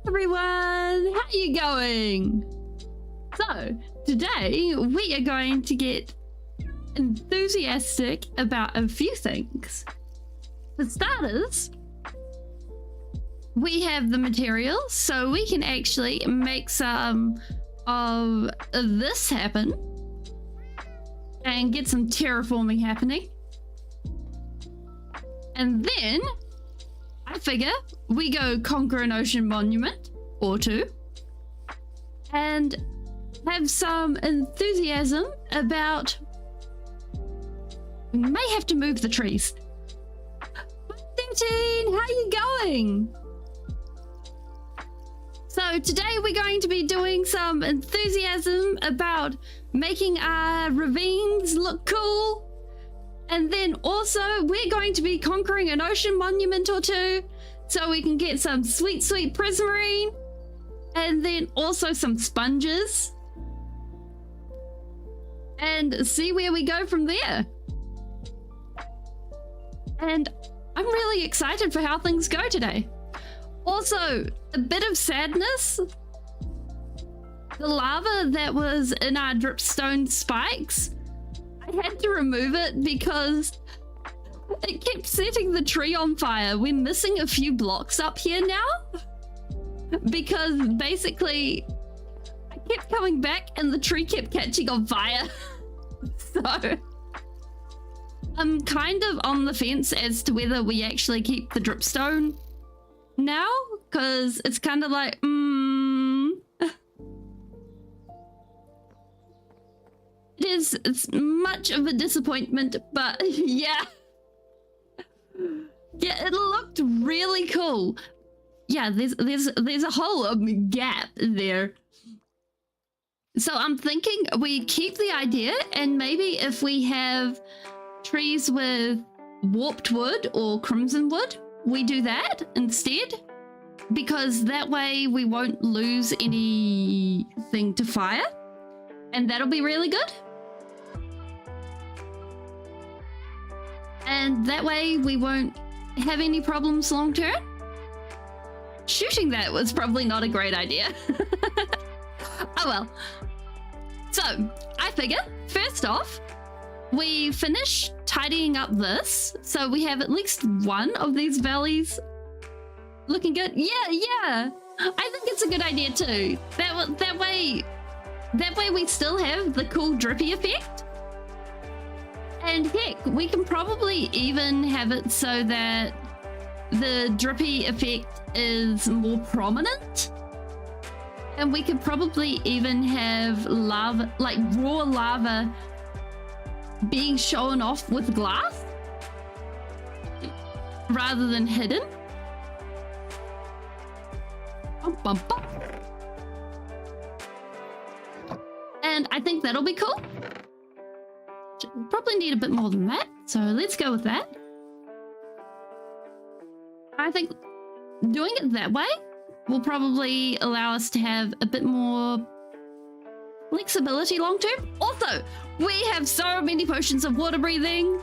Hi everyone, how you going? So today we are going to get enthusiastic about a few things. For starters, we have the materials, so we can actually make some of this happen and get some terraforming happening. And then I figure we go conquer an ocean monument or two and have some enthusiasm about we may have to move the trees. Hi, Tintin, how you going? So today we're going to be doing some enthusiasm about making our ravines look cool. And then also we're going to be conquering an ocean monument or two so we can get some sweet, sweet prismarine. And then also some sponges. And see where we go from there. And I'm really excited for how things go today. Also, a bit of sadness. The lava that was in our dripstone spikes, I had to remove it because it kept setting the tree on fire. We're missing a few blocks up here now because basically I kept coming back and the tree kept catching on fire. So I'm kind of on the fence as to whether we actually keep the dripstone now, because it's kind of like, it's much of a disappointment, but yeah. Yeah, it looked really cool. Yeah, there's a whole gap there. So I'm thinking we keep the idea, and maybe if we have trees with warped wood or crimson wood, we do that instead, because that way we won't lose anything to fire, and that'll be really good. And that way we won't have any problems long term. Shooting that was probably not a great idea. Oh well. So I figure, first off, we finish tidying up this, so we have at least one of these valleys looking good. Yeah. I think it's a good idea too. That way we still have the cool drippy effect. And heck, we can probably even have it so that the drippy effect is more prominent. And we could probably even have lava, like raw lava, being shown off with glass rather than hidden. And I think that'll be cool. Probably need a bit more than that, so let's go with that. I think doing it that way will probably allow us to have a bit more flexibility long term. Also, we have so many potions of water breathing.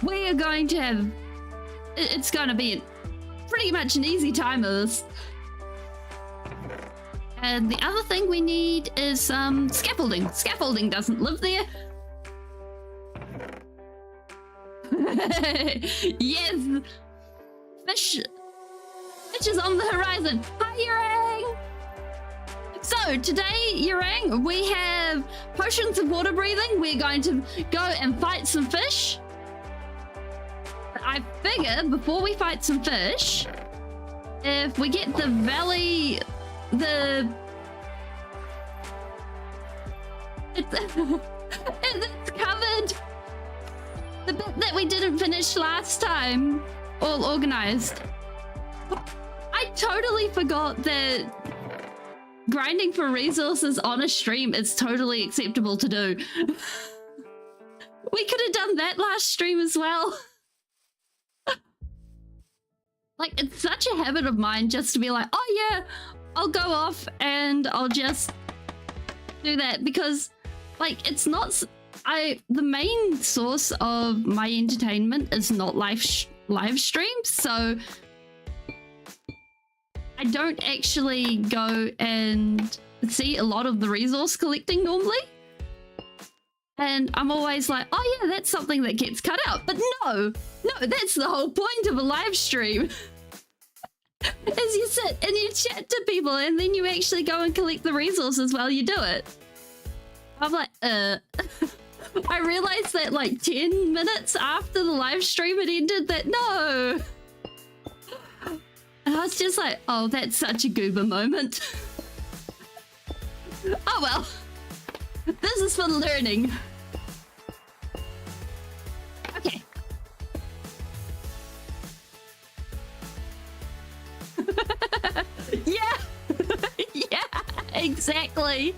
We are going to have... It's going to be pretty much an easy time of this. And the other thing we need is some scaffolding. Scaffolding doesn't live there. Yes! Fish is on the horizon. Hi, Yurang! So, today, Yurang, we have potions of water breathing. We're going to go and fight some fish. I figure, before we fight some fish, if we get the valley... It's covered. The bit that we didn't finish last time, all organized. I totally forgot that grinding for resources on a stream is totally acceptable to do. We could have done that last stream as well. Like, it's such a habit of mine just to be like, oh yeah, I'll go off and I'll just do that, because like it's not the main source of my entertainment is not live streams, so I don't actually go and see a lot of the resource collecting normally, and I'm always like, oh yeah, that's something that gets cut out. But no, that's the whole point of a live stream. Is you sit and you chat to people and then you actually go and collect the resources while you do it. I'm like, I realized that like 10 minutes after the live stream had ended that no. And I was just like, oh, that's such a goober moment. Oh well. This is for learning. Okay. Yeah. Yeah, exactly.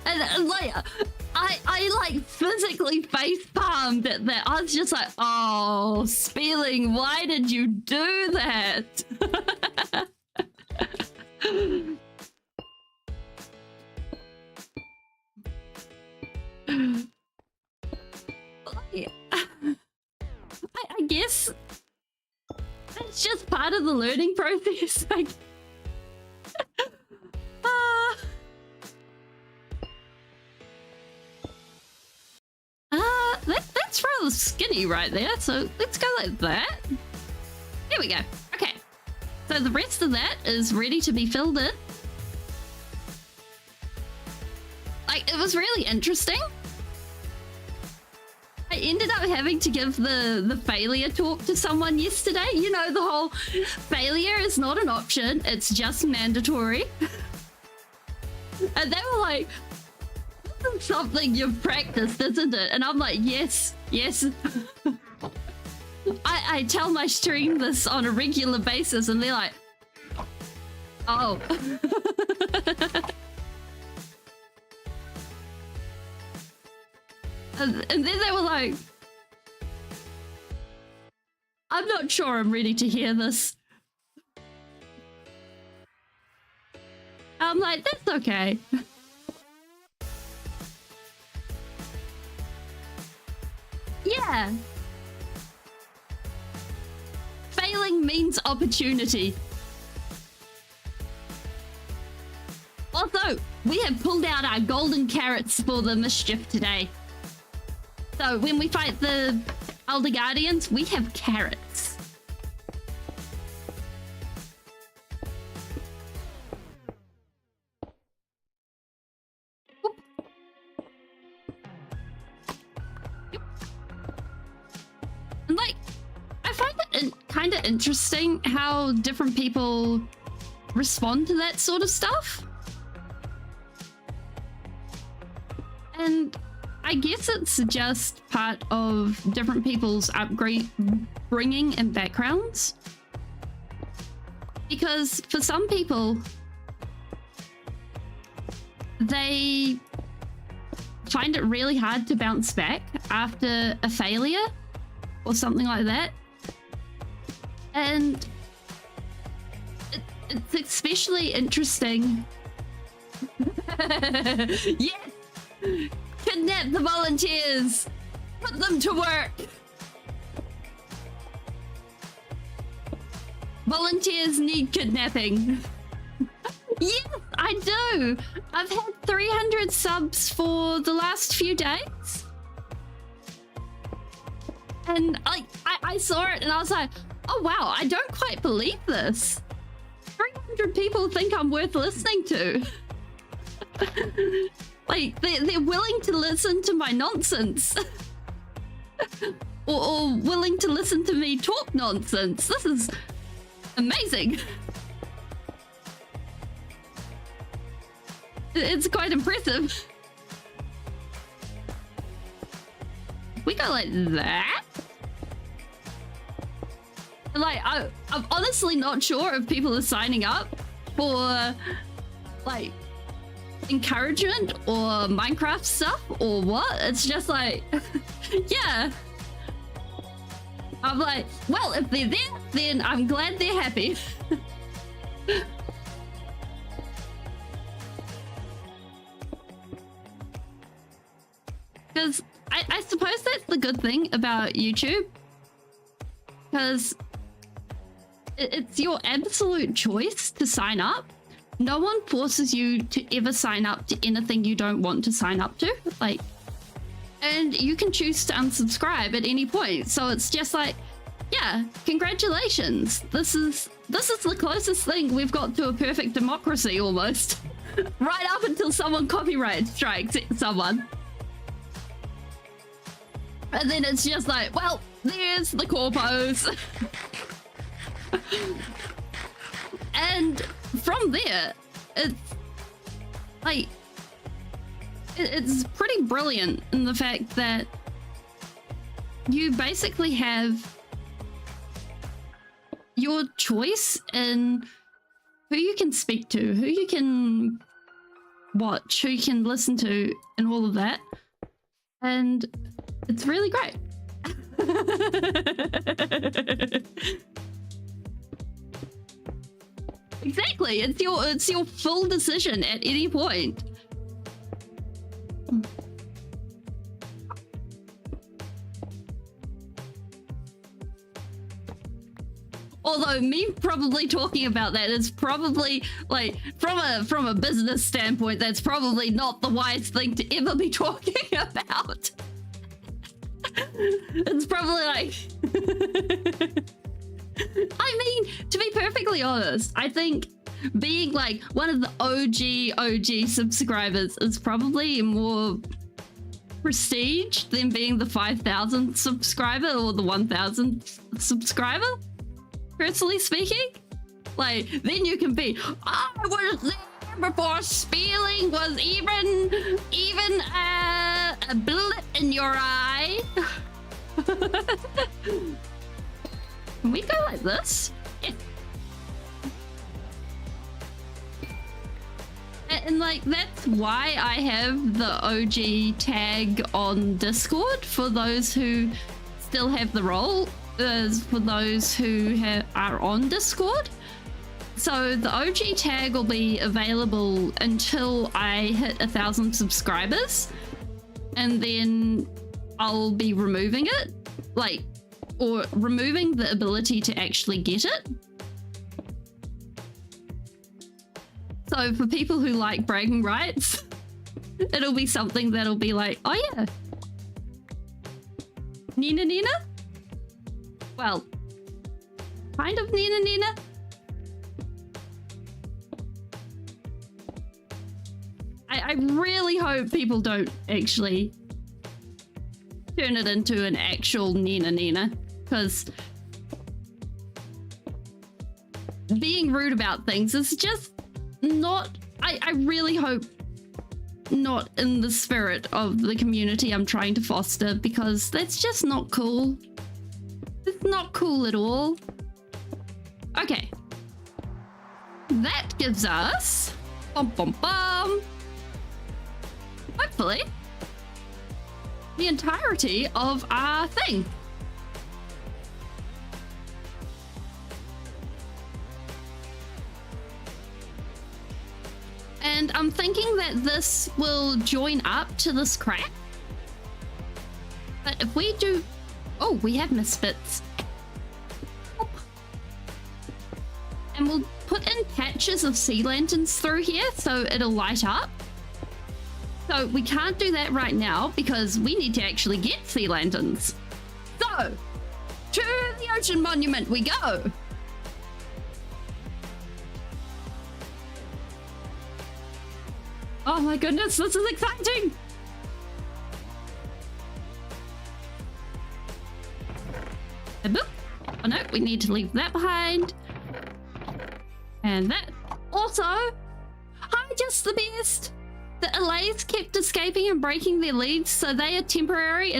And like, I like physically face palmed at that. I was just like, oh, Spelling, why did you do that? Like, I guess it's just part of the learning process. Like, that's rather skinny right there. So let's go like that. There we go. Okay. So the rest of that is ready to be filled in. Like, it was really interesting. I ended up having to give the failure talk to someone yesterday. You know, the whole failure is not an option, it's just mandatory. And they were like, this is something you've practiced, isn't it? And I'm like, yes. I tell my stream this on a regular basis, and they're like, oh. And then they were like, I'm not sure I'm ready to hear this. I'm like, that's okay. Yeah. Failing means opportunity. Also, we have pulled out our golden carrots for the mischief today. So when we fight the Elder Guardians, we have carrots. Whoop. Yep. And like, I find it kind of interesting how different people respond to that sort of stuff. And I guess it's just part of different people's upbringing and backgrounds. Because for some people, they find it really hard to bounce back after a failure or something like that. And it's especially interesting. Yes! Kidnap the volunteers! Put them to work! Volunteers need kidnapping. Yes, I do! I've had 300 subs for the last few days. And I saw it and I was like, oh wow, I don't quite believe this. 300 people think I'm worth listening to. Like, they're willing to listen to my nonsense. or willing to listen to me talk nonsense. This is amazing. It's quite impressive. We go like that. Like, I'm honestly not sure if people are signing up for, like, encouragement or Minecraft stuff or what. It's just like, yeah. I'm like, well, if they're there, then I'm glad they're happy. Because I suppose that's the good thing about YouTube. Because it's your absolute choice to sign up. No one forces you to ever sign up to anything you don't want to sign up to. Like, and you can choose to unsubscribe at any point. So it's just like, yeah, congratulations. This is the closest thing we've got to a perfect democracy almost. Right up until someone copyright strikes someone. And then it's just like, well, there's the corpos. And from there, it's like, it's pretty brilliant in the fact that you basically have your choice in who you can speak to, who you can watch, who you can listen to, and all of that. And it's really great. Exactly. It's your full decision at any point. Although me probably talking about that is probably like from a business standpoint, that's probably not the wise thing to ever be talking about. It's probably like I mean, to be perfectly honest, I think being like one of the OG subscribers is probably more prestige than being the 5,000 subscriber or the 1,000 subscriber. Personally speaking, like then you can be, I was there before spelling was even a blip in your eye. Can we go like this? Yeah. And like that's why I have the OG tag on Discord for those who still have the role. For those who are on Discord. So the OG tag will be available until I hit 1,000 subscribers, and then I'll be removing it, like, or removing the ability to actually get it. So for people who like bragging rights, it'll be something that'll be like, oh yeah, Nina? Well, kind of Nina. I really hope people don't actually turn it into an actual Nina, because being rude about things is just not, I really hope not in the spirit of the community I'm trying to foster, because that's just not cool. It's not cool at all. Okay. That gives us hopefully the entirety of our thing. And I'm thinking that this will join up to this crack. But if we do... Oh, we have misfits. And we'll put in patches of sea lanterns through here so it'll light up. So we can't do that right now because we need to actually get sea lanterns. So, to the ocean monument we go. Oh my goodness, this is exciting! And boop. Oh no, we need to leave that behind. And that. Also, I'm just the best. The Allays kept escaping and breaking their leads, so they are temporarily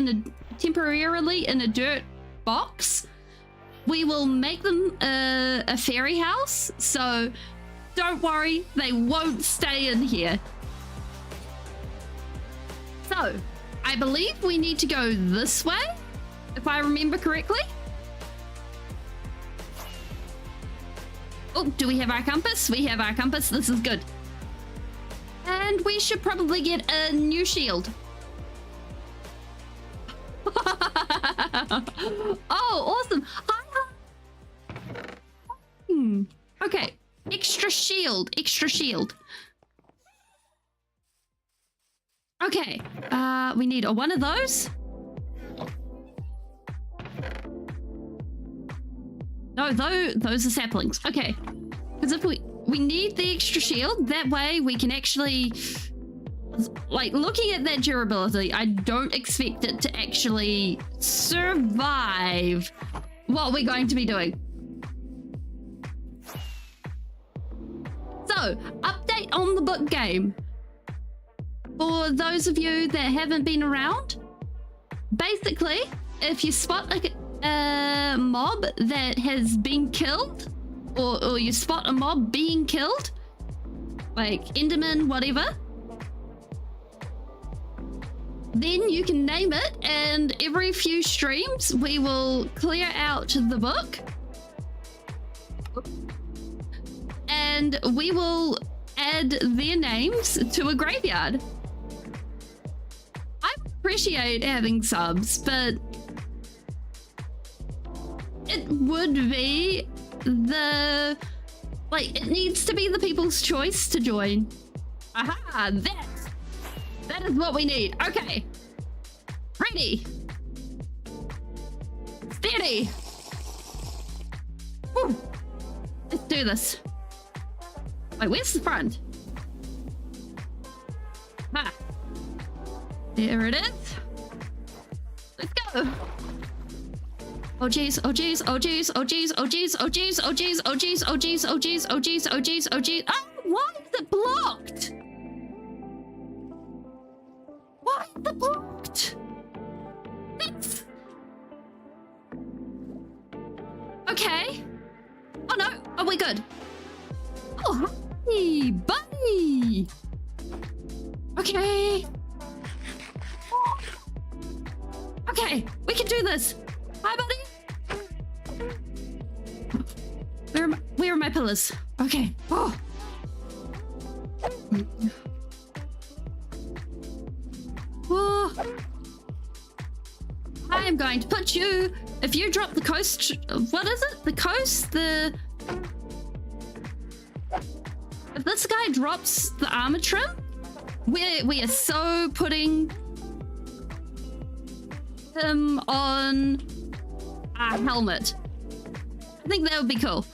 in a dirt box. We will make them a fairy house, so don't worry, they won't stay in here. So, I believe we need to go this way, if I remember correctly. Oh, do we have our compass? We have our compass. This is good. And we should probably get a new shield. Oh, awesome. Okay. Extra shield. Okay. We need one of those. No, those are saplings. Okay. Because if we need the extra shield, that way we can actually, like, looking at that durability, I don't expect it to actually survive what we're going to be doing. So, update on the book game. For those of you that haven't been around, basically, if you spot a mob that has been killed, or you spot a mob being killed, like Enderman, whatever, then you can name it, and every few streams we will clear out the book and we will add their names to a graveyard. I appreciate having subs, but it would be the... Like, it needs to be the people's choice to join. Aha, that is what we need. Okay. Ready. Steady. Woo. Let's do this. Wait, where's the front? Ah. There it is. Let's go. Oh jeez, oh jeez, oh jeez, oh jeez, oh jeez, oh jeez, oh jeez, oh jeez, oh jeez, oh jeez, oh jeez, oh jeez, oh jeez. Oh, why is it blocked? Why is it blocked? It's... Okay. Oh no, are we good? Oh, hey, buddy. Okay. Okay, we can do this. Hi, buddy. Where are my pillars? Okay. Oh. Oh. I am going to put you. If you drop the coast, what is it? The coast? If this guy drops the armor trim, we are so putting him on our helmet. I think that would be cool.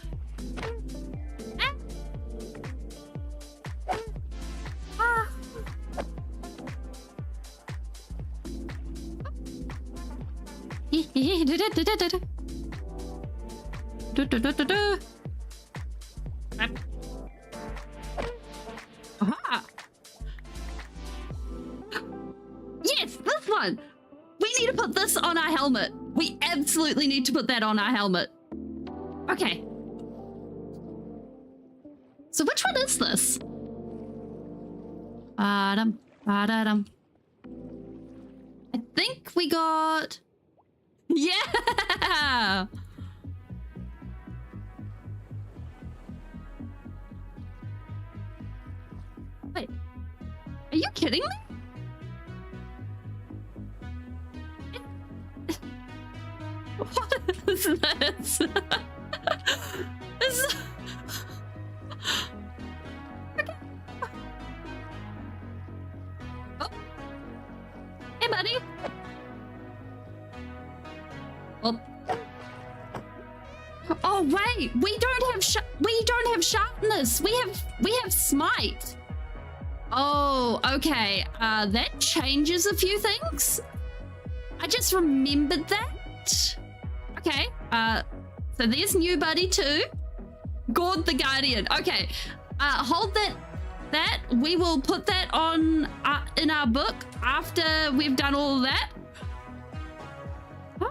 Aha. Yes, this one. We need to put this on our helmet. We absolutely need to put that on our helmet. Okay. So which one is this? Ba-dum, ba-da-dum. I think we got... Yeah! Wait. Are you kidding me? What is this? This... Okay. Oh. Hey, buddy. Oh. Oh wait, we don't have sharpness. We have smite. Oh, okay. That changes a few things. I just remembered that. Okay, so there's new buddy too. Gord the Guardian. Okay, hold that. We will put that on in our book after we've done all of that. Huh?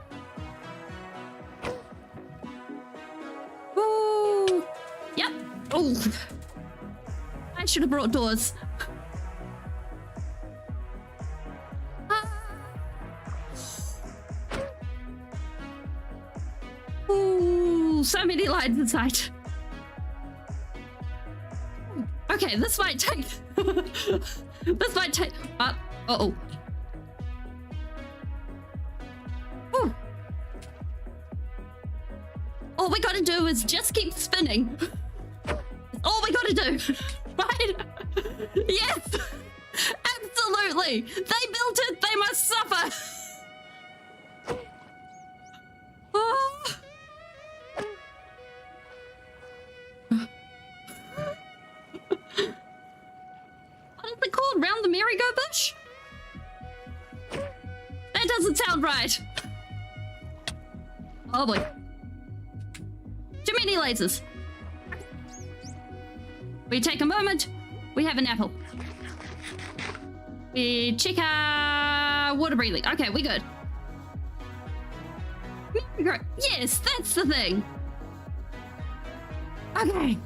Ooh, yep. Oh, I should have brought doors. Ooh, so many lines inside. Okay, this might take... this might take... uh-oh. Ooh. All we gotta do is just keep spinning. All we gotta do. Right? Yes! Absolutely! They built it, they must suffer! Oh. What is it called? Round the merry-go bush? That doesn't sound right. Oh boy. Too many lasers. We take a moment. We have an apple. We check our water breathing. Okay, we good. Yes, that's the thing. Okay,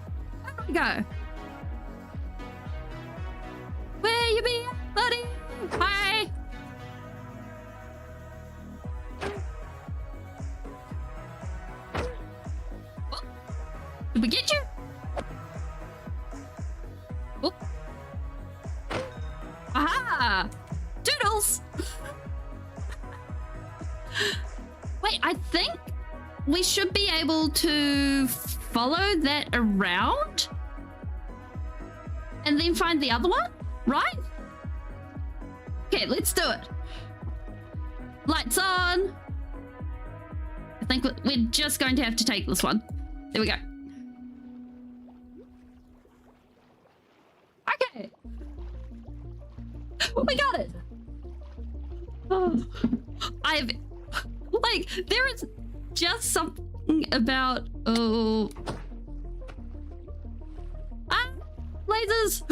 there we go. Where you be, buddy? Hi. Oh, did we get you? Oh. Aha! Doodles! Wait, I think we should be able to follow that around and then find the other one, right? Okay, let's do it. Lights on. I think we're just going to have to take this one. There we go. Okay. We got it. Oh, like, there is just something about, lasers.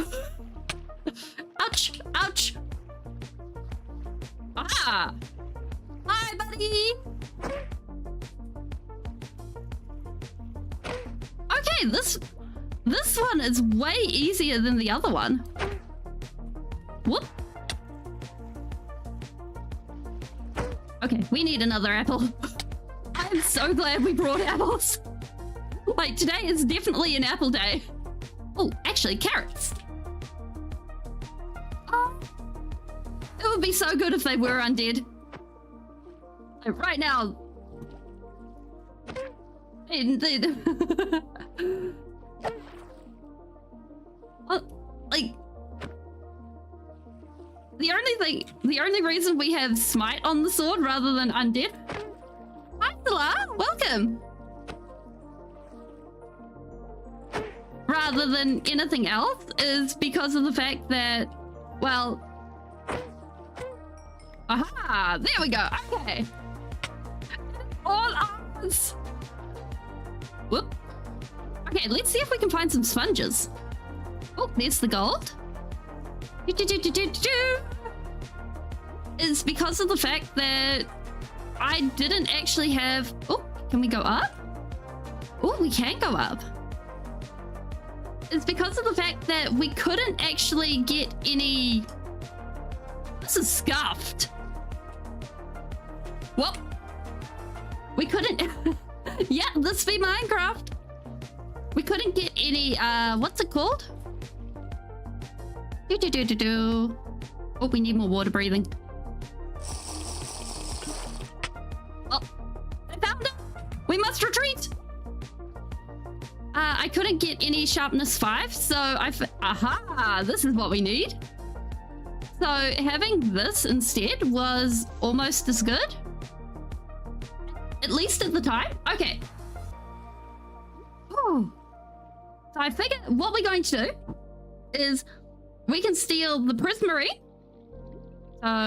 Ouch, ouch. Ah. Hi, buddy. Okay, this one is way easier than the other one. Whoop. Okay, we need another apple. I'm so glad we brought apples. Like, today is definitely an apple day. Oh, actually, carrots. Oh, it would be so good if they were undead. Like, right now. Well, like, the only reason we have smite on the sword rather than undead. Hi, Salah, welcome. Rather than anything else is because of the fact that, well, aha, there we go. Okay, all ours. Whoop. Okay, let's see if we can find some sponges. Oh, there's the gold. It's because of the fact that I didn't actually have... Oh, can we go up? Oh, we can go up. It's because of the fact that we couldn't actually get any... This is scuffed. Whoop. We couldn't... Yeah, this be Minecraft. We couldn't get any, what's it called? Oh, we need more water breathing. Oh, I found it. We must retreat. I couldn't get any sharpness 5, so aha, this is what we need. So having this instead was almost as good. At least at the time. Okay. Oh. So I figured what we're going to do is we can steal the prismarine.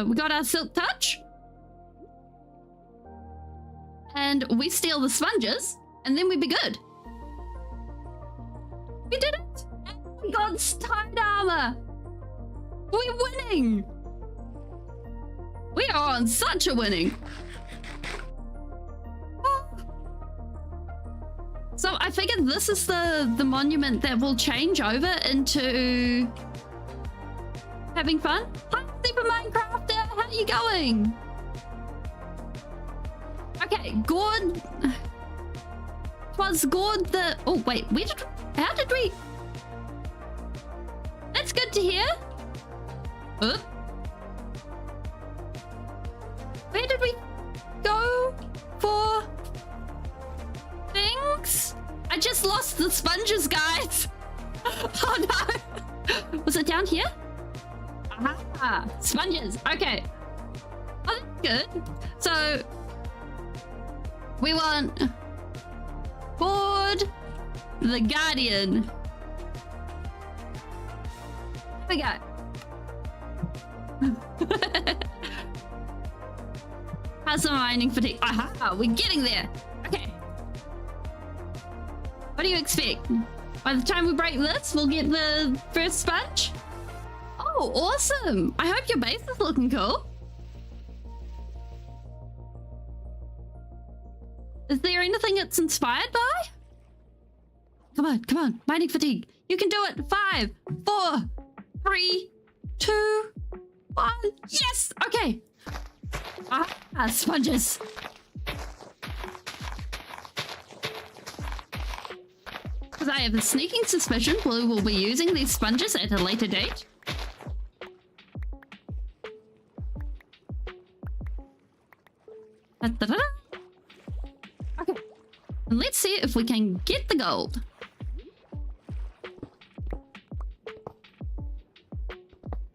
We got our silk touch. And we steal the sponges, and then we'd be good. We did it! We got tight armor! We're winning! We are on such a winning. So I figured this is the monument that will change over into having fun. Hi, Super Minecrafter, how are you going? Okay, Gord. Was Gord the... Oh, wait, how did we... That's good to hear. Where did we go for... things? I just lost the sponges, guys. Oh no. Was it down here? Aha, sponges. Okay. Oh, that's good. So we want Gord the Guardian. Here we go. How's the mining fatigue? Aha, we're getting there. Okay. What do you expect? By the time we break this, we'll get the first sponge? Oh, awesome! I hope your base is looking cool. Is there anything it's inspired by? Come on, come on. Mining fatigue. You can do it. 5, 4, 3, 2, 1. Yes! Okay. Ah, sponges. Because I have a sneaking suspicion we will be using these sponges at a later date. Okay. And let's see if we can get the gold.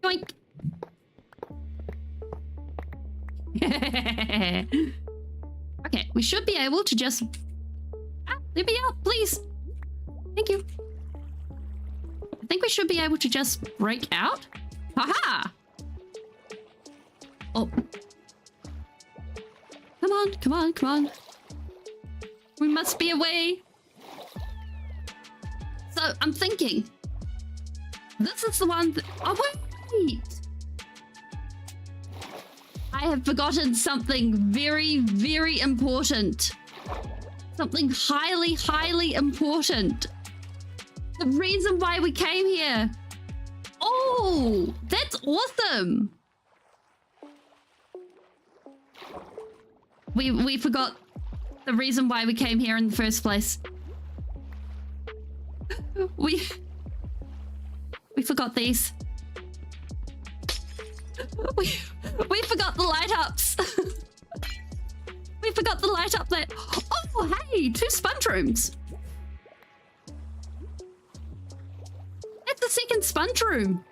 Yoink. Okay, we should be able to just... let me out, please. Thank you. I think we should be able to just break out. Haha! Oh. Come on, come on, come on. We must be away. So, I'm thinking. This is the one that... oh, wait! I have forgotten something very, very important. Something highly, highly important. The reason why we came here. Oh, that's awesome. We forgot the reason why we came here in the first place. We forgot these. We forgot the light ups. We forgot the light up there. Oh, hey, 2 sponge rooms. That's the second sponge room.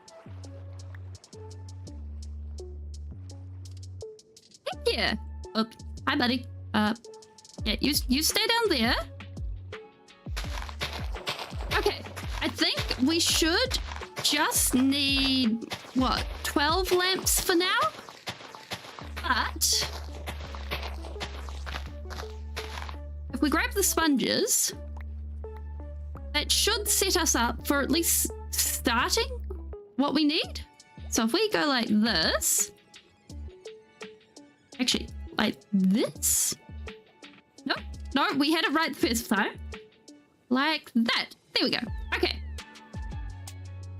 Heck yeah. Oops. Hi, buddy. Yeah, you stay down there. Okay, I think we should just need, what, 12 lamps for now? But if we grab the sponges, that should set us up for at least starting what we need. So if we go like this, actually, like this. No, we had it right the first time. Like that. There we go. Okay.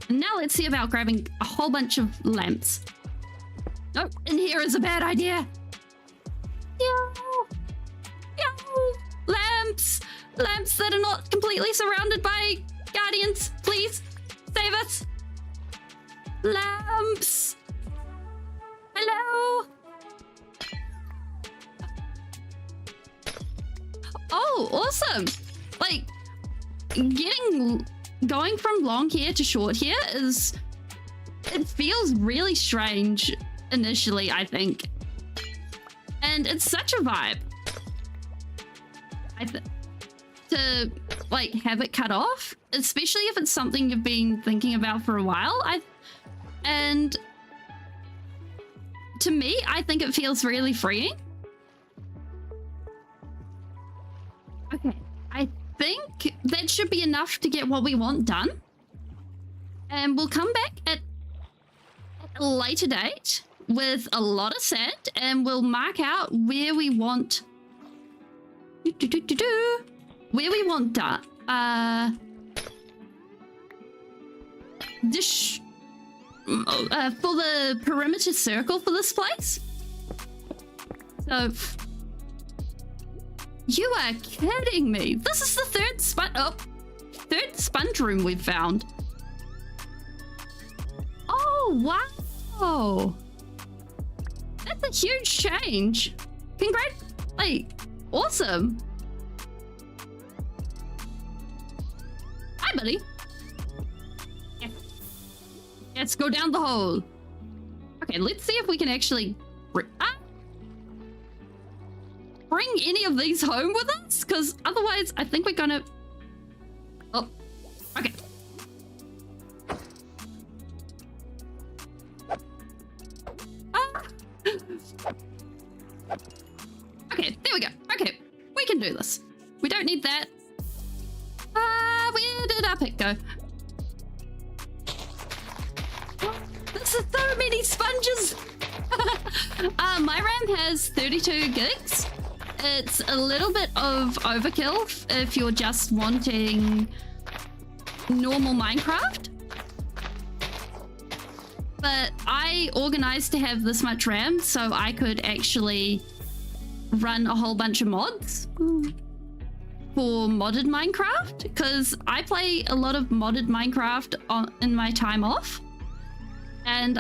And now let's see about grabbing a whole bunch of lamps. Nope, in here is a bad idea. Yo! Lamps! Lamps that are not completely surrounded by guardians. Please, save us. Lamps! Hello? Oh, awesome. Like, going from long hair to short hair it feels really strange initially, I think. And it's such a vibe. To like have it cut off, especially if it's something you've been thinking about for a while. And to me, I think it feels really freeing. Okay, I think that should be enough to get what we want done. And we'll come back at a later date with a lot of sand and we'll mark out where we want where we want dish for the perimeter circle for this place. So you are kidding me. This is the third sponge room we've found. Oh, wow. That's a huge change. Awesome. Hi, buddy. Yeah. Let's go down the hole. Okay, let's see if we can actually bring any of these home with us, because otherwise I think we're gonna... Oh, okay. Okay, there we go. Okay, we can do this. We don't need that. Where did our pick go? This is so many sponges. My RAM has 32 gigs. It's a little bit of overkill if you're just wanting normal Minecraft. But I organized to have this much RAM so I could actually run a whole bunch of mods for modded Minecraft, because I play a lot of modded Minecraft in my time off, and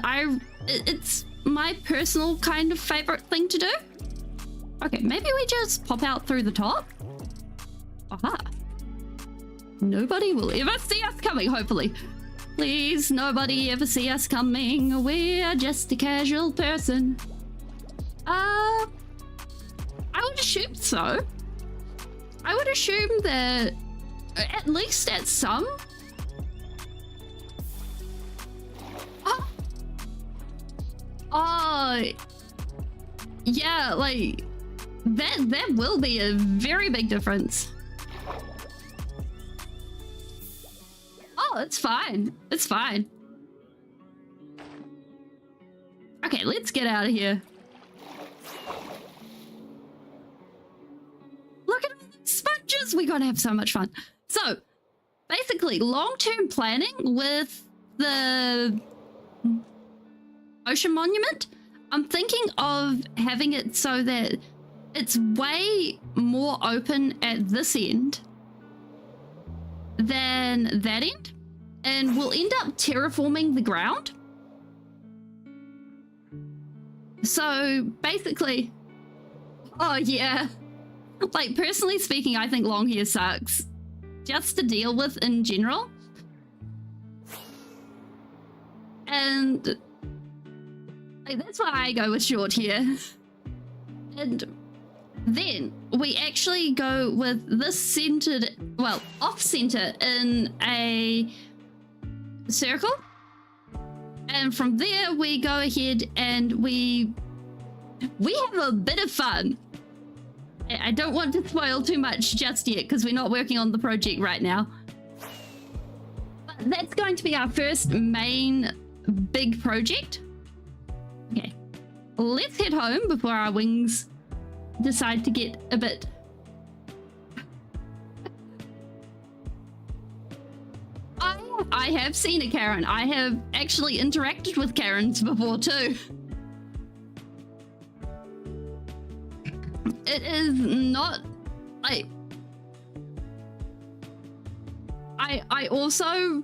it's my personal kind of favorite thing to do. Okay, maybe we just pop out through the top. Aha. Nobody will ever see us coming, hopefully. Please, nobody ever see us coming. We're just a casual person. I would assume so. I would assume that at least at some. Oh, yeah, like that will be a very big difference. Oh, it's fine. It's fine. Okay, let's get out of here. Look at all the sponges. We're gonna have so much fun. So, basically, long-term planning with the Ocean Monument, I'm thinking of having it so that it's way more open at this end than that end, and we'll end up terraforming the ground. So basically, oh yeah, like personally speaking, I think long hair sucks just to deal with in general, and like, that's why I go with short hair. And then we actually go with this centered, well, off center in a circle. And from there we go ahead and we have a bit of fun. I don't want to spoil too much just yet because we're not working on the project right now. But that's going to be our first main big project. Okay, let's head home before our wings decide to get a bit... I have seen a Karen. I have actually interacted with Karens before too. It is not like... I also...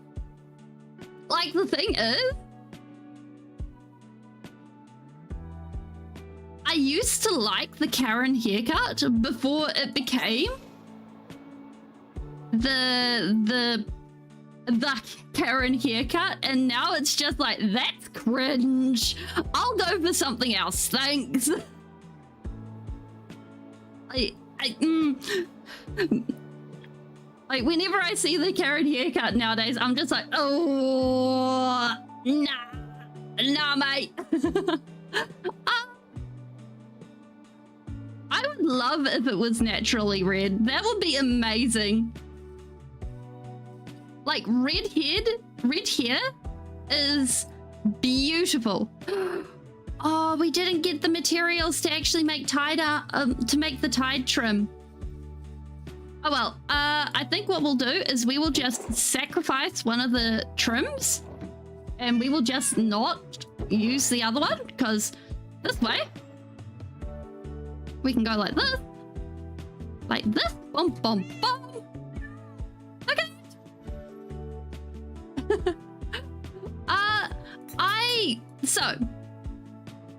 Like, the thing is, I used to like the Karen haircut before it became the Karen haircut, and now it's just like, that's cringe. I'll go for something else, thanks. Like whenever I see the Karen haircut nowadays, I'm just like, oh, nah, mate. I would love if it was naturally red. That would be amazing. Like, red hair is beautiful. Oh, we didn't get the materials to actually make to make the tide trim. Oh well, I think what we'll do is we will just sacrifice one of the trims and we will just not use the other one, because this way we can go like this, boom, boom, boom. Okay. So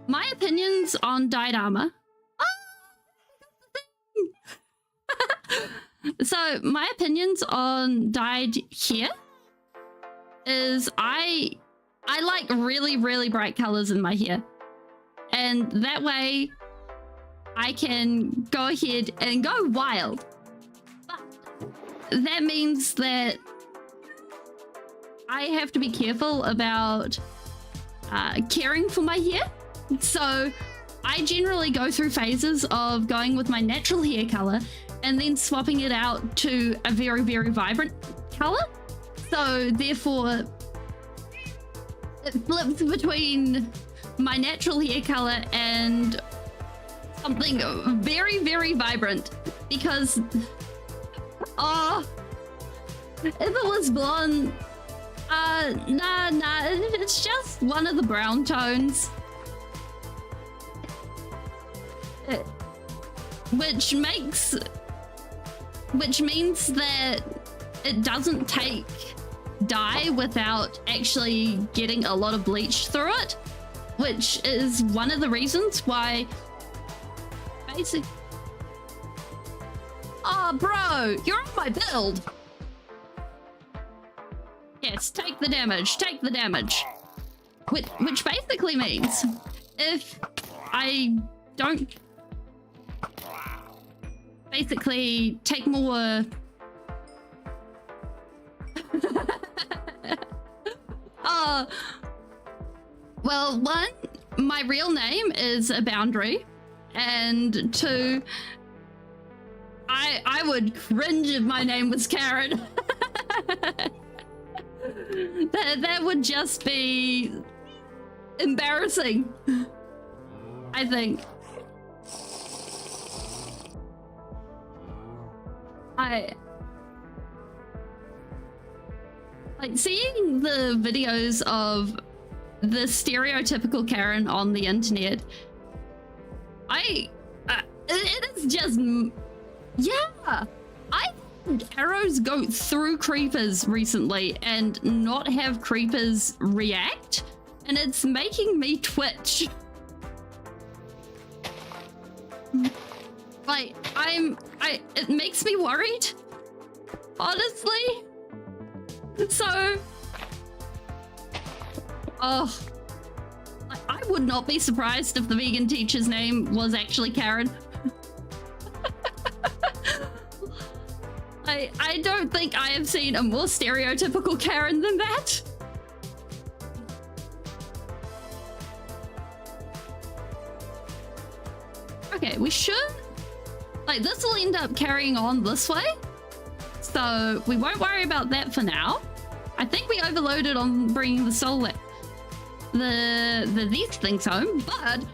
my opinions on dyed armor. So my opinions on dyed hair is I like really, really bright colors in my hair, and that way I can go ahead and go wild. But that means that I have to be careful about caring for my hair. So I generally go through phases of going with my natural hair color and then swapping it out to a very, very vibrant color. So therefore it flips between my natural hair color and something very, very vibrant, because if it was blonde, nah, it's just one of the brown tones, which means that it doesn't take dye without actually getting a lot of bleach through it, which is one of the reasons why Oh, bro, you're on my build. Yes, take the damage, take the damage. Which basically means if I don't basically take more... well, one, my real name is a boundary, and two, I would cringe if my name was Karen. that would just be embarrassing, I think. Like seeing the videos of the stereotypical Karen on the internet, it is just, yeah, I had arrows go through creepers recently and not have creepers react, and it's making me twitch. Like, it makes me worried, honestly. So, oh, I would not be surprised if the vegan teacher's name was actually Karen. I don't think I have seen a more stereotypical Karen than that. Okay, we should... Like, this will end up carrying on this way, so we won't worry about that for now. I think we overloaded on bringing the soul... these things home, but...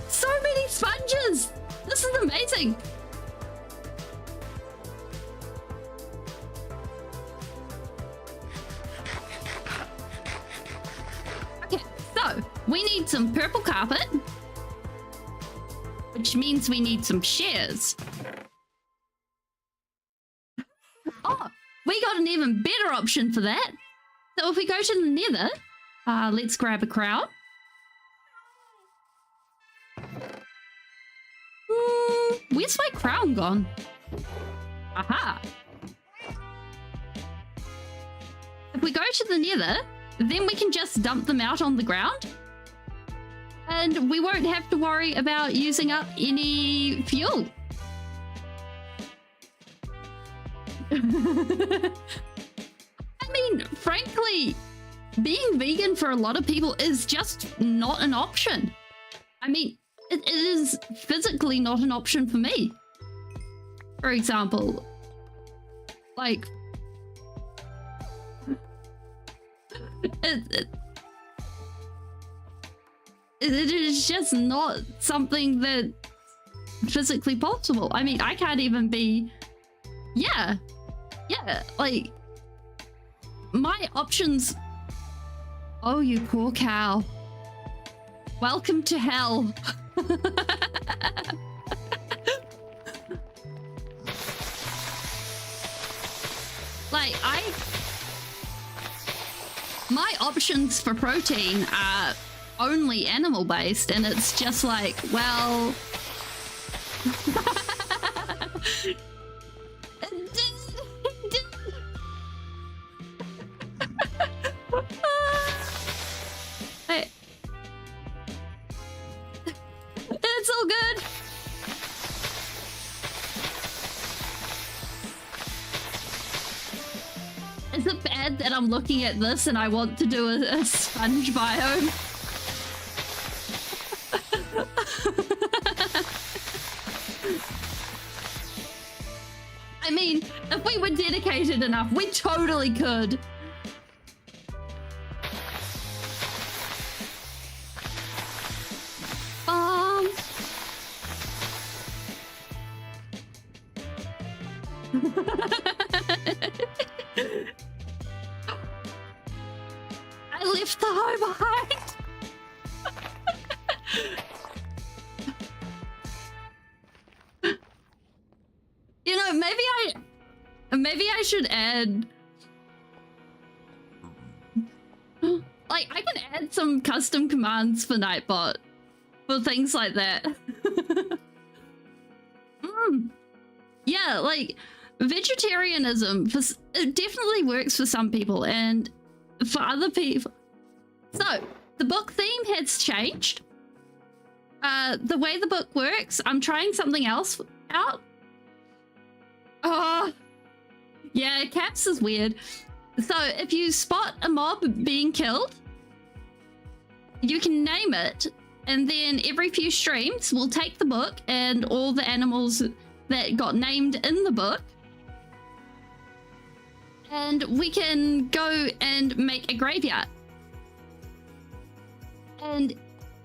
So many sponges! This is amazing! Okay, so we need some purple carpet, which means we need some shares. Oh, we got an even better option for that. So if we go to the nether, let's grab a crown. Where's my crown gone? Aha. If we go to the nether, then we can just dump them out on the ground. And we won't have to worry about using up any fuel. I mean, frankly, being vegan for a lot of people is just not an option. I mean, it is physically not an option for me. For example, like, it is just not something that physically possible. I mean, I can't even be, yeah, like, my options. Oh, you poor cow. Welcome to hell. Like, my options for protein are only animal based, and it's just like, well, it's all good. Is it bad that I'm looking at this and I want to do a sponge biome? I mean, if we were dedicated enough, we totally could. I left the hoe behind. You know, maybe I should add, like, I can add some custom commands for Nightbot for things like that. Yeah, like vegetarianism it definitely works for some people and for other people. So the book theme has changed. The way the book works, I'm trying something else out. Oh, yeah, Caps is weird. So if you spot a mob being killed, you can name it, and then every few streams we'll take the book and all the animals that got named in the book, and we can go and make a graveyard. And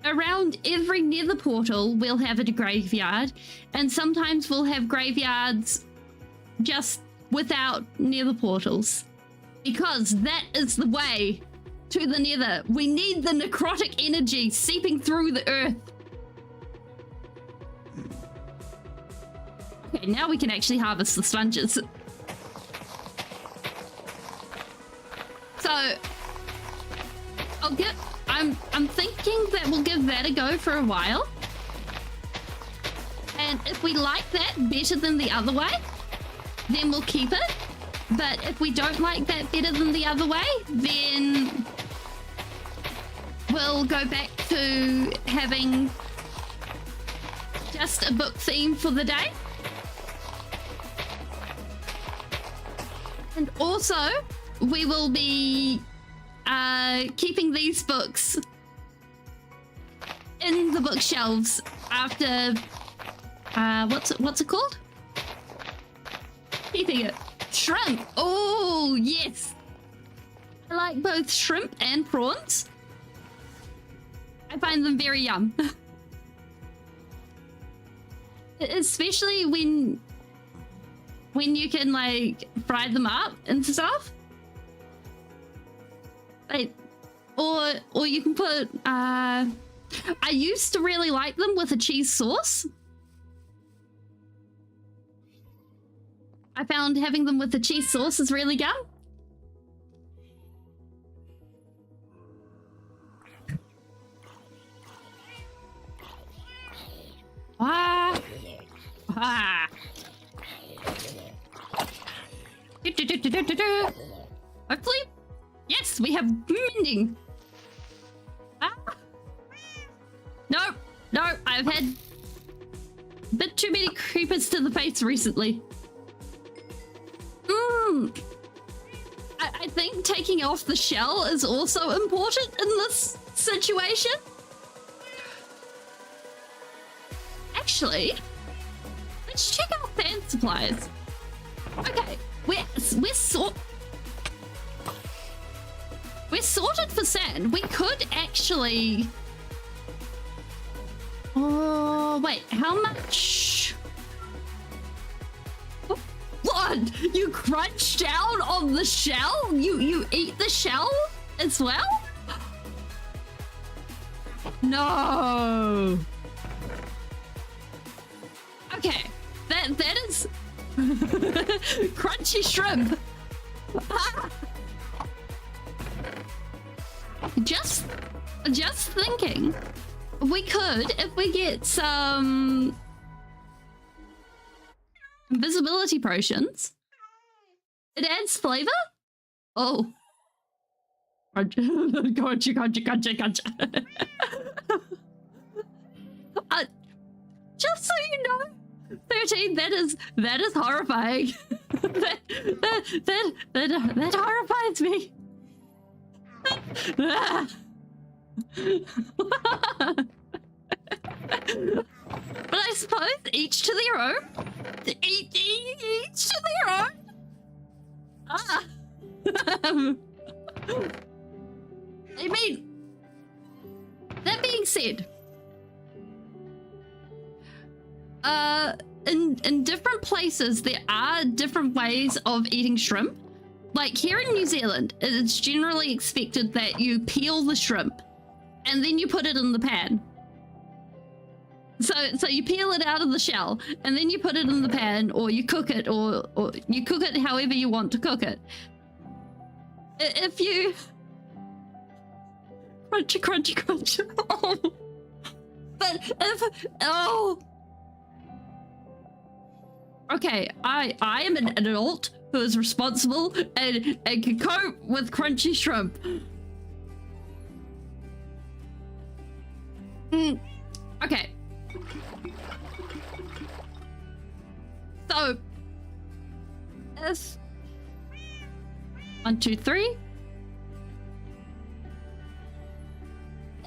around every nether portal we'll have a graveyard, and sometimes we'll have graveyards just without nether portals, because that is the way to the nether. We need the necrotic energy seeping through the earth. Okay, now we can actually harvest the sponges. So I'm thinking that we'll give that a go for a while. And if we like that better than the other way, then we'll keep it. But if we don't like that better than the other way, then we'll go back to having just a book theme for the day. And also, we will be keeping these books in the bookshelves after what's it called? Keeping it. Shrimp. Oh yes, I like both shrimp and prawns. I find them very yum. Especially when you can like fry them up and stuff. Like, or you can put I used to really like them with a cheese sauce. I found having them with the cheese sauce is really good. Ah. Ah. Hopefully. Yes, we have mending. Ah. No, I've had a bit too many creepers to the face recently. I think taking off the shell is also important in this situation. Actually, let's check out fan supplies. Okay, we're sorted for sand. We could actually... Oh, wait, how much? What? You crunch down on the shell? You eat the shell as well? No. Okay, that is crunchy shrimp. Just thinking, we could, if we get some invisibility potions, it adds flavor. Oh, gotcha. Just so you know, 13. That is horrifying. that horrifies me. But I suppose each to their own. Each to their own. Ah. I mean, that being said, in different places there are different ways of eating shrimp. Like here in New Zealand, it's generally expected that you peel the shrimp and then you put it in the pan. So you peel it out of the shell and then you put it in the pan, or you cook it, or you cook it however you want to cook it. If you crunchy. Oh. But if Okay, I am an adult who is responsible and can cope with crunchy shrimp. Okay. So, if 1, 2, 3.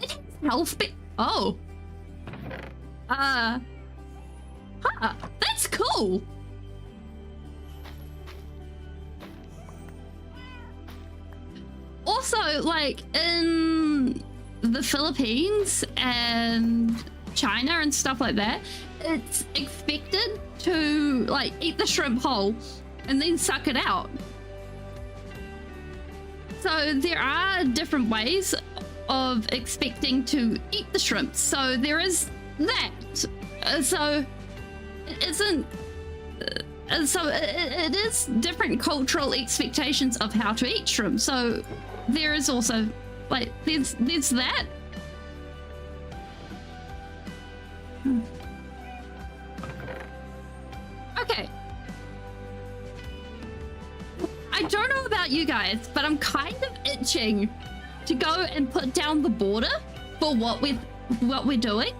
It has health bit. Oh. That's cool. Also, like in the Philippines and China and stuff like that, it's expected to like eat the shrimp whole and then suck it out. So there are different ways of expecting to eat the shrimp. So there is that. So it isn't. So it is different cultural expectations of how to eat shrimp. So there is also like there's that. Okay. I don't know about you guys, but I'm kind of itching to go and put down the border for what we're doing.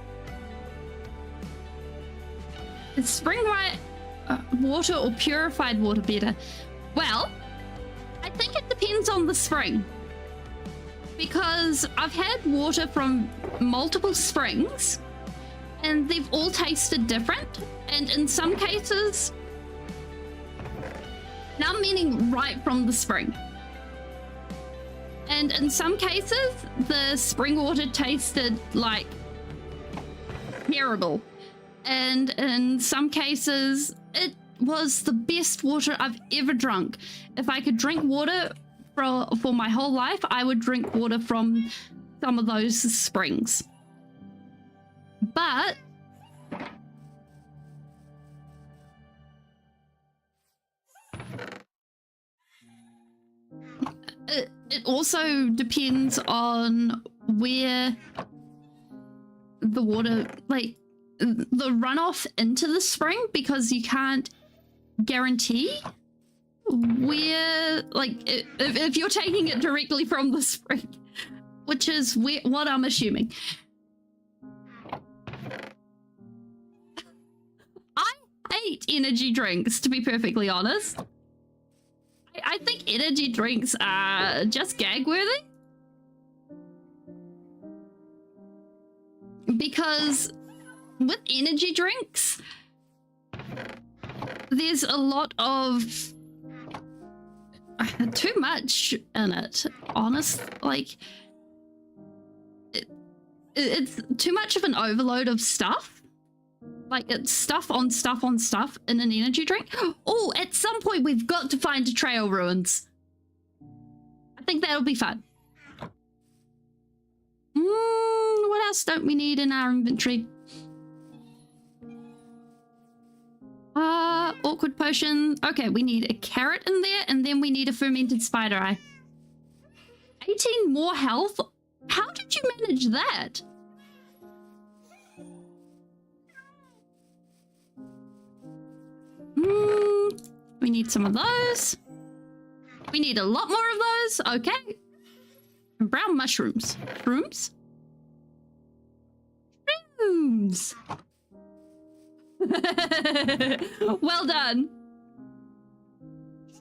Is spring water or purified water better? Well, I think it depends on the spring, because I've had water from multiple springs and they've all tasted different, and in some cases, now meaning right from the spring, and in some cases the spring water tasted like terrible, and in some cases it was the best water I've ever drunk. If I could drink water for my whole life, I would drink water from some of those springs. But it also depends on where the water, like the runoff into the spring, because you can't guarantee where, like if you're taking it directly from the spring, which is what I'm assuming. I hate energy drinks, to be perfectly honest. I think energy drinks are just gag worthy, because with energy drinks there's a lot of too much in it, honest. Like it's too much of an overload of stuff. Like it's stuff on stuff on stuff in an energy drink. Oh, at some point we've got to find a trail ruins. I think that'll be fun. What else don't we need in our inventory? Awkward potion. Okay, we need a carrot in there, and then we need a fermented spider eye. 18 more health? How did you manage that? We need some of those. We need a lot more of those. Okay. And brown mushrooms. Shrooms? Shrooms. Well done.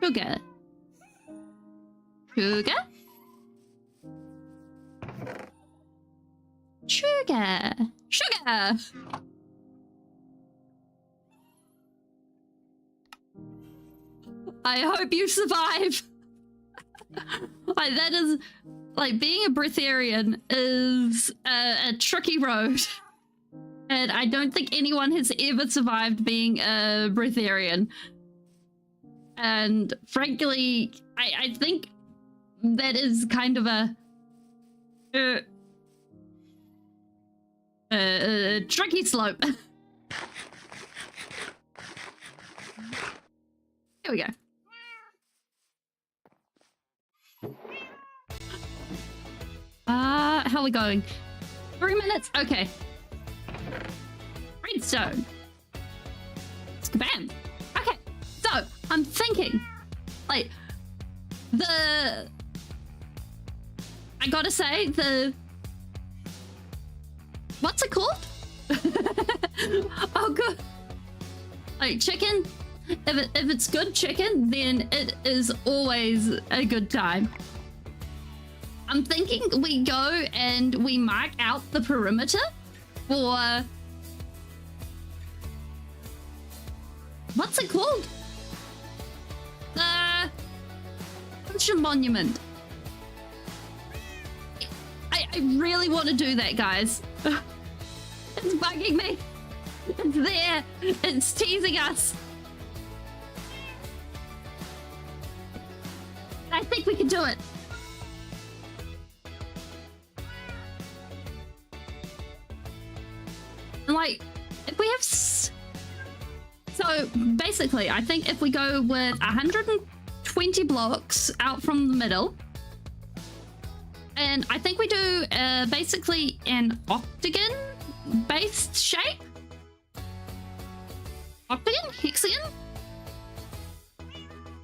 Sugar. Sugar. Sugar. Sugar. I hope you survive. Like that is, like, being a breatharian is a tricky road. And I don't think anyone has ever survived being a breatharian. And frankly, I think that is kind of a tricky slope. Here we go. How are we going? 3 minutes? Okay. Redstone. Skabam. So I'm thinking, like, I gotta say, what's it called? Oh, good. Like, chicken. If it's good chicken, then it is always a good time. I'm thinking we go and we mark out the perimeter for... What's it called? The Ocean Monument. I really want to do that, guys. It's bugging me. It's there. It's teasing us. I think we can do it. And like, if we have... So basically, I think if we go with 120 blocks out from the middle, and I think we do basically an octagon-based shape. Octagon? Hexagon?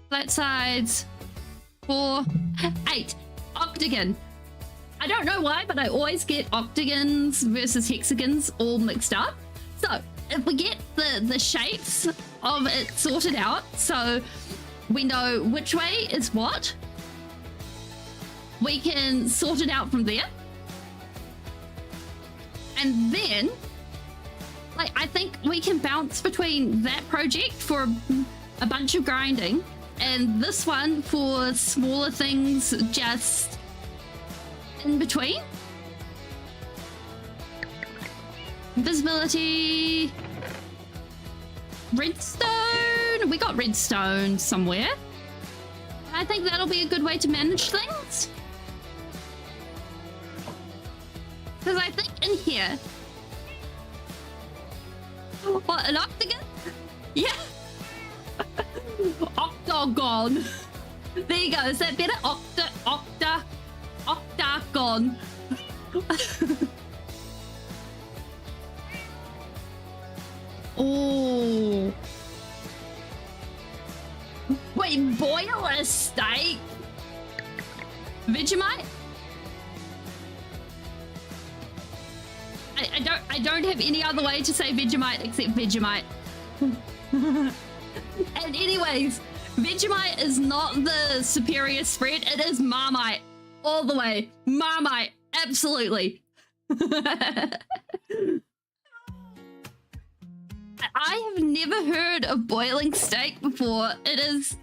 Flat sides. 4, 8. Octagon. I don't know why, but I always get octagons versus hexagons all mixed up. So if we get the shapes of it sorted out, so we know which way is what, we can sort it out from there. And then, like, I think we can bounce between that project for a bunch of grinding and this one for smaller things just in between. Invisibility. Redstone. We got redstone somewhere. I think that'll be a good way to manage things. Because I think in here... What, an octagon? Yeah. Octagon. There you go. Is that better? Octagon. Oh. Wait, boil a steak? Vegemite? I don't have any other way to say Vegemite except Vegemite. And anyways, Vegemite is not the superior spread, it is Marmite. All the way. Marmite. Absolutely. I have never heard of boiling steak before. It is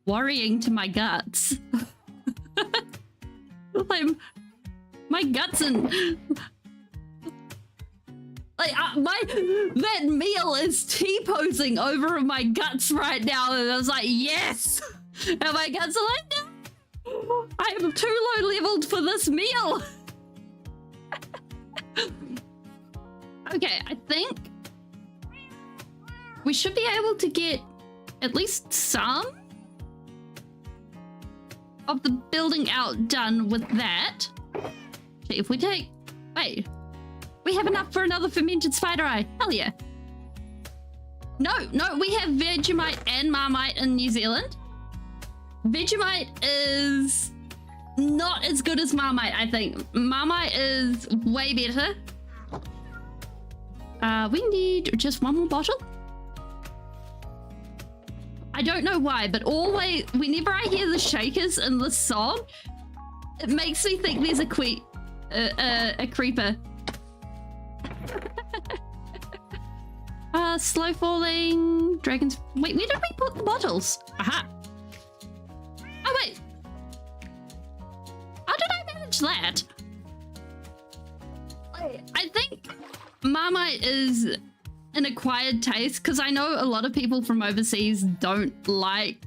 worrying to my guts. My guts and like that meal is T-posing over my guts right now, and I was like, yes. And my guts are like, no, I am too low leveled for this meal. Okay, I think we should be able to get at least some of the building out done with that. Okay, if we take... Wait. We have enough for another fermented spider eye. Hell yeah. No, we have Vegemite and Marmite in New Zealand. Vegemite is not as good as Marmite, I think. Marmite is way better. We need just one more bottle. I don't know why, but always, whenever I hear the shakers in this song, it makes me think there's a creeper. Slow falling dragons. Wait, where did we put the bottles? Aha. Oh wait. How did I manage that? I think Marmite is an acquired taste because I know a lot of people from overseas don't like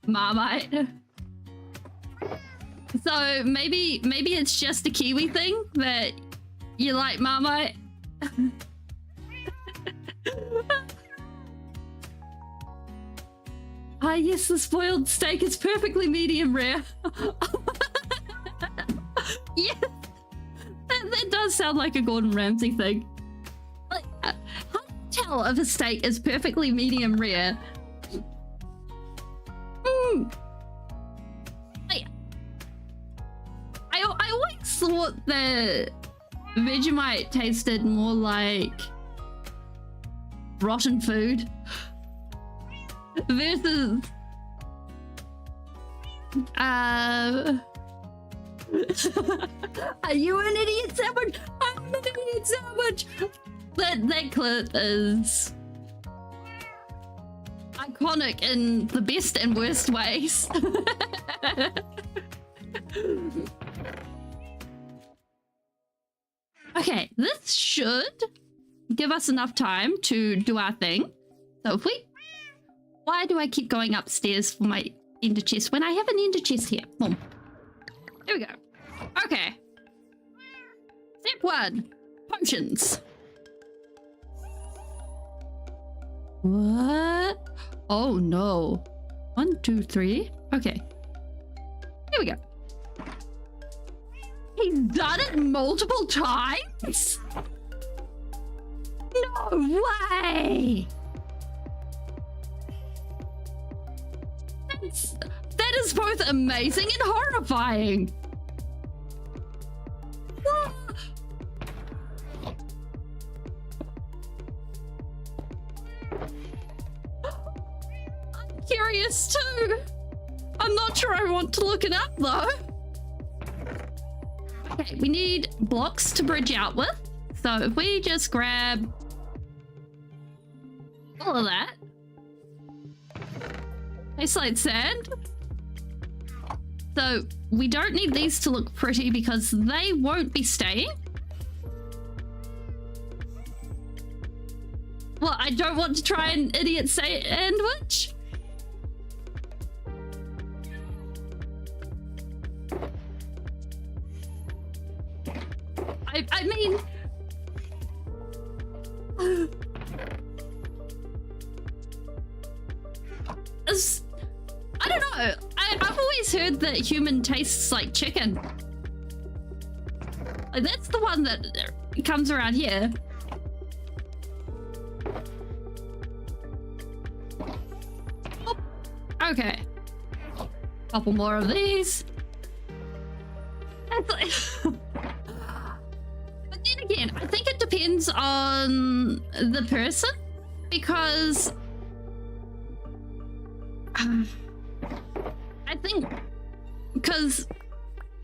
Marmite. So maybe it's just a Kiwi thing that you like Marmite. Ah yes, the spoiled steak is perfectly medium rare. Yeah, that does sound like a Gordon Ramsay thing. Like, how well if a steak is perfectly medium rare. I always thought that Vegemite tasted more like rotten food versus are you an idiot sandwich? I'm an idiot sandwich. That clip is iconic in the best and worst ways. Okay, this should give us enough time to do our thing. So if we... Why do I keep going upstairs for my ender chest when I have an ender chest here? Boom. There we go. Okay. Step 1. Potions. What? Oh no. 1, 2, 3. Okay. Here we go. He's done it multiple times? No way! That is both amazing and horrifying. I'm curious too. I'm not sure I want to look it up though. Okay, we need blocks to bridge out with. So if we just grab all of that. Tastes like sand. So we don't need these to look pretty because they won't be staying. Well, I don't want to try an idiot sandwich. I mean... I don't know. I've always heard that human tastes like chicken. Like, that's the one that comes around here. Oh, okay. Couple more of these. That's like... But then again, I think it depends on the person because... I think because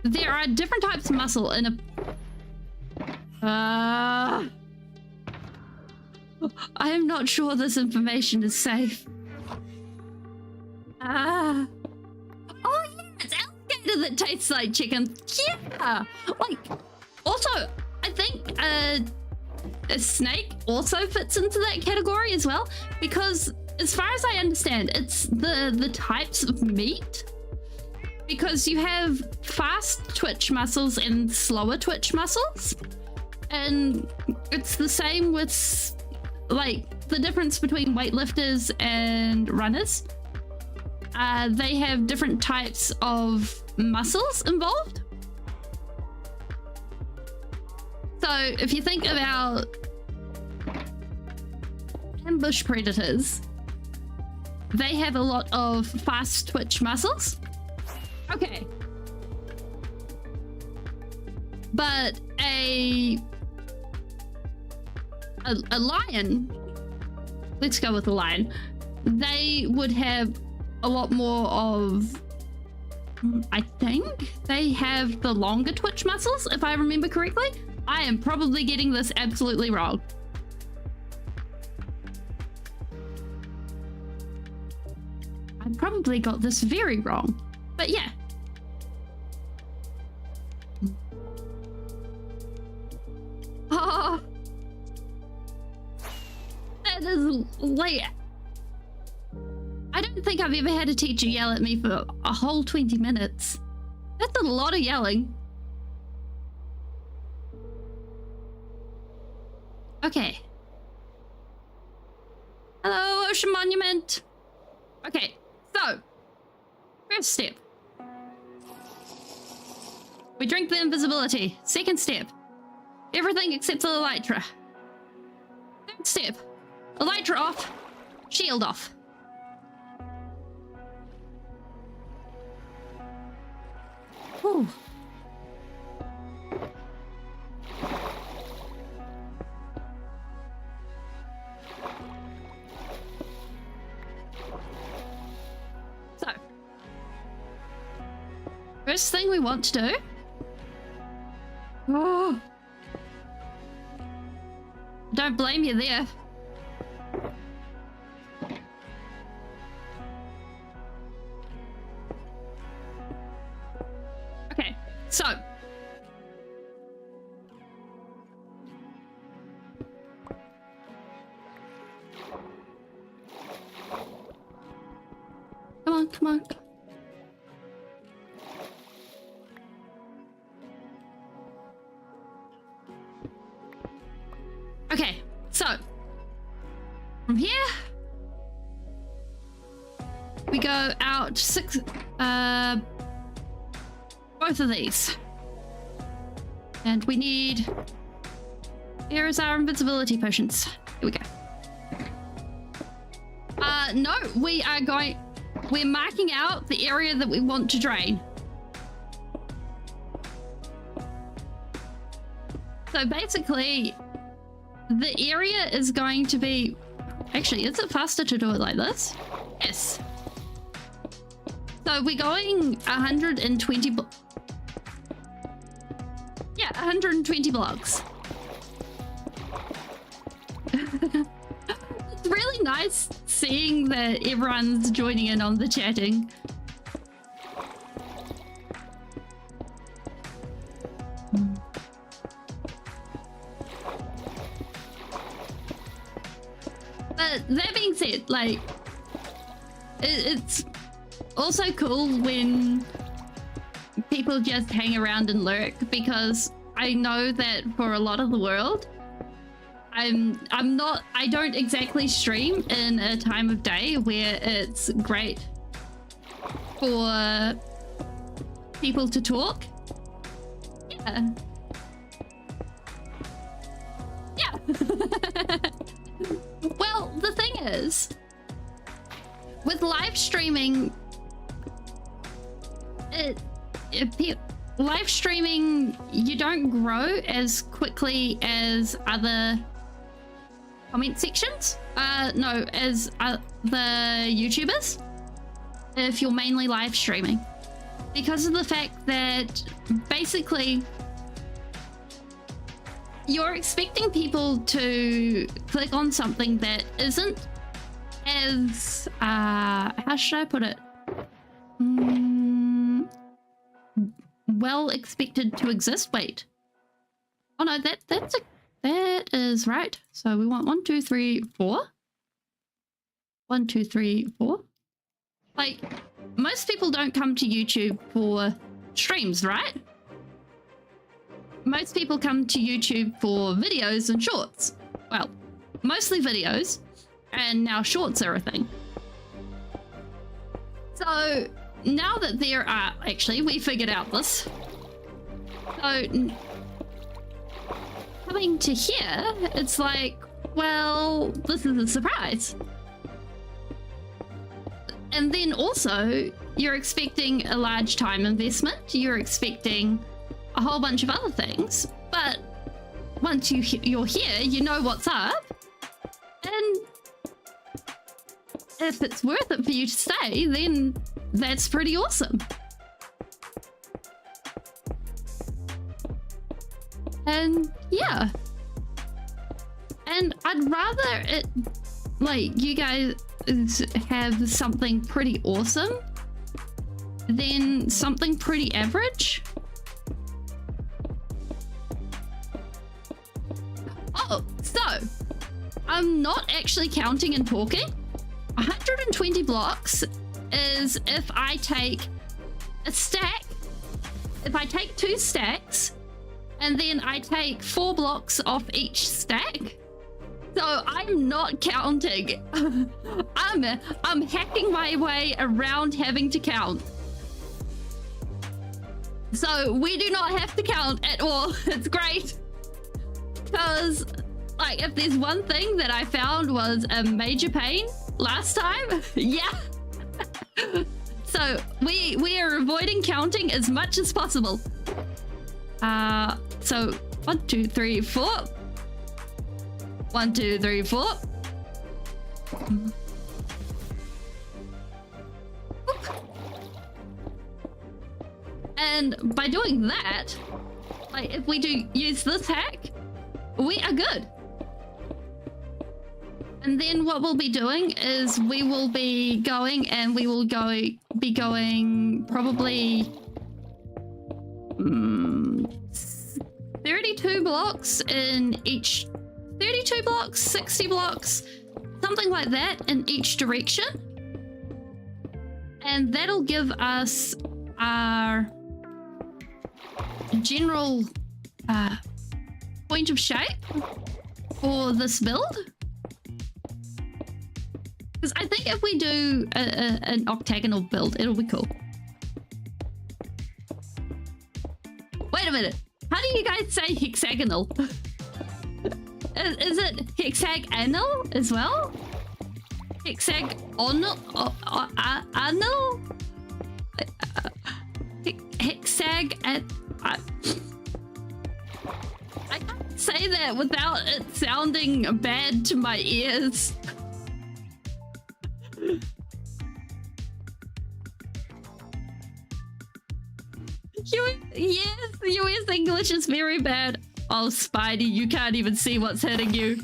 there are different types of muscle in a... I am not sure this information is safe. Oh yeah, it's alligator that tastes like chicken. Yeah, like also I think a snake also fits into that category as well because as far as I understand, it's the types of meat. Because you have fast twitch muscles and slower twitch muscles. And it's the same with, like, the difference between weightlifters and runners. They have different types of muscles involved. So if you think about ambush predators, they have a lot of fast twitch muscles. Okay. But a lion, let's go with a lion, they would have a lot more of, I think they have the longer twitch muscles, if I remember correctly. I am probably getting this absolutely wrong. I probably got this very wrong, but yeah. Oh, that is like, I don't think I've ever had a teacher yell at me for a whole 20 minutes. That's a lot of yelling. Okay. Hello, Ocean Monument. Okay, so first step. We drink the invisibility. Second step. Everything except the elytra. Third step. Elytra off. Shield off. Whew. So, first thing we want to do. Oh, don't blame you there. Okay, so come on. Okay, so from here we go out 6, both of these, and we need, here is our invisibility potions. Here we go. No, we're marking out the area that we want to drain. So basically, the area is going to be... Actually, is it faster to do it like this? Yes. So we're going 120... Yeah, 120 blocks. It's really nice seeing that everyone's joining in on the chatting. But that being said, like, it's also cool when people just hang around and lurk, because I know that for a lot of the world, I don't exactly stream in a time of day where it's great for people to talk. Yeah. Well, the thing is, with live streaming, live streaming, you don't grow as quickly as other comment sections. No, as the YouTubers, if you're mainly live streaming, because of the fact that basically you're expecting people to click on something that isn't as how should I put it, well expected to exist. Wait, oh no, that is right. So we want 1 2 3 4. 1 2 3 4. Like, most people don't come to YouTube for streams, right? Most people come to YouTube for videos and shorts. Well, mostly videos, and now shorts are a thing. So now that there are, actually, we figured out this. So coming to here, it's like, well, this is a surprise. And then also, you're expecting a large time investment. You're expecting a whole bunch of other things. But once you're here, you know what's up. And if it's worth it for you to stay, then that's pretty awesome. And yeah. And I'd rather it, like, you guys have something pretty awesome than something pretty average. Oh, so I'm not actually counting and talking. 120 blocks is if I take a stack, if I take 2 stacks, and then I take 4 blocks off each stack. So I'm not counting. I'm hacking my way around having to count. So we do not have to count at all. It's great. Because Like, if there's one thing that I found was a major pain last time, yeah. So we are avoiding counting as much as possible. So 1, 2, 3, 4. 1, 2, 3, 4. And by doing that, like, if we do use this hack, we are good. And then what we'll be doing is we will be going and we will be going probably 32 blocks in each, 32 blocks, 60 blocks, something like that in each direction. And that'll give us our general point of shape for this build. Because I think if we do an octagonal build, it'll be cool. Wait a minute. How do you guys say hexagonal? Is it hexagonal as well? Hexagonal? Anal? I can't say that without it sounding bad to my ears. Yes, US English is very bad. Oh, Spidey, you can't even see what's hitting you.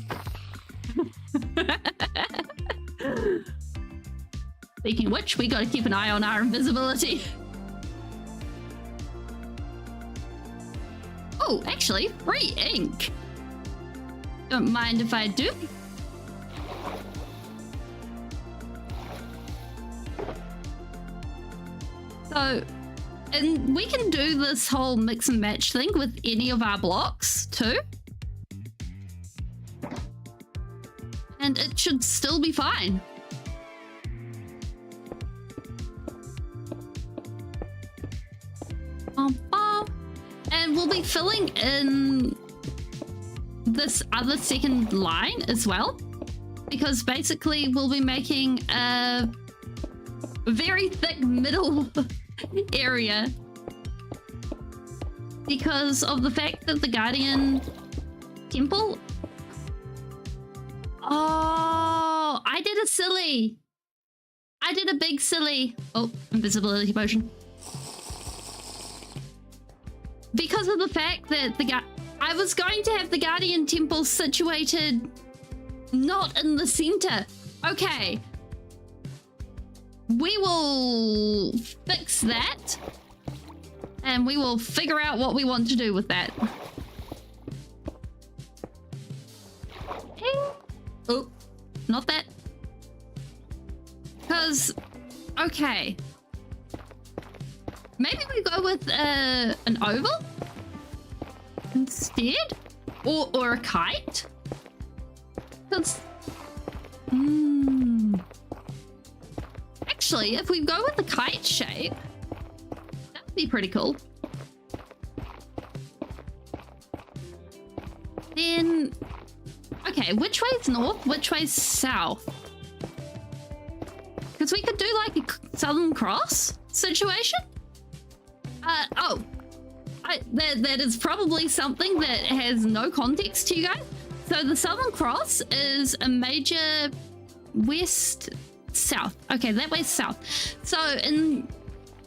Speaking of which, we gotta keep an eye on our invisibility. Oh, actually, free ink. Don't mind if I do. So, and we can do this whole mix and match thing with any of our blocks too. And it should still be fine. And we'll be filling in this other second line as well, because basically we'll be making a very thick middle area because of the fact that the Guardian Temple... Oh, I did a silly. I did a big silly. Oh, invisibility potion. Because of the fact that I was going to have the Guardian Temple situated not in the center. Okay. We will fix that. And we will figure out what we want to do with that. Oh, not that. Because, okay. Maybe we go with an oval instead, or a kite. Because, actually, if we go with the kite shape, that'd be pretty cool. Then, okay, which way's north? Which way's south? Because we could do like a Southern Cross situation. That is probably something that has no context to you guys. So the Southern Cross is a major west-south. Okay, that way's south. So in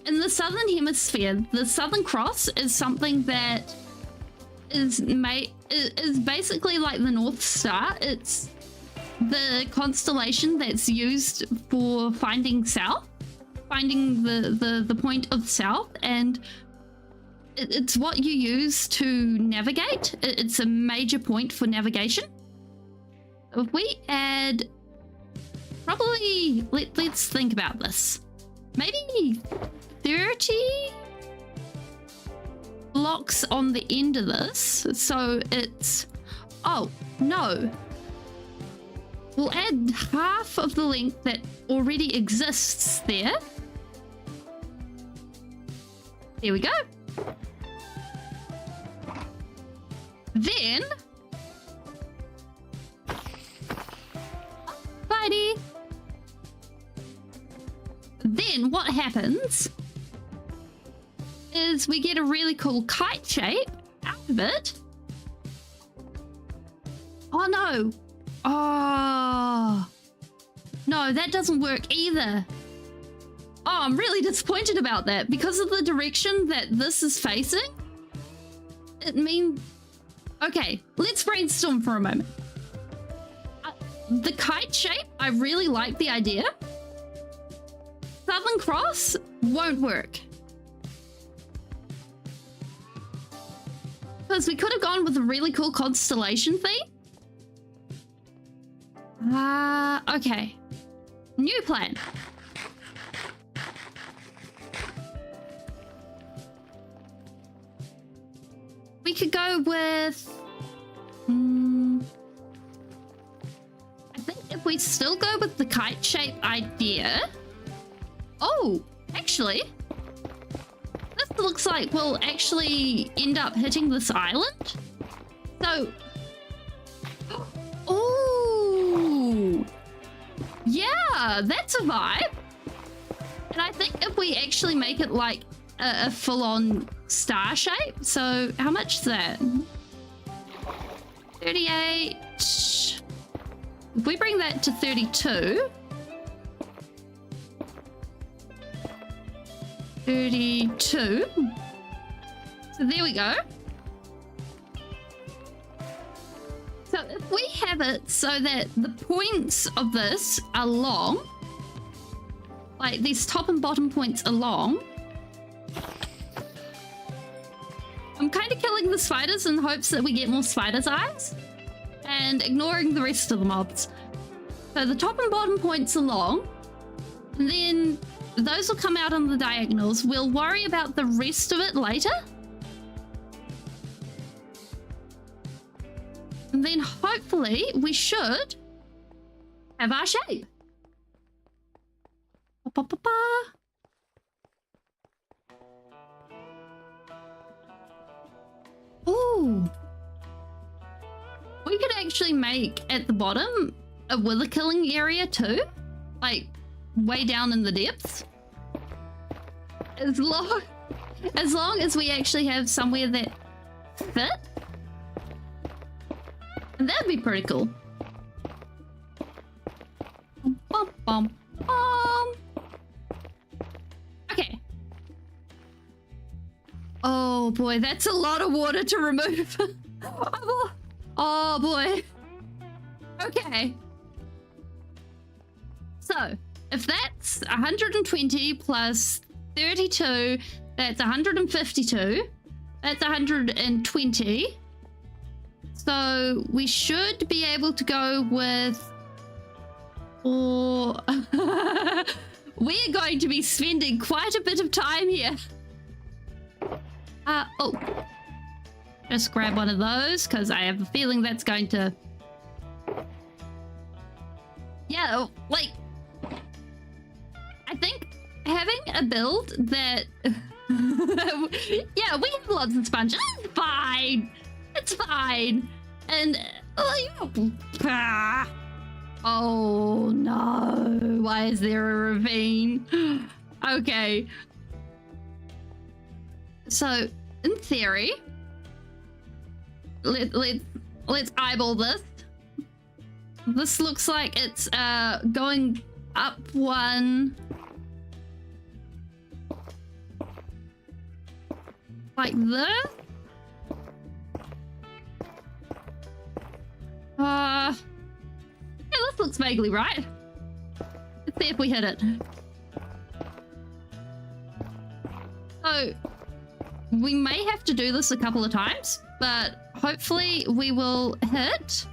the Southern Hemisphere, the Southern Cross is something that is basically like the North Star. It's the constellation that's used for finding south, finding the point of south, and it's what you use to navigate. It's a major point for navigation. If we add, probably, let's think about this. Maybe 30 blocks on the end of this. So it's, oh, no. We'll add half of the length that already exists there. There we go. Then then what happens is we get a really cool kite shape out of it. Oh no. Oh. No, that doesn't work either. Oh, I'm really disappointed about that. Because of the direction that this is facing, it means... Okay, let's brainstorm for a moment. The kite shape, I really like the idea. Southern Cross won't work. Because we could have gone with a really cool constellation theme. Okay. New plan. We could go with... I think if we still go with the kite shape idea... Oh, actually... This looks like we'll actually end up hitting this island. So... Oh! Yeah, that's a vibe. And I think if we actually make it like a full-on star shape. So how much is that? 38. If we bring that to 32. 32. So there we go. So if we have it so that the points of this are long, like these top and bottom points are long, I'm kind of killing the spiders in hopes that we get more spiders' eyes and ignoring the rest of the mobs. So the top and bottom points are long, and then those will come out on the diagonals. We'll worry about the rest of it later. And then hopefully we should have our shape. Ba-ba-ba-ba. Ooh. We could actually make at the bottom a wither killing area too. Like way down in the depths. As long as we actually have somewhere that fit. And that'd be pretty cool. Bum, bum, bum. Okay. Oh boy, that's a lot of water to remove. Oh boy. Okay. So, if that's 120 plus 32, that's 152. That's 120. So we should be able to go with... Or... We're going to be spending quite a bit of time here. Oh. Just grab one of those, because I have a feeling that's going to... Yeah, like... I think having a build that... Yeah, we have lots of sponges. It's fine. It's fine. And... Oh no. Why is there a ravine? Okay. So, in theory... Let's eyeball this. This looks like it's going up one... Like this? Yeah, this looks vaguely right. Let's see if we hit it. So, we may have to do this a couple of times, but hopefully we will hit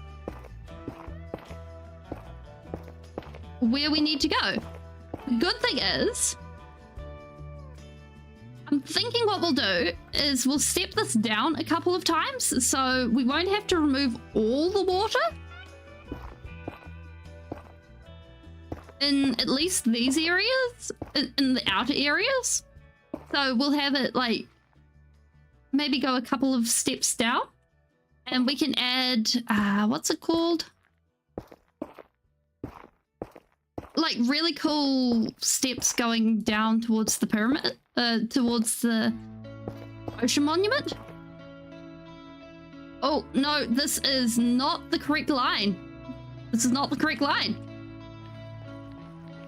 where we need to go. The good thing is, I'm thinking what we'll do is we'll step this down a couple of times so we won't have to remove all the water in at least these areas, in the outer areas. So we'll have it like maybe go a couple of steps down and we can add, what's it called? like really cool steps going down towards the pyramid, towards the ocean monument. Oh, no, this is not the correct line. This is not the correct line.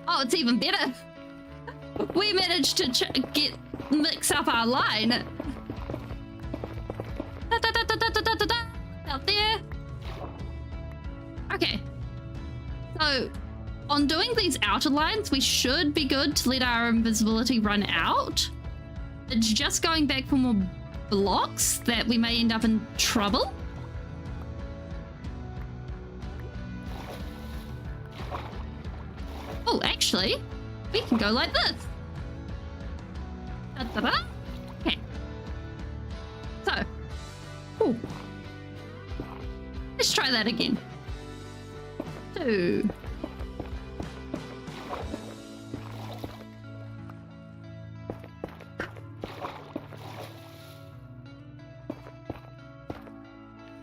Oh, it's even better. We managed to mix up our line. Out there. Okay. So, on doing these outer lines, we should be good to let our invisibility run out. It's just going back for more blocks that we may end up in trouble. Oh, actually, we can go like this. Da-da-da. Okay. So, ooh. Let's try that again. 2.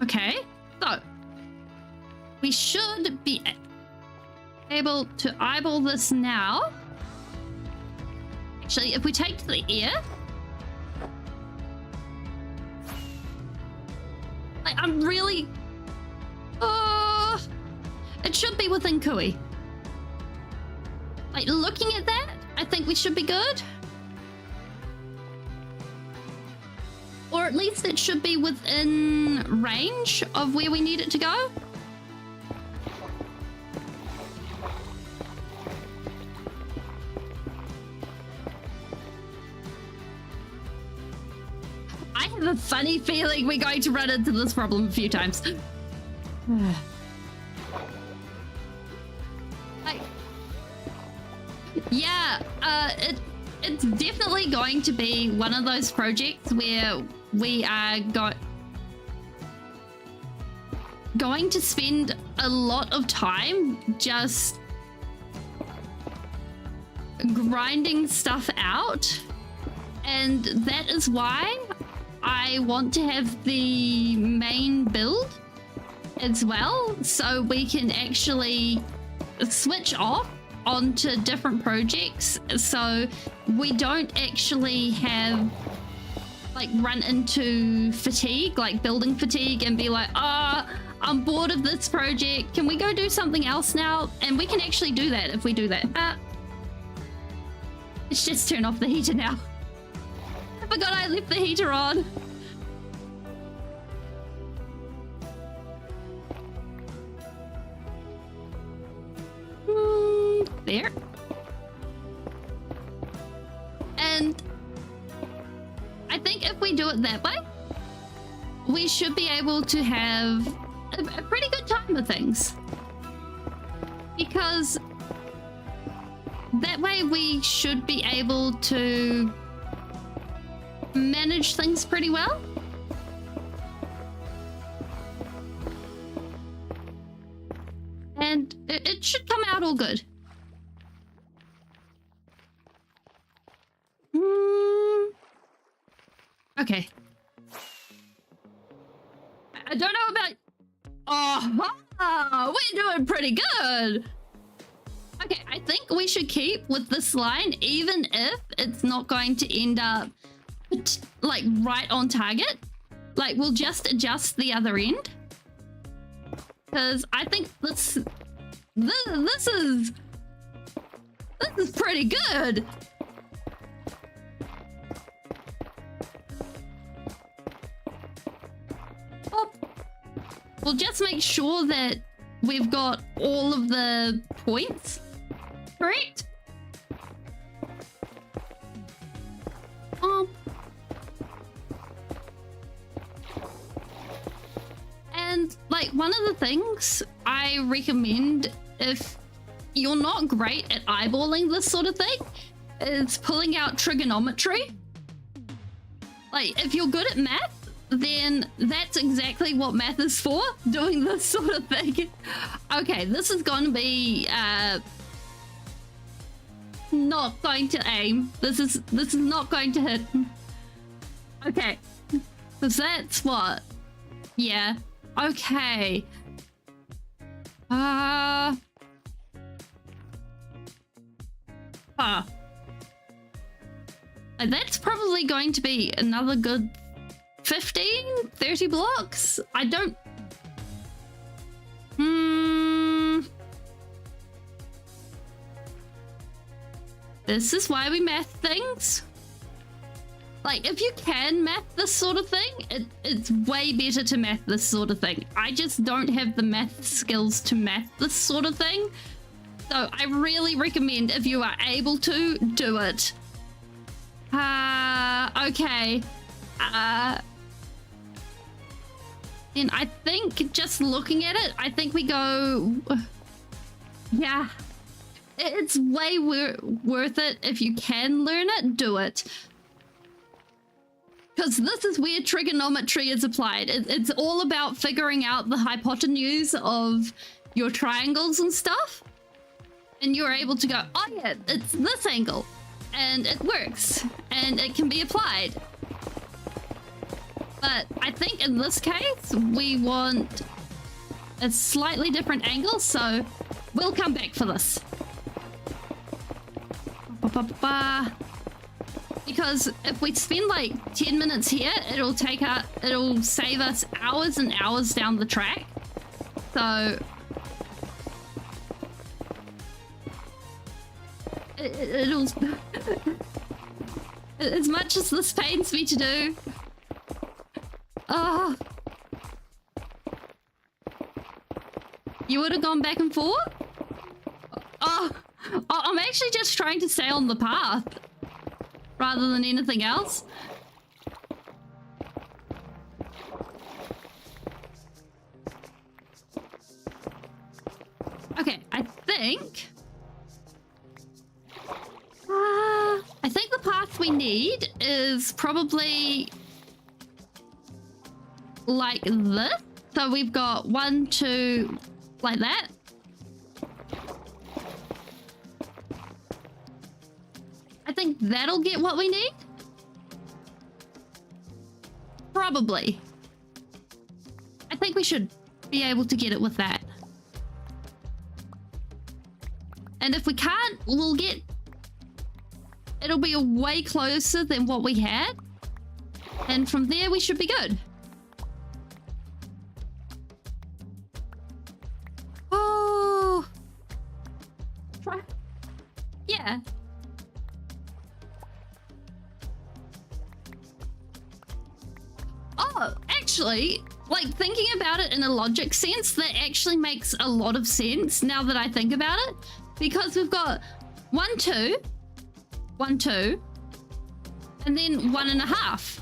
Okay, so we should be able to eyeball this now. Actually, if we take to the ear, like I'm really, it should be within Kui. Like looking at that, I think we should be good. Or at least it should be within range of where we need it to go. I have a funny feeling we're going to run into this problem a few times. Yeah, it's definitely going to be one of those projects where we are going to spend a lot of time just grinding stuff out, and that is why I want to have the main build as well, so we can actually switch off onto different projects, so we don't actually have like run into fatigue, like building fatigue, and be like, I'm bored of this project, can we go do something else now? And we can actually do that if we do that. Let's just turn off the heater now. I forgot I left the heater on. There. And I think if we do it that way, we should be able to have a pretty good time with things. Because that way we should be able to manage things pretty well. And it should come out all good. Okay. I don't know about... Oh, we're doing pretty good. Okay, I think we should keep with this line, even if it's not going to end up like right on target. Like we'll just adjust the other end. Because I think this is pretty good. We'll just make sure that we've got all of the points correct. And like one of the things I recommend if you're not great at eyeballing this sort of thing is pulling out trigonometry. Like if you're good at math, then that's exactly what math is for, doing this sort of thing. Okay, this is going to be not going to aim. This is not going to hit. Okay, because that's what. Yeah. Okay. Huh. That's probably going to be another good 15, 30 blocks. I don't... This is why we math things. Like, if you can math this sort of thing, it's way better to math this sort of thing. I just don't have the math skills to math this sort of thing. So I really recommend, if you are able to, do it. Okay. And I think, just looking at it, I think we go... Yeah. It's way worth it. If you can learn it, do it. Because this is where trigonometry is applied. It's all about figuring out the hypotenuse of your triangles and stuff. And you're able to go, oh yeah, it's this angle. And it works. And it can be applied. But I think in this case, we want a slightly different angle. So we'll come back for this. Because if we spend like 10 minutes here, it'll save us hours and hours down the track. So it'll as much as this pains me to do. Oh, you would have gone back and forth? Oh, I'm actually just trying to stay on the path rather than anything else. Okay, I think the path we need is probably like this. So we've got 1, 2, like that. I think that'll get what we need. Probably. I think we should be able to get it with that. And if we can't, it'll be a way closer than what we had. And from there, we should be good. Oh. Yeah. Oh, actually, like thinking about it in a logic sense, that actually makes a lot of sense now that I think about it. Because we've got 1, 2, 1, 2, and then 1.5.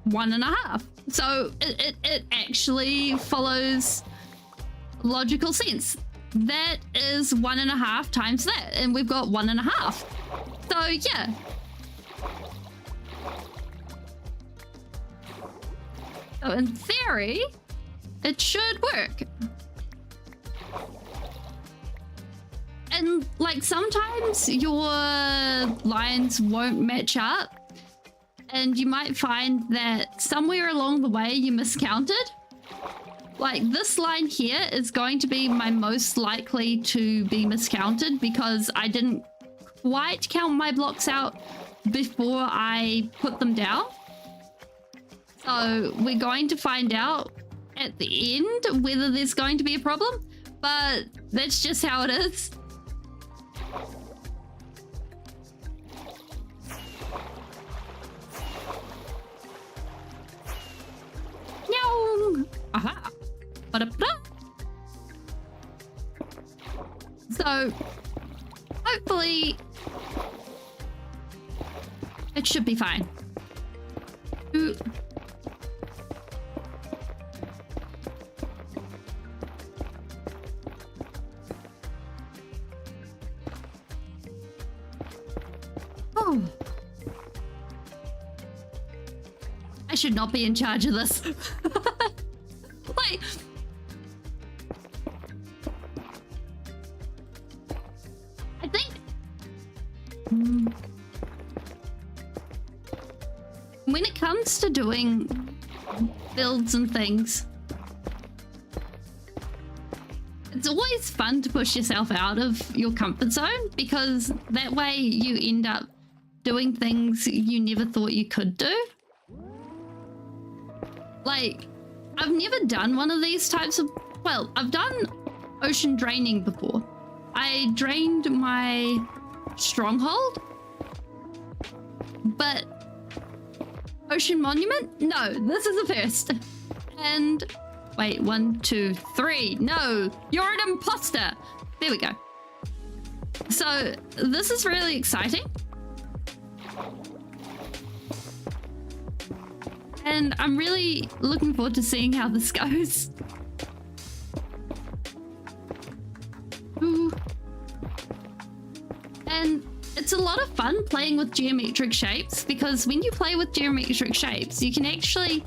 1.5. So it actually follows logical sense. That is 1.5 times that, and we've got 1.5. So yeah. So in theory, it should work. And like sometimes your lines won't match up, and you might find that somewhere along the way you miscounted. Like this line here is going to be my most likely to be miscounted because I didn't quite count my blocks out before I put them down. So we're going to find out at the end whether there's going to be a problem, but that's just how it is. Meow. Aha. Ba-da-ba-da. So hopefully it should be fine. Ooh. Oh. I should not be in charge of this. Like, I think when it comes to doing builds and things, It's always fun to push yourself out of your comfort zone, because that way you end up doing things you never thought you could do. Like, I've never done one of these types of... Well, I've done ocean draining before. I drained my stronghold, but ocean monument? No, this is the first. And... Wait, 1, 2, 3. No, you're an imposter. There we go. So this is really exciting. And I'm really looking forward to seeing how this goes. Ooh. And it's a lot of fun playing with geometric shapes, because when you play with geometric shapes, you can actually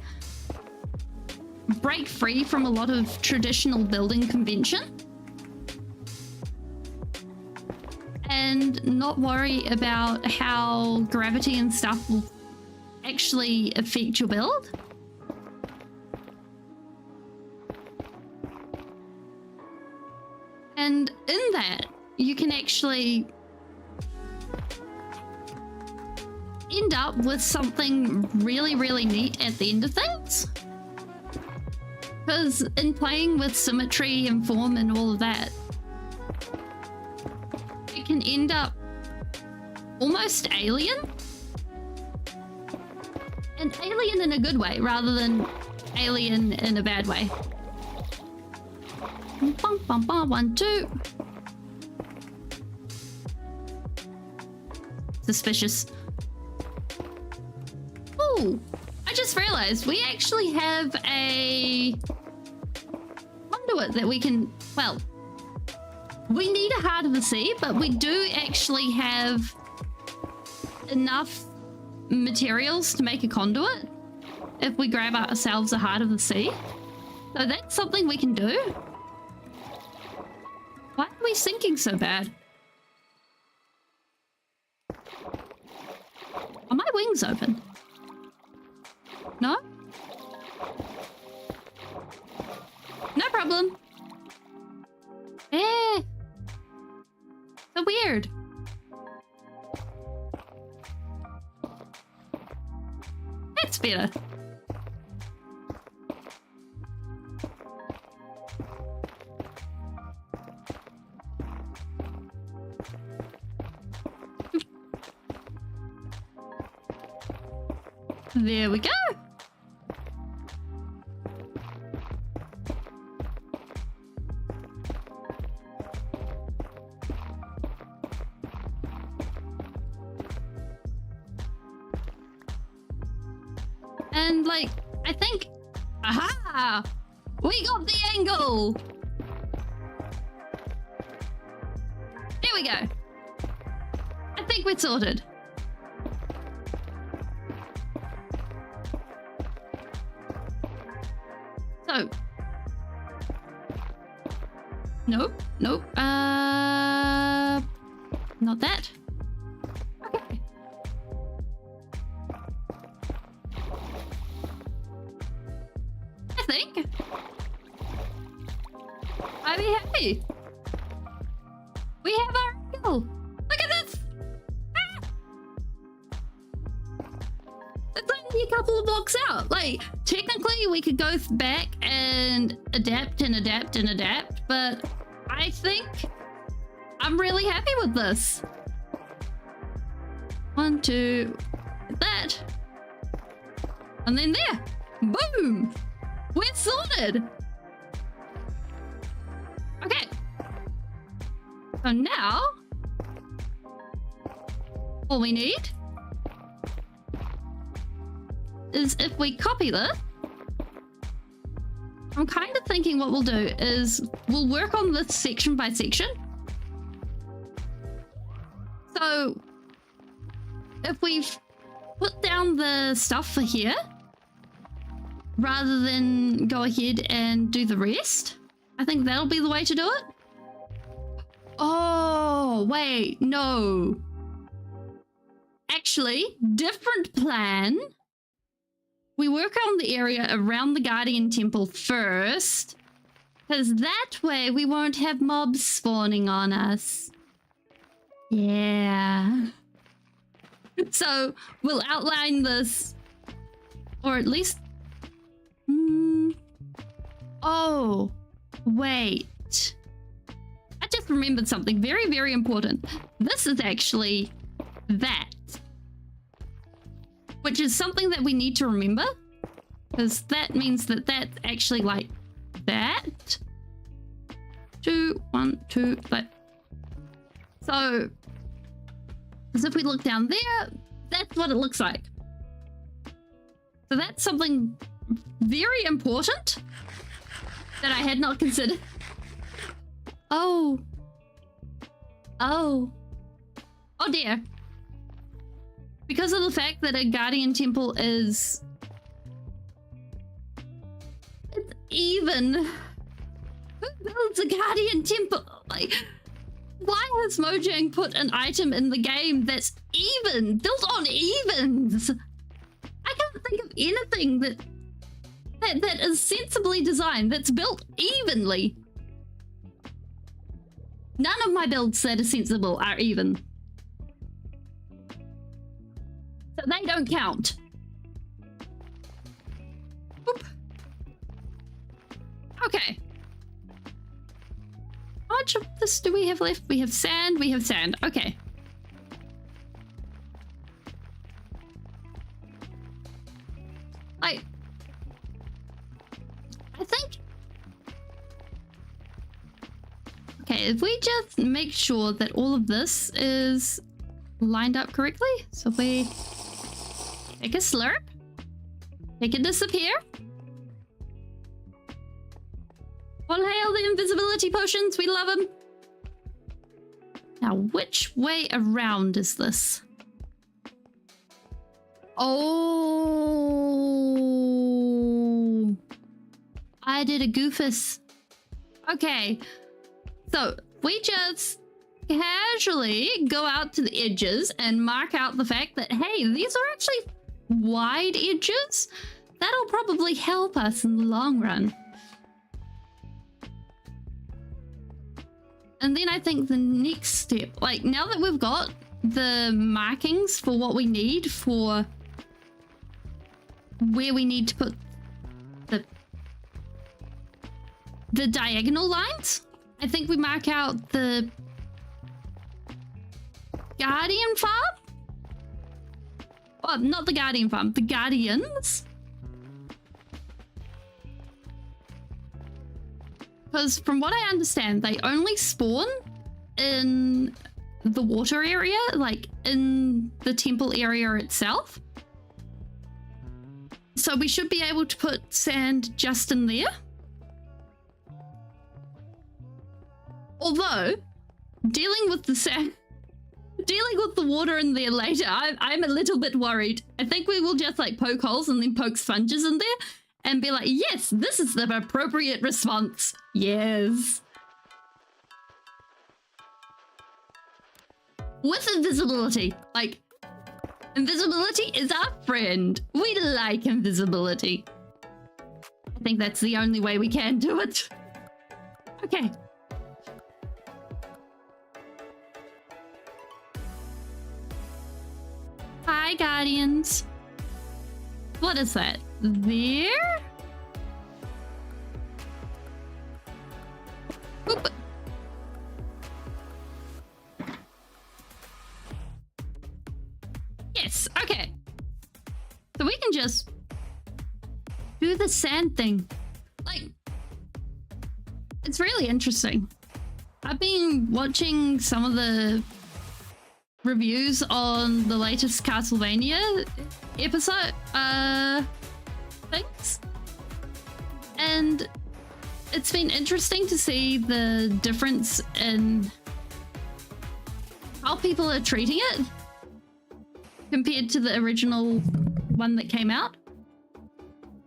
break free from a lot of traditional building convention and not worry about how gravity and stuff will actually affect your build. And in that, you can actually end up with something really, really neat at the end of things. Because in playing with symmetry and form and all of that, it can end up almost alien. And alien in a good way, rather than alien in a bad way. Bum, bum, bum, 1, 2. Suspicious. Oh, I just realized we actually have a conduit that we can, well, we need a Heart of the Sea, but we do actually have enough materials to make a conduit if we grab ourselves a Heart of the Sea. So that's something we can do. Why are we sinking so bad? Are my wings open? No? No problem. Eh. So weird. That's better. There we go. And like, I think, aha, we got the angle. There we go. I think we're sorted. So, nope, nope, not that. Okay. I think I'd be happy. We have our angle. Look at this. Ah! It's only a couple of blocks out. Like, technically we could go back and adapt and adapt and adapt, but I think I'm really happy with this. 1, 2, that. And then there. Boom. We're sorted. Okay. So now, all we need is if we copy this, I'm kind of thinking what we'll do is we'll work on this section by section. So if we've put down the stuff for here, rather than go ahead and do the rest, I think that'll be the way to do it. Oh, wait, no. Actually, different plan. We work on the area around the Guardian Temple first, Because that way we won't have mobs spawning on us. Yeah. So we'll outline this, or at least... Oh, wait. I just remembered something very, very important. This is actually that. Which is something that we need to remember. Because that means that that's actually like that. 2, 1, 2, like. So, as if we look down there, that's what it looks like. So that's something very important that I had not considered. Oh. Oh. Oh dear. Because of the fact that a guardian temple is... It's even. Who builds a guardian temple? Like, why has Mojang put an item in the game that's even? Built on evens? I can't think of anything that is sensibly designed, that's built evenly. None of my builds that are sensible are even. So they don't count. Oop. Okay. How much of this do we have left? We have sand, we have sand. Okay. I think... Okay, if we just make sure that all of this is lined up correctly. So if we take a slurp, make it disappear. All hail the invisibility potions, we love them. Now, which way around is this? Oh, I did a goofus. Okay, so we just casually go out to the edges and mark out the fact that, hey, these are actually wide edges. That'll probably help us in the long run. And then I think the next step, like now that we've got the markings for what we need for where we need to put the diagonal lines, I think we mark out the Guardian Farm? Well, not the Guardian Farm, the Guardians. Because from what I understand, they only spawn in the water area, like in the temple area itself. So we should be able to put sand just in there. Although, dealing with the sand, dealing with the water in there later, I'm a little bit worried. I think we will just like poke holes and then poke sponges in there and be like, yes, this is the appropriate response. Yes. With invisibility, like, invisibility is our friend. We like invisibility. I think that's the only way we can do it. Okay. Hi, Guardians. What is that? There? Oop. Yes, okay. So we can just do the sand thing. Like, it's really interesting. I've been watching some of the reviews on the latest Castlevania episode things, and it's been interesting to see the difference in how people are treating it compared to the original one that came out.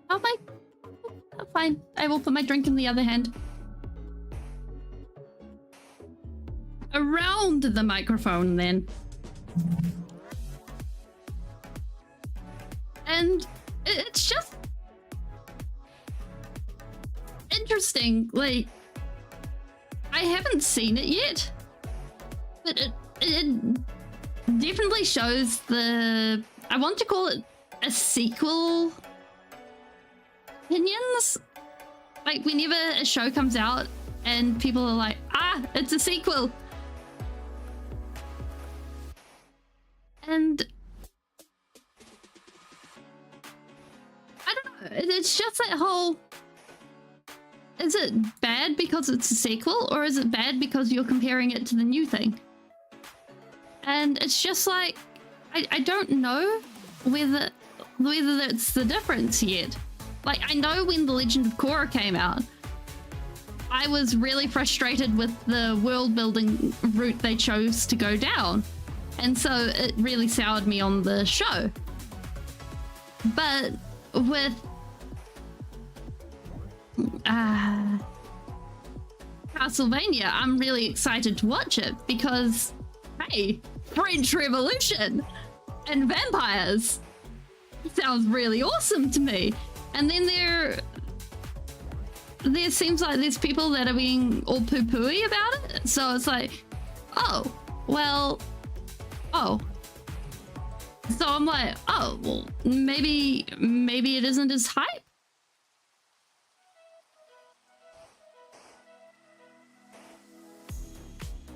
Oh my, oh, fine, I will put my drink in the other hand. Around the microphone then. And it's just interesting. Like, I haven't seen it yet, but it definitely shows the, I want to call it a sequel opinions. Like, whenever a show comes out and people are like, ah, it's a sequel. And I don't know, it's just that whole, is it bad because it's a sequel, or is it bad because you're comparing it to the new thing? And it's just like, I don't know whether that's the difference yet. Like, I know when The Legend of Korra came out, I was really frustrated with the world building route they chose to go down. And so it really soured me on the show. But with Castlevania, I'm really excited to watch it because, hey, French Revolution and vampires sounds really awesome to me. And then there seems like there's people that are being all poo-pooey about it. So it's like, oh, well, oh. So I'm like, oh, well, maybe it isn't as hype.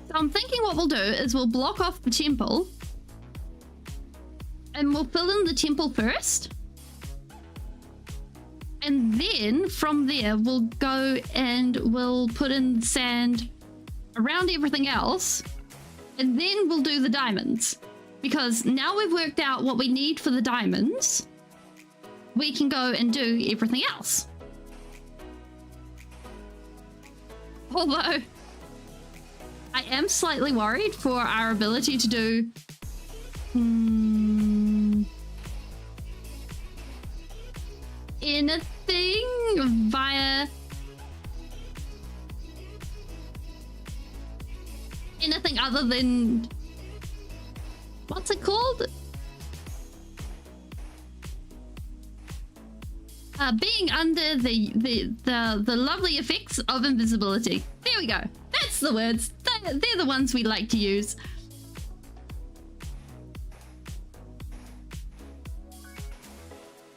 So I'm thinking what we'll do is we'll block off the temple and we'll fill in the temple first. And then from there, we'll go and we'll put in sand around everything else. And then we'll do the diamonds. Because now we've worked out what we need for the diamonds, we can go and do everything else. Although, I am slightly worried for our ability to do... anything via anything other than, what's it called? Being under the lovely effects of invisibility. There we go. That's the words. They're the ones we like to use.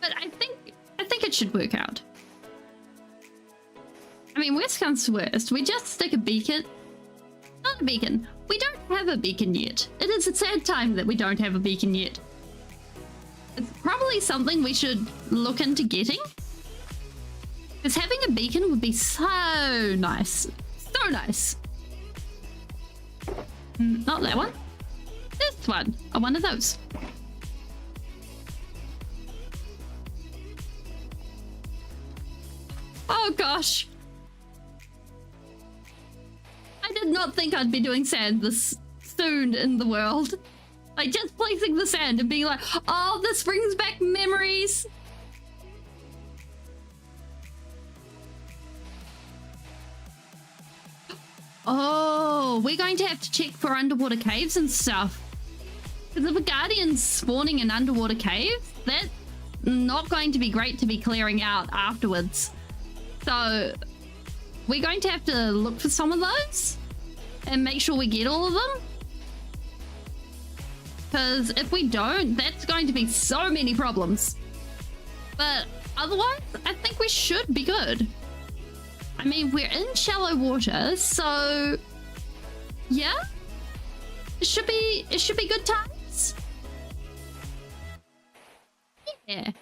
But I think it should work out. I mean, worst comes to worst, we just stick a beacon. Not a beacon. We don't have a beacon yet. It is a sad time that we don't have a beacon yet. It's probably something we should look into getting. Because having a beacon would be so nice. So nice. Not that one. This one. Oh, one of those. Oh gosh. I did not think I'd be doing sand this soon in the world. Like, just placing the sand and being like, oh, this brings back memories. Oh, we're going to have to check for underwater caves and stuff. Because if a guardian's spawning in underwater caves, that's not going to be great to be clearing out afterwards. So we're going to have to look for some of those and make sure we get all of them. Because if we don't, that's going to be so many problems. But otherwise, I think we should be good. I mean, we're in shallow water, so yeah, it should be good times. Yeah.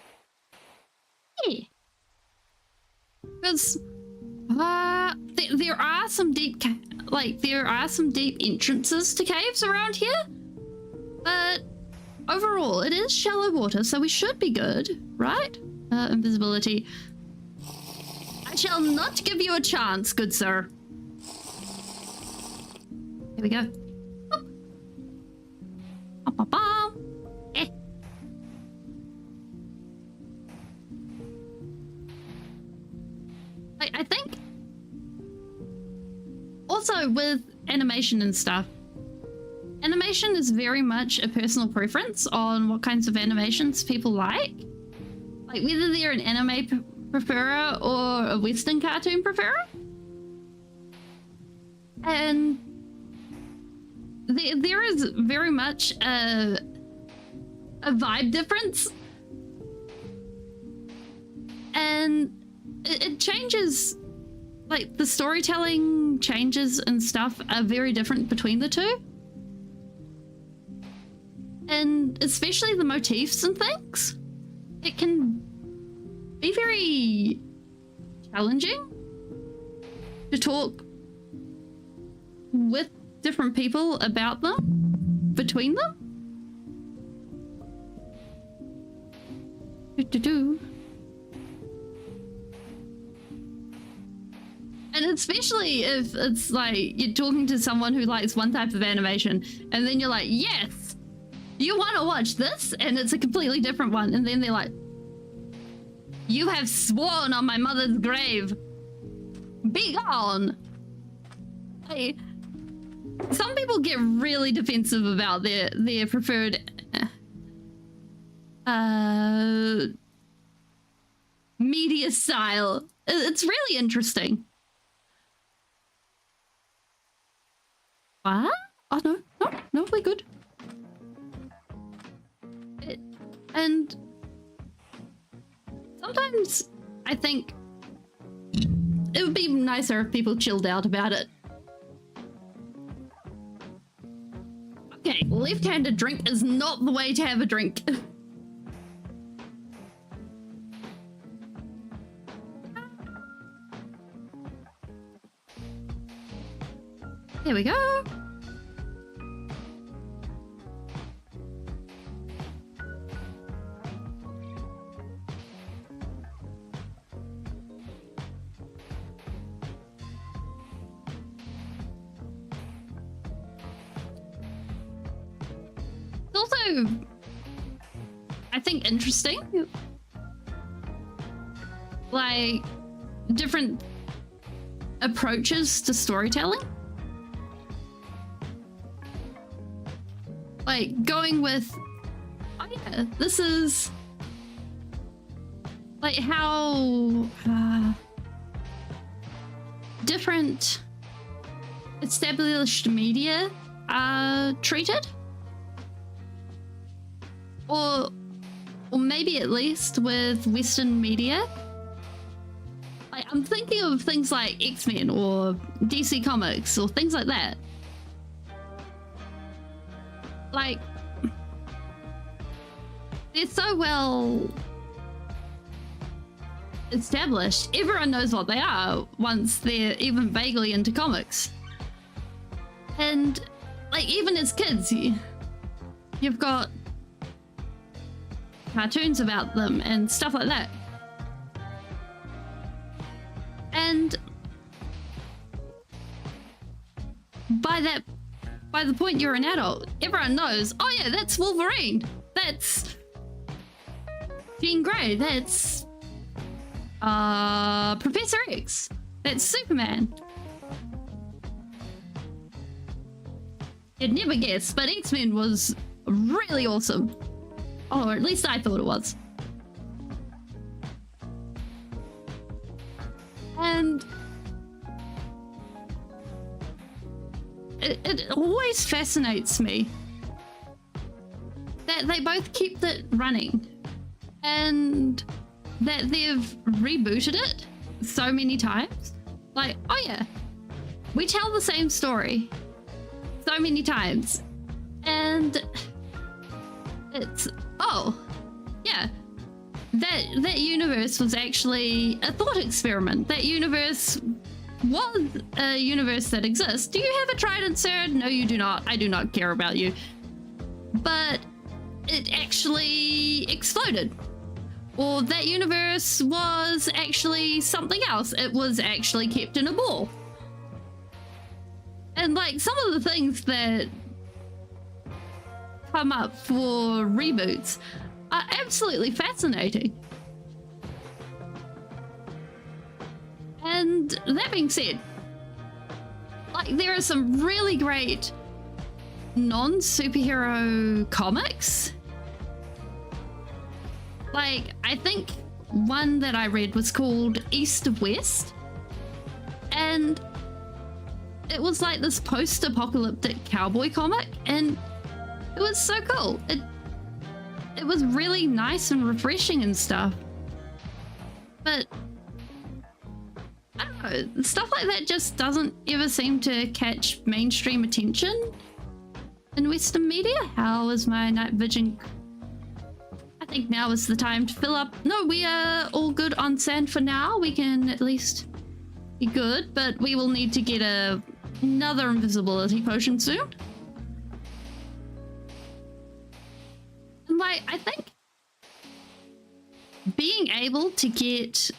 Because there are some deep entrances to caves around here, but overall it is shallow water, so we should be good, right? Invisibility. I shall not give you a chance, good sir. Here we go. I think also with animation and stuff, animation is very much a personal preference on what kinds of animations people like. Like, whether they're an anime preferer or a Western cartoon preferer. And there is very much a vibe difference. And it changes, like the storytelling changes and stuff are very different between the two. And especially the motifs and things. It can be very challenging to talk with different people about them, between them. And especially if it's like you're talking to someone who likes one type of animation and then you're like, yes, you want to watch this? And it's a completely different one. And then they're like, you have sworn on my mother's grave. Be gone. Like, some people get really defensive about their preferred media style. It's really interesting. What? Oh no, we're good. And sometimes I think it would be nicer if people chilled out about it. Okay, left-handed drink is not the way to have a drink. There we go. It's also, I think, interesting. Like, different approaches to storytelling. Like, going with, oh yeah, this is like how different established media are treated. Or maybe at least with Western media. Like, I'm thinking of things like X-Men or DC Comics or things like that. Like, they're so well established. Everyone knows what they are once they're even vaguely into comics. And, like, even as kids, you've got cartoons about them and stuff like that. And by the point you're an adult, everyone knows, oh yeah, that's Wolverine, that's Jean Grey, that's Professor X, that's Superman. You'd never guess, but X-Men was really awesome. Or at least I thought it was. And it always fascinates me that they both kept it running and that they've rebooted it so many times. Like, oh yeah, we tell the same story so many times, and it's, oh yeah, that universe was actually a thought experiment. That universe was a universe that exists. Do you have a trident, sir? No, you do not. I do not care about you. But it actually exploded. Or that universe was actually something else. It was actually kept in a ball. And like, some of the things that come up for reboots are absolutely fascinating. And that being said, like, there are some really great non-superhero comics. Like, I think one that I read was called East of West, and it was like this post-apocalyptic cowboy comic, and it was so cool. It was really nice and refreshing and stuff. But I don't know, stuff like that just doesn't ever seem to catch mainstream attention in Western media. How is my night vision? I think now is the time to fill up. No, we are all good on sand for now. We can at least be good, but we will need to get another invisibility potion soon. And like, I think being able to get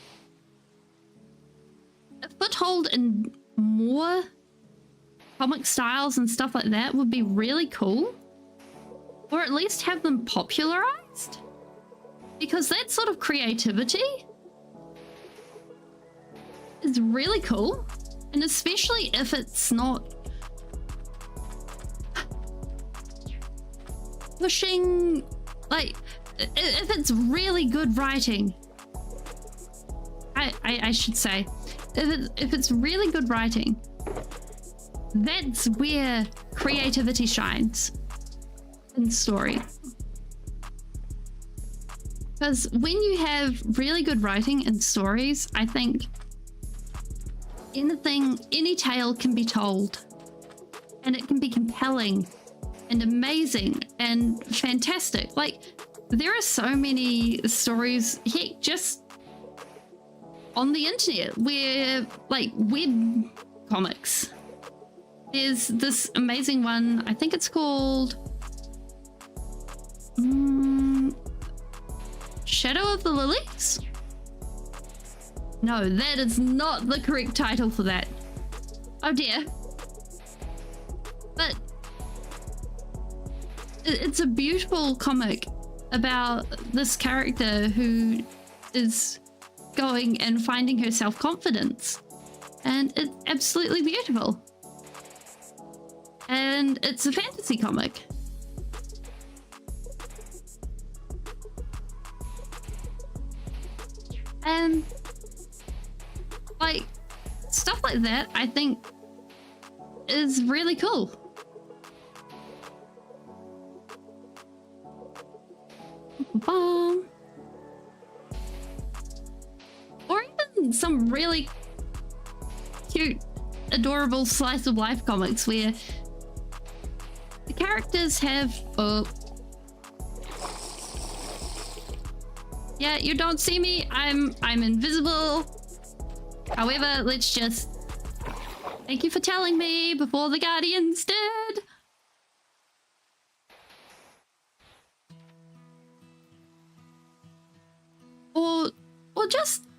a foothold in more comic styles and stuff like that would be really cool, or at least have them popularized, because that sort of creativity is really cool, and especially if it's not pushing, like, if it's really good writing, I should say, if it's really good writing, that's where creativity shines in story. Because when you have really good writing and stories, I think any tale can be told, and it can be compelling and amazing and fantastic. Like, there are so many stories, heck, just on the internet, where, like, web comics. There's this amazing one, I think it's called Shadow of the Lilies? No, that is not the correct title for that. Oh dear. But it's a beautiful comic about this character who is going and finding her self-confidence, and it's absolutely beautiful. And it's a fantasy comic. And like, stuff like that, I think, is really cool. Or even some really cute, adorable slice of life comics where the characters have yeah, you don't see me, I'm invisible. However, let's just thank you for telling me before the Guardians did. Or just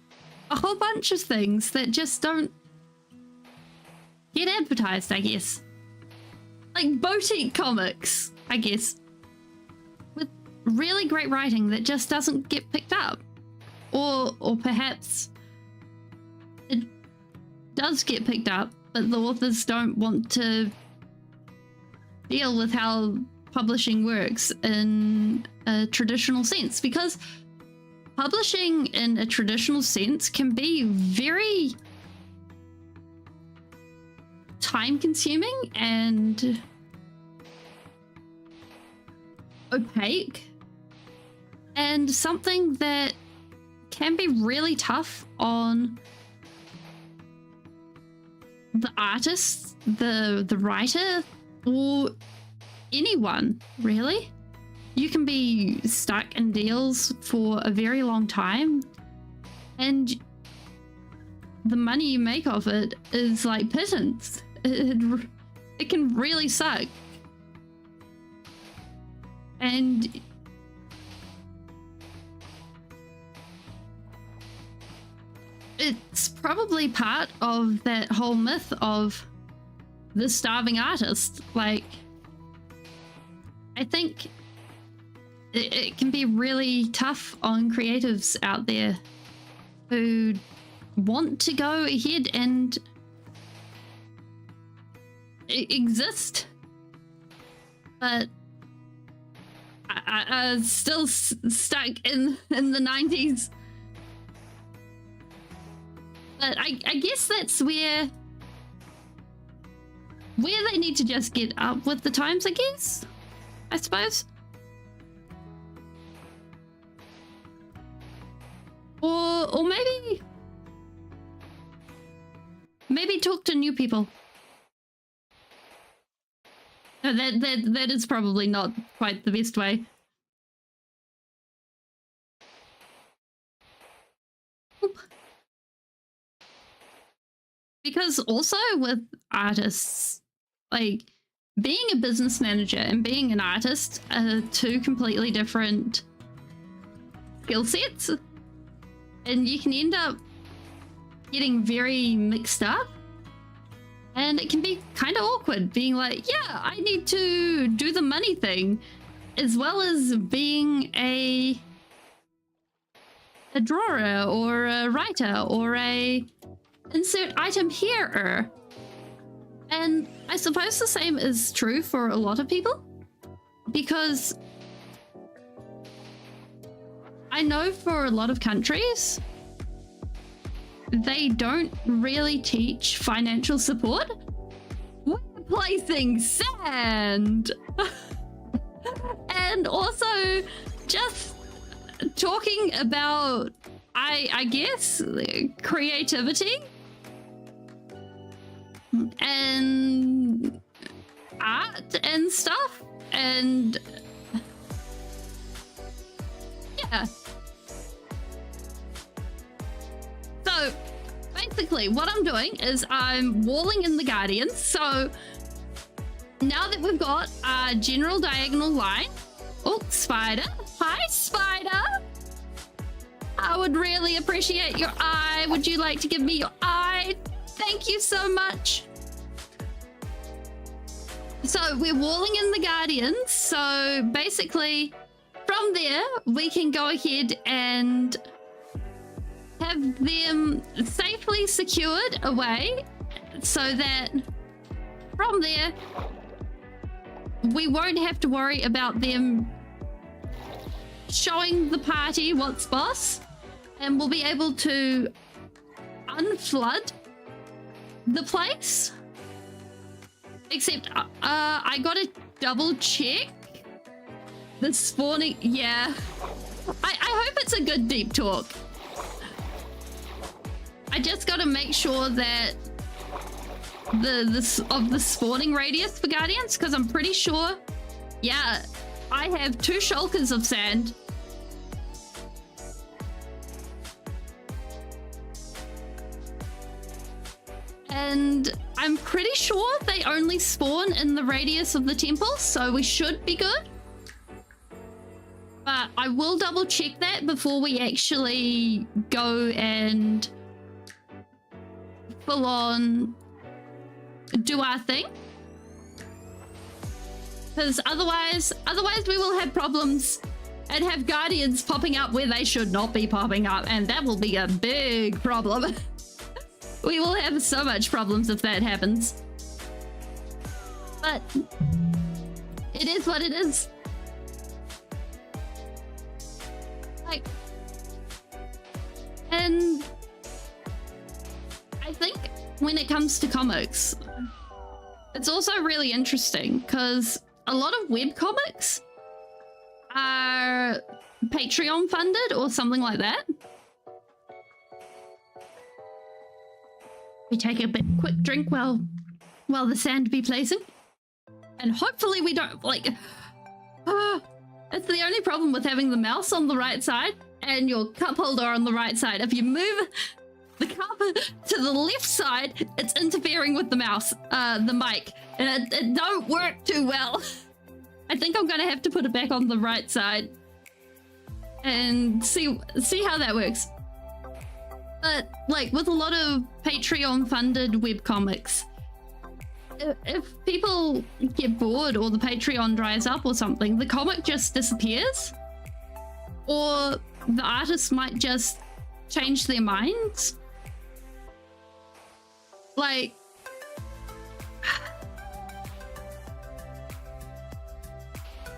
a whole bunch of things that just don't get advertised, I guess. Like boutique comics, I guess, with really great writing that just doesn't get picked up. Or perhaps it does get picked up, but the authors don't want to deal with how publishing works in a traditional sense, because publishing in a traditional sense can be very time-consuming and opaque, and something that can be really tough on the artist, the writer, or anyone, really. You can be stuck in deals for a very long time, and the money you make off it is like pittance. It can really suck. And it's probably part of that whole myth of the starving artist. Like, I think it can be really tough on creatives out there who want to go ahead and exist, but I still stuck in the 90s But I guess that's where they need to just get up with the times, I suppose. Or maybe talk to new people. No, that is probably not quite the best way. Because also with artists, like being a business manager and being an artist are two completely different skill sets. And you can end up getting very mixed up. And it can be kind of awkward being like, yeah, I need to do the money thing, as well as being a drawer or a writer or a insert item here. And I suppose the same is true for a lot of people, because I know for a lot of countries, they don't really teach financial support. We're placing sand. And also just talking about, I guess, creativity and art and stuff. And yeah. So basically what I'm doing is I'm walling in the Guardians. So now that we've got our general diagonal line. Oh, Spider. Hi, Spider. I would really appreciate your eye. Would you like to give me your eye? Thank you so much. So we're walling in the Guardians. So basically from there, we can go ahead and have them safely secured away so that from there, we won't have to worry about them showing the party what's boss, and we'll be able to unflood the place. Except I gotta double check the spawning. Yeah, I hope it's a good deep talk. I just gotta make sure that the spawning radius for Guardians, because I'm pretty sure, yeah, I have 2 shulkers of sand. And I'm pretty sure they only spawn in the radius of the temple, so we should be good. But I will double check that before we actually go and full on do our thing. Because otherwise we will have problems and have Guardians popping up where they should not be popping up, and that will be a big problem. We will have so much problems if that happens. But it is what it is. Like, and I think when it comes to comics, it's also really interesting because a lot of webcomics are Patreon funded or something like that. We take a quick drink while the sand be placing, and hopefully we don't like. That's the only problem with having the mouse on the right side and your cup holder on the right side. If you move the cup to the left side, it's interfering with the mouse, the mic, and it don't work too well. I think I'm gonna have to put it back on the right side and see how that works. But like with a lot of Patreon funded webcomics, if people get bored or the Patreon dries up or something, the comic just disappears, or the artist might just change their minds. Like,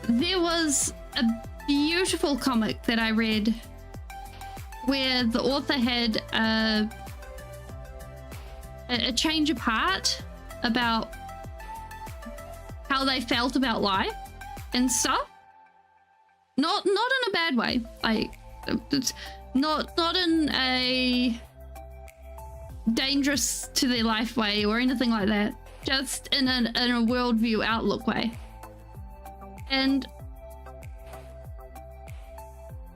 there was a beautiful comic that I read where the author had a change of heart about how they felt about life and stuff. Not in a bad way. Like, it's not in a dangerous to their life way or anything like that. Just in a worldview outlook way. And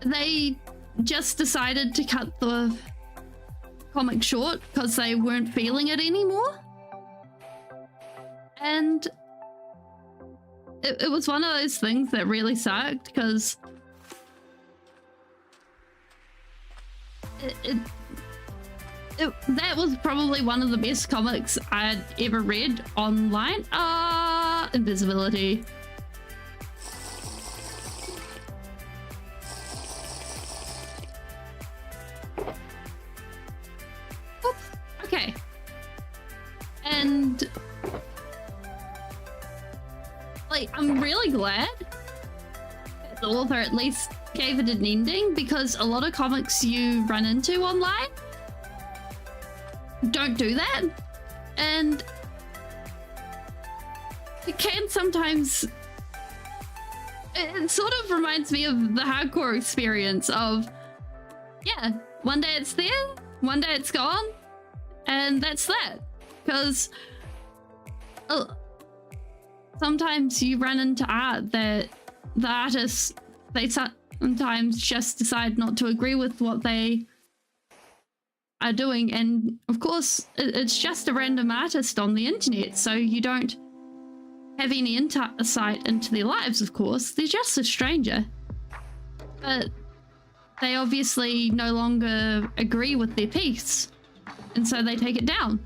they just decided to cut the comic short because they weren't feeling it anymore. And it was one of those things that really sucked because that was probably one of the best comics I'd ever read online. Invisibility. Oop, okay. And like, I'm really glad that the author at least gave it an ending, because a lot of comics you run into online don't do that, and it can sometimes, it sort of reminds me of the hardcore experience of, yeah, one day it's there, one day it's gone, and that's that. Because sometimes you run into art that the artists, they sometimes just decide not to agree with what they are doing, and of course it's just a random artist on the internet, so you don't have any insight into their lives. Of course, they're just a stranger, but they obviously no longer agree with their piece, and so they take it down.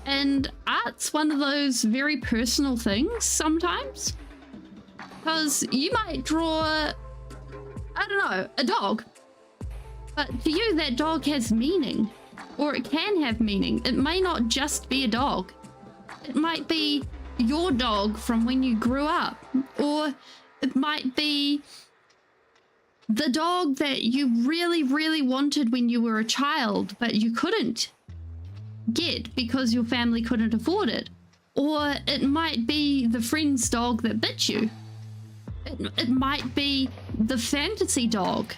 And art's one of those very personal things sometimes, because you might draw, I don't know, a dog. But to you, that dog has meaning, or it can have meaning. It may not just be a dog. It might be your dog from when you grew up, or it might be the dog that you really, really wanted when you were a child, but you couldn't get because your family couldn't afford it. Or it might be the friend's dog that bit you. It might be the fantasy dog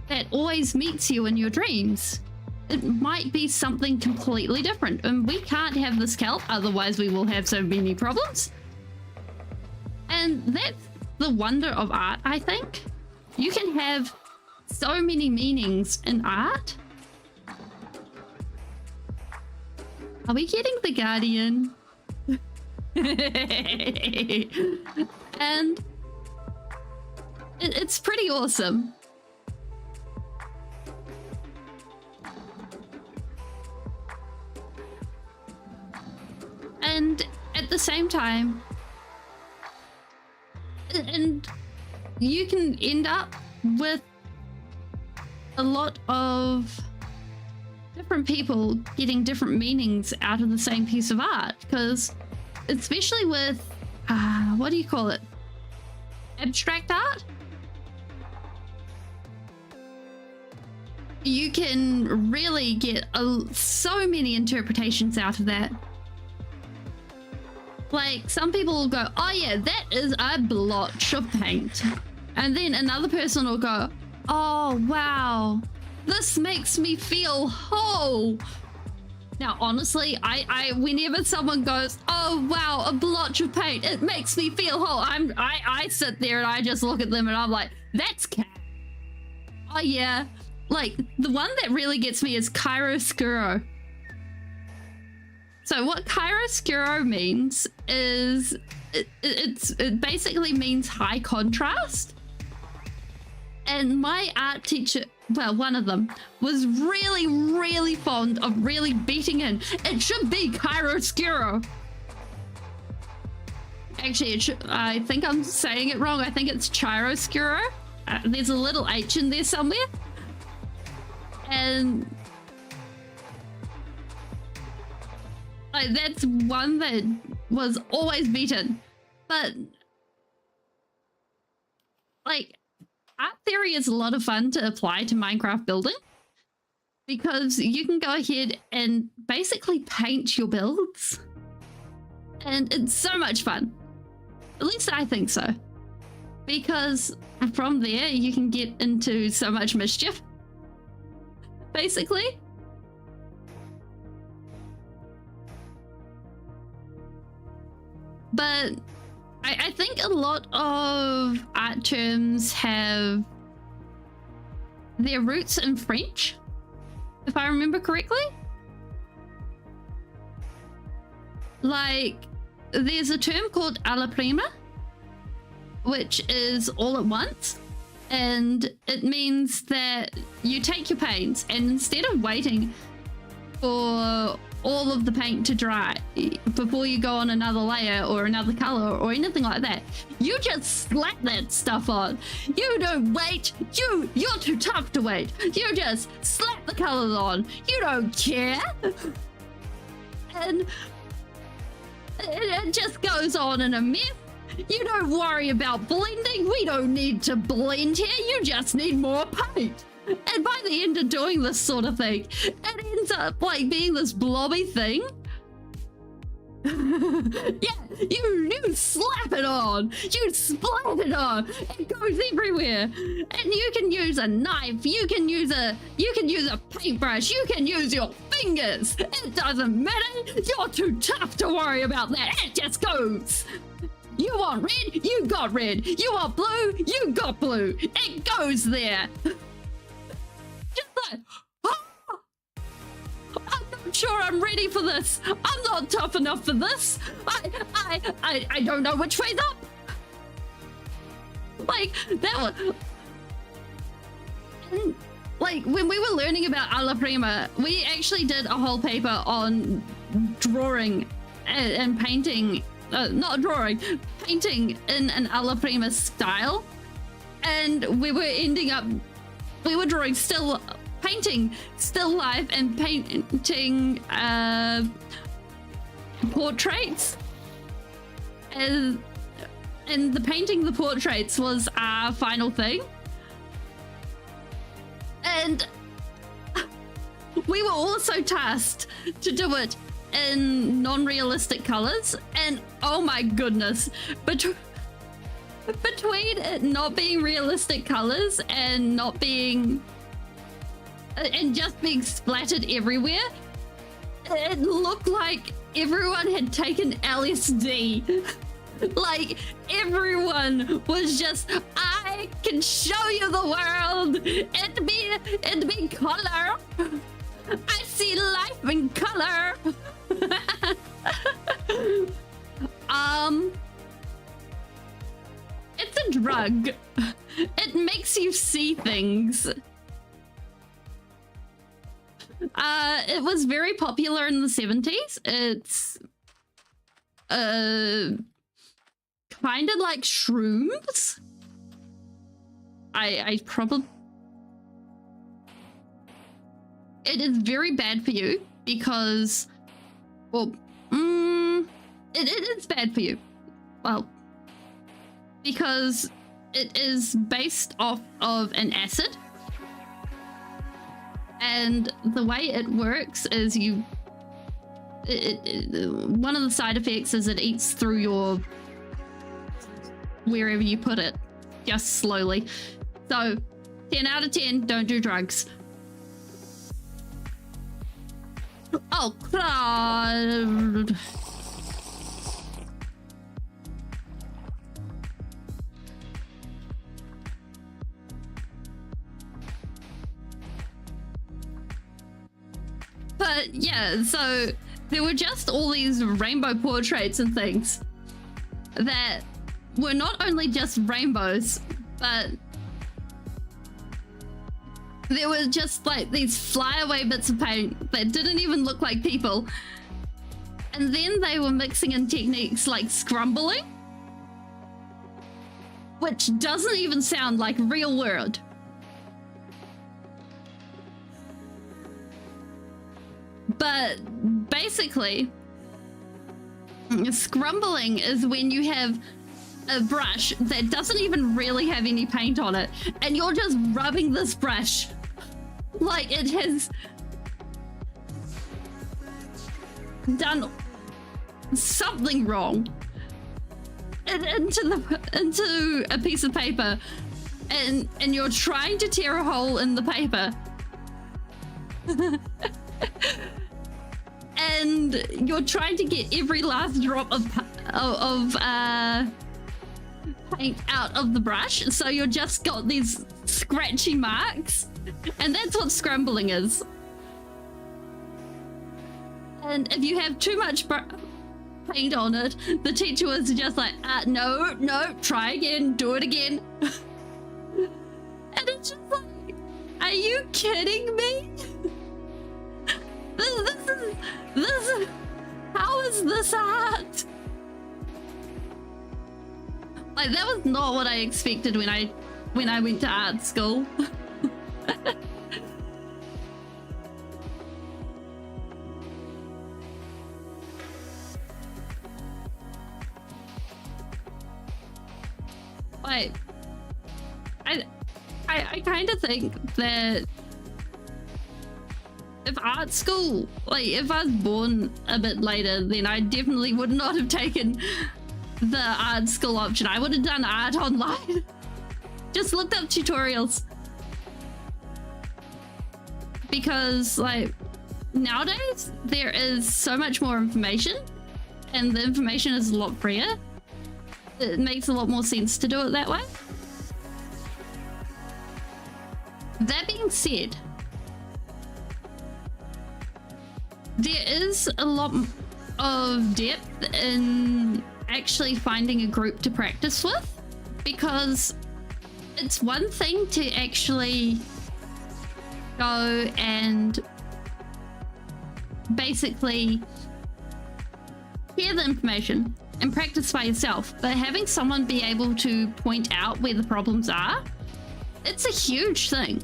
that always meets you in your dreams. It might be something completely different, and we can't have this kelp, otherwise we will have so many problems. And that's the wonder of art, I think. You can have so many meanings in art. Are we getting the Guardian? And it's pretty awesome. And at the same time, and you can end up with a lot of different people getting different meanings out of the same piece of art, because especially with what do you call it, abstract art, you can really get so many interpretations out of that. Like, some people will go, oh yeah, that is a blotch of paint. And then another person will go, oh wow, this makes me feel whole. Now, honestly, I whenever someone goes, oh wow, a blotch of paint, it makes me feel whole, I sit there and I just look at them and I'm like, that's cat. Oh yeah. Like, the one that really gets me is chiaroscuro. So what chiaroscuro means is it basically means high contrast. And my art teacher, well, one of them, was really, really fond of really beating in, it should be chiaroscuro. Actually, I think I'm saying it wrong. I think it's chiaroscuro. There's a little H in there somewhere. And like, that's one that was always beaten. But like, art theory is a lot of fun to apply to Minecraft building, because you can go ahead and basically paint your builds. And it's so much fun. At least I think so. Because from there, you can get into so much mischief. Basically. But I think a lot of art terms have their roots in French, if I remember correctly. Like, there's a term called à la prima, which is all at once, and it means that you take your paints, and instead of waiting for all of the paint to dry before you go on another layer or another color or anything like that, you just slap that stuff on. You don't wait. You're too tough to wait. You just slap the colors on. You don't care. And it just goes on in a mess. You don't worry about blending. We don't need to blend here. You just need more paint. And by the end of doing this sort of thing, it ends up like being this blobby thing. Yeah, you slap it on, you splat it on, it goes everywhere. And you can use a knife, you can use a paintbrush, you can use your fingers. It doesn't matter. You're too tough to worry about that. It just goes. You want red? You got red. You want blue? You got blue. It goes there. Just like, oh, I'm not sure I'm ready for this. I'm not tough enough for this. I don't know which way's up. Like, that was... Like, when we were learning about à la prima, we actually did a whole paper on drawing and painting, not drawing, painting in an à la prima style. And we were ending up... We were drawing painting still life and painting portraits. And the painting the portraits was our final thing. And we were also tasked to do it in non-realistic colors. And oh my goodness, between it not being realistic colors and not being and just being splattered everywhere, it looked like everyone had taken LSD. Like, everyone was just, I can show you the world. It be color. I see life in color. It's a drug. It makes you see things. It was very popular in the 70s. It's kind of like shrooms. I probably... It is very bad for you because, well, it is bad for you. Well, because it is based off of an acid. And the way it works is one of the side effects is it eats through your, wherever you put it, just slowly. So 10 out of 10, don't do drugs. Oh, God. But yeah, so there were just all these rainbow portraits and things that were not only just rainbows, but there were just like these flyaway bits of paint that didn't even look like people. And then they were mixing in techniques like scrumbling, which doesn't even sound like real world. But basically, scrumbling is when you have a brush that doesn't even really have any paint on it, and you're just rubbing this brush like it has done something wrong into a piece of paper, and you're trying to tear a hole in the paper. And you're trying to get every last drop of paint out of the brush, so you're just got these scratchy marks, and that's what scrambling is. And if you have too much paint on it, the teacher was just like, no, try again, do it again. And it's just like, are you kidding me? This is, how is this art? Like, that was not what I expected when I went to art school. Like, I kind of think that if art school, like, if I was born a bit later, then I definitely would not have taken the art school option. I would have done art online. Just looked up tutorials. Because, like, nowadays there is so much more information, and the information is a lot freer. It makes a lot more sense to do it that way. That being said, there is a lot of depth in actually finding a group to practice with, because it's one thing to actually go and basically hear the information and practice by yourself, but having someone be able to point out where the problems are, it's a huge thing.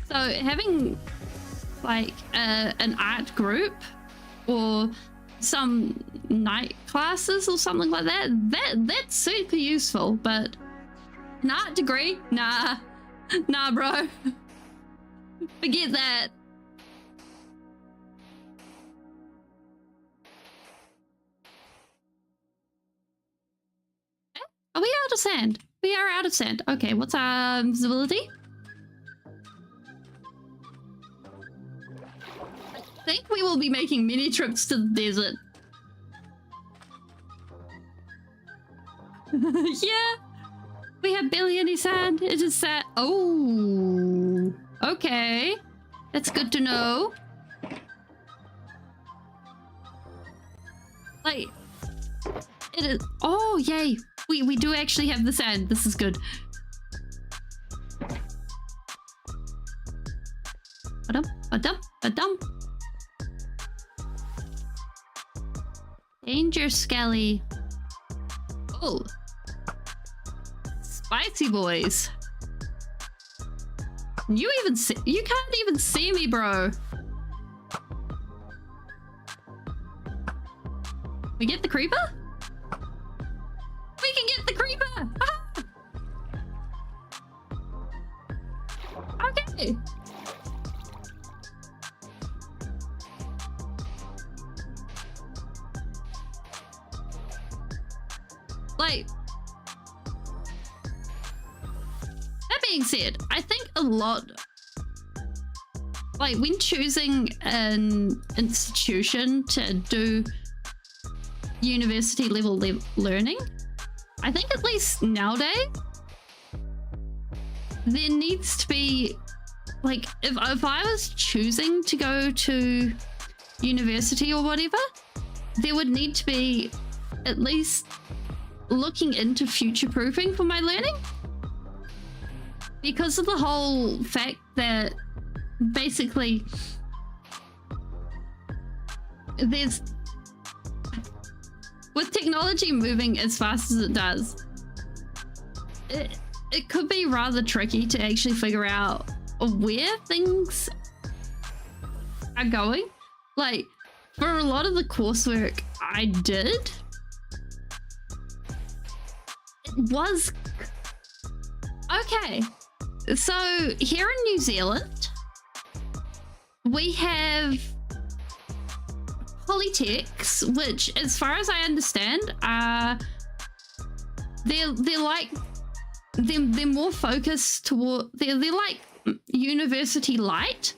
So having like an art group or some night classes or something like that's super useful. But an art degree, nah bro. Forget that. Are we out of sand? We are out of sand. Okay, what's our visibility? I think we will be making many trips to the desert. Yeah, we have barely any sand. It is sad. Oh, okay. That's good to know. Like, it is. Oh, yay. We do actually have the sand. This is good. Ba-dum. Danger Skelly. Oh. Spicy boys. You can't even see me, bro. We get the creeper? We can get the creeper! Ah! Okay. Like, that being said, I think a lot, like, when choosing an institution to do university level learning, I think at least nowadays there needs to be, like, if I was choosing to go to university or whatever, there would need to be at least looking into future-proofing for my learning, because of the whole fact that basically there's, with technology moving as fast as it does, it could be rather tricky to actually figure out where things are going. Like, for a lot of the coursework I did, it was okay. So here in New Zealand, we have Polytechs, which, as far as I understand, they're like they're more focused toward they're like university light.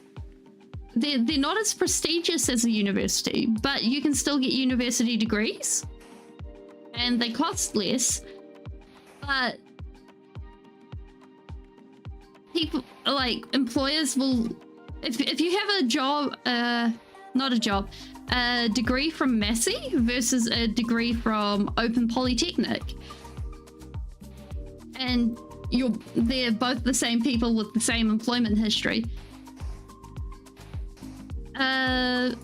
They're not as prestigious as a university, but you can still get university degrees, and they cost less. But people, like employers, will if you have a job, not a job, a degree from Massey versus a degree from Open Polytechnic, and they're both the same people with the same employment history.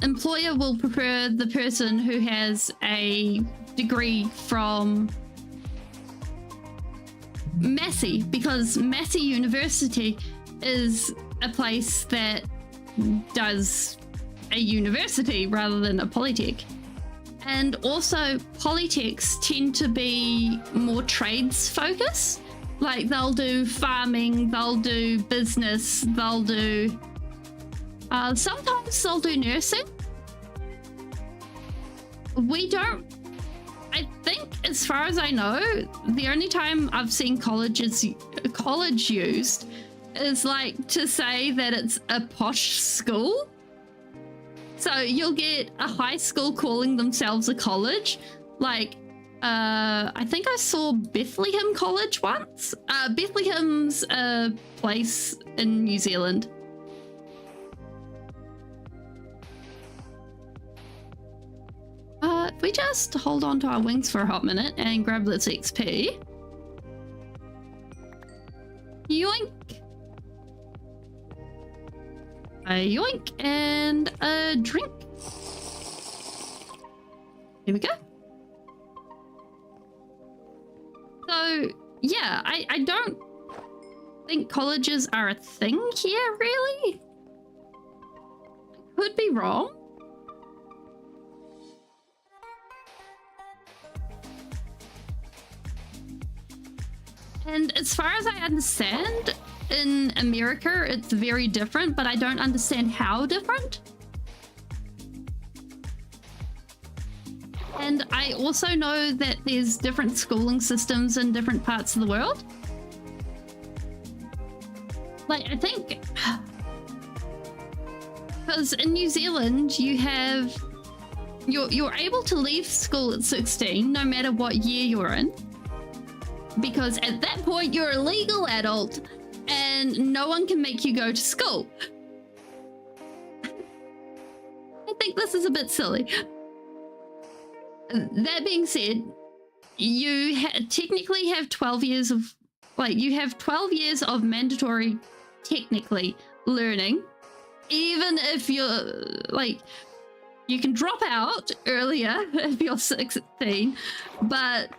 Employer will prefer the person who has a degree from Massey, because Massey University is a place that does a university rather than a polytech. And also polytechs tend to be more trades focused. Like they'll do farming, they'll do business, they'll do sometimes they'll do nursing. I think, as far as I know, the only time I've seen college used is like to say that it's a posh school. So you'll get a high school calling themselves a college. Like, I think I saw Bethlehem College once. Bethlehem's a place in New Zealand. If we just hold on to our wings for a hot minute and grab this XP. Yoink! A yoink and a drink. Here we go. So, yeah, I don't think colleges are a thing here, really. I could be wrong. And as far as I understand, in America, it's very different, but I don't understand how different. And I also know that there's different schooling systems in different parts of the world. Like, I think, because in New Zealand, you have, you're able to leave school at 16, no matter what year you're in. Because at that point, you're a legal adult and no one can make you go to school. I think this is a bit silly. That being said, you technically have 12 years of, like, you have 12 years of mandatory, technically, learning. Even if you're, like, you can drop out earlier if you're 16, but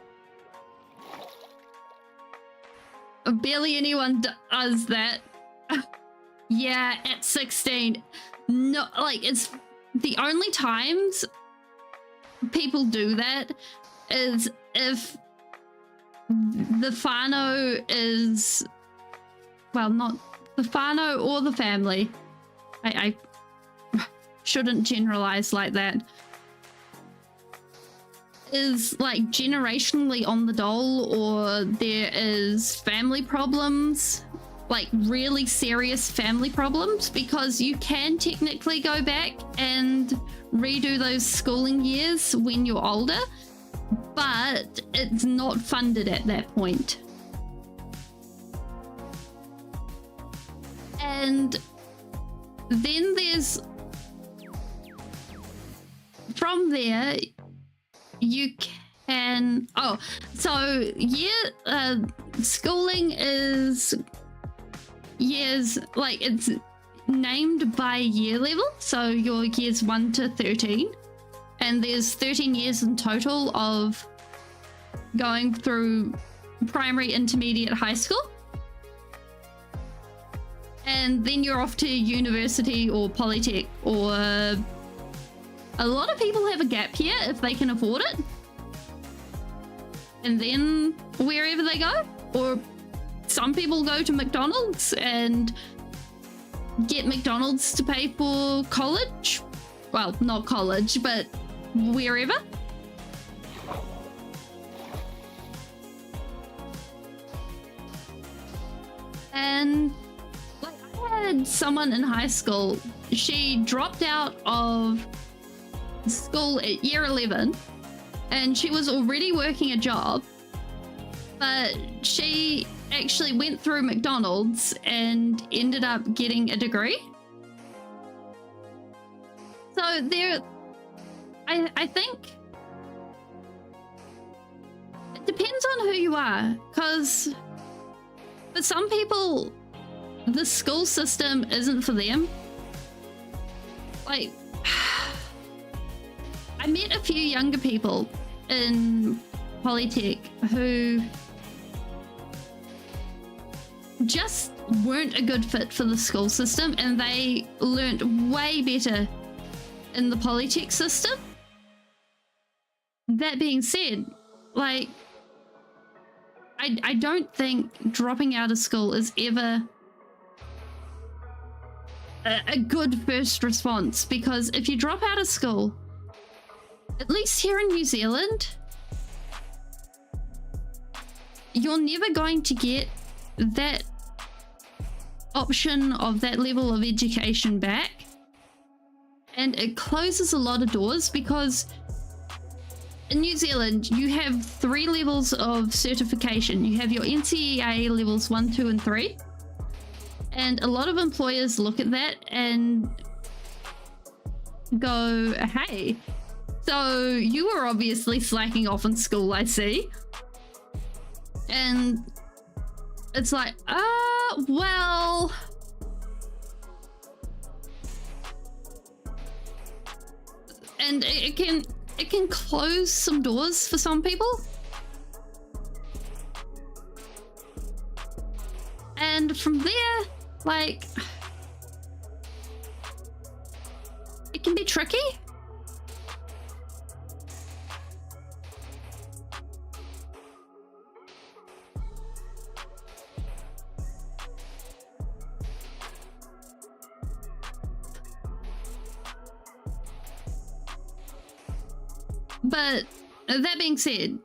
barely anyone does that. Yeah, at 16. No, like, it's the only times people do that is if the whānau is, well, not the whānau or the family. I shouldn't generalize like that. Is like generationally on the dole, or there is family problems, like really serious family problems, because you can technically go back and redo those schooling years when you're older, but it's not funded at that point. And then there's, from there, you can, so schooling is years, like it's named by year level, so your years 1 to 13, and there's 13 years in total of going through primary, intermediate, high school, and then you're off to university or polytech, or a lot of people have a gap year if they can afford it, and then wherever they go, or some people go to McDonald's and get McDonald's to pay for college. Well, not college, but wherever. And like, I had someone in high school, she dropped out of school at year 11 and she was already working a job, but she actually went through McDonald's and ended up getting a degree. So there, I think it depends on who you are, because for some people, the school system isn't for them. Like, I met a few younger people in Polytech who just weren't a good fit for the school system, and they learnt way better in the Polytech system. That being said, like, I don't think dropping out of school is ever a good first response, because if you drop out of school, at least here in New Zealand, you're never going to get that option of that level of education back. And it closes a lot of doors, because in New Zealand, you have 3 levels of certification. You have your NCEA levels 1, 2, and 3. And a lot of employers look at that and go, hey, so you were obviously slacking off in school, I see. And it's like, well, and it can close some doors for some people. And from there, like, it can be tricky. But that being said,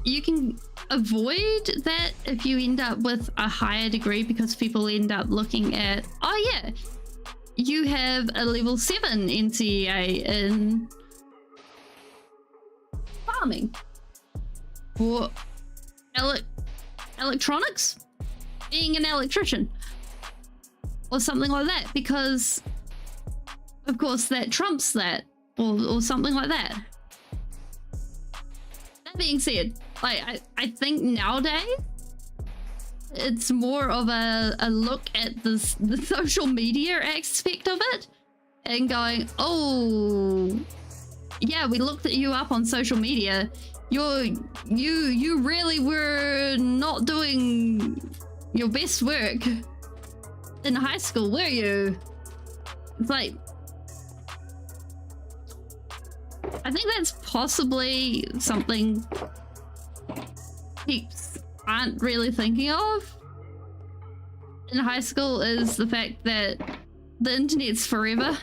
you can avoid that if you end up with a higher degree, because people end up looking at, oh yeah, you have a level 7 NCEA in farming or electronics, being an electrician or something like that, because of course that trumps that, or something like that. That being said, like, I think nowadays it's more of a look at the social media aspect of it and going, oh yeah, we looked at you up on social media, you really were not doing your best work in high school, were you? It's like, I think that's possibly something peeps aren't really thinking of in high school, is the fact that the internet's forever.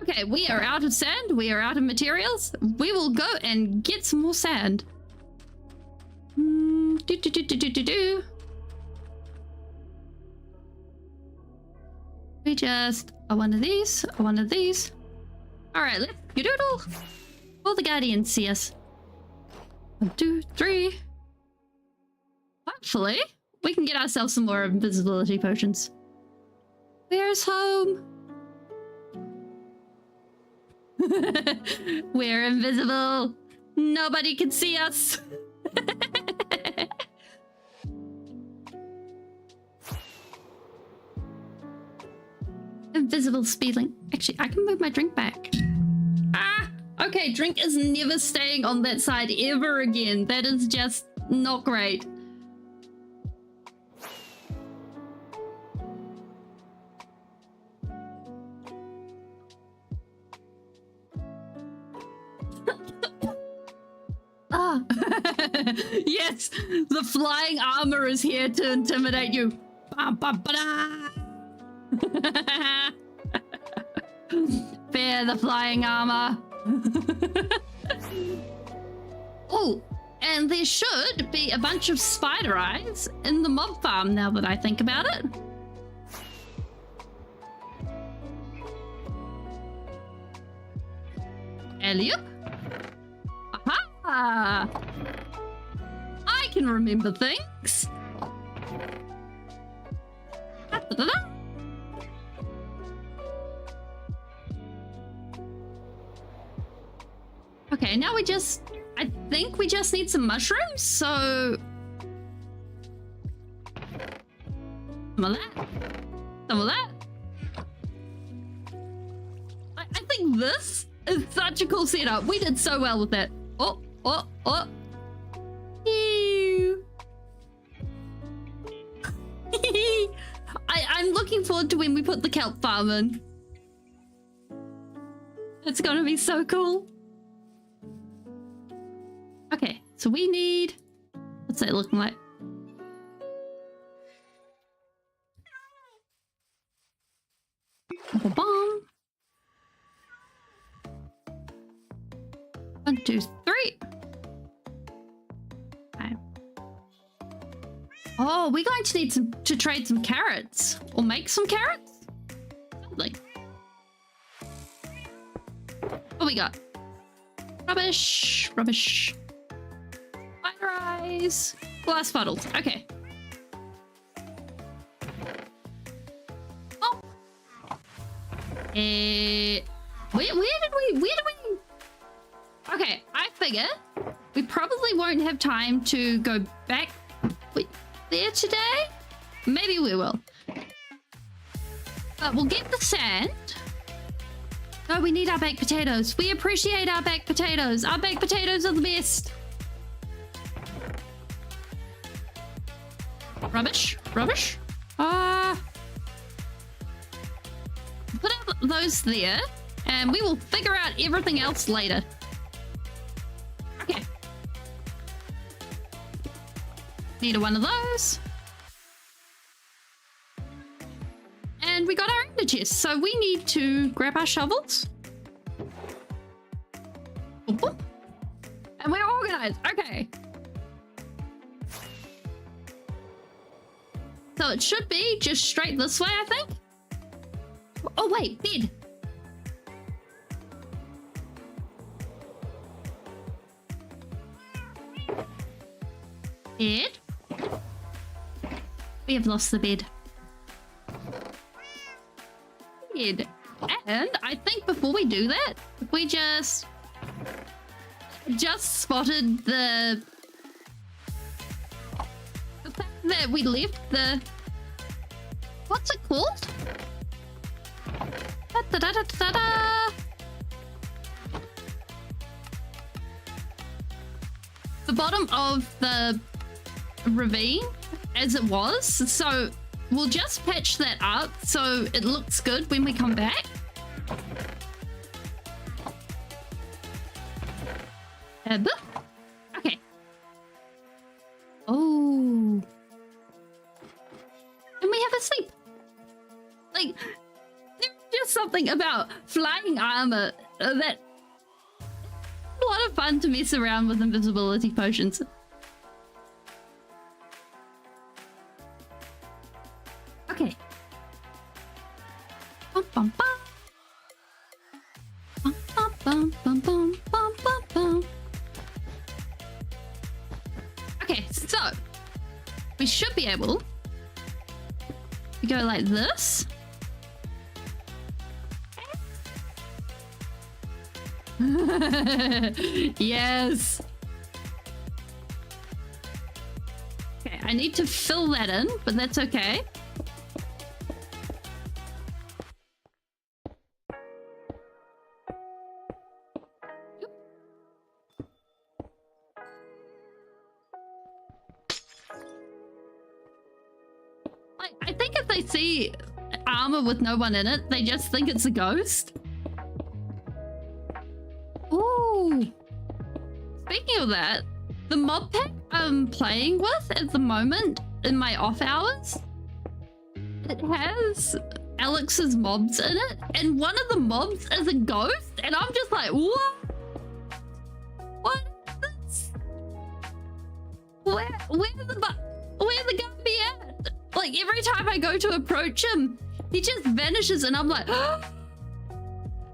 Okay, we are out of sand, we are out of materials. We will go and get some more sand. We just one of these, one of these. All right, let's doodle. Will the Guardians see us? 1, 2, 3. Hopefully, we can get ourselves some more invisibility potions. Where's home? We're invisible. Nobody can see us. Invisible speedling. Actually, I can move my drink back. Ah! Okay, drink is never staying on that side ever again. That is just not great. Ah! Yes! The flying armor is here to intimidate you. Ba, ba, ba, da. Fear the flying armor. Oh, and there should be a bunch of spider eyes in the mob farm now that I think about it. Elliot? Aha! I can remember things. Da-da-da-da. Okay, now I think we just need some mushrooms, so... Some of that. Some of that. I think this is such a cool setup. We did so well with that. Oh, oh, oh. Ew. I'm looking forward to when we put the kelp farm in. It's gonna be so cool. Okay, so we need... What's that looking like? A bomb. 1, 2, 3. Okay. Oh, we're going to need to trade some carrots. Or make some carrots? Something. What we got? Rubbish. Rubbish. Fire eyes. Glass bottles. Okay. Oh. Where did we... Okay, I figure we probably won't have time to go back there today. Maybe we will. But we'll get the sand. No, we need our baked potatoes. We appreciate our baked potatoes. Our baked potatoes are the best. Rubbish. Rubbish. Put out those there, and we will figure out everything else later. Okay. Need one of those. And we got our ender chest, so we need to grab our shovels. And we're organized. Okay. So it should be just straight this way, I think. Oh, wait, bed. Bed. We have lost the bed. Bed. And I think before we do that, we just spotted the fact that we left the... What's it called? Da-da-da-da-da-da. The bottom of the ravine as it was, so we'll just patch that up so it looks good when we come back. Okay. Oh. And we have a sleep. Like, there's just something about flying armor that a lot of fun to mess around with invisibility potions. Okay. Bum, bum, bum. Bum, bum, bum, bum, bum, bum, bum, bum. Okay, so we should be able to go like this. Yes. Okay, I need to fill that in, but that's okay. I think if they see armor with no one in it, they just think it's a ghost. Ooh. Speaking of that, the mod pack I'm playing with at the moment in my off hours, it has Alex's mobs in it, and one of the mobs is a ghost, and I'm just like, what? What is this? Where the guy be at? Like, every time I go to approach him, he just vanishes, and I'm like, oh,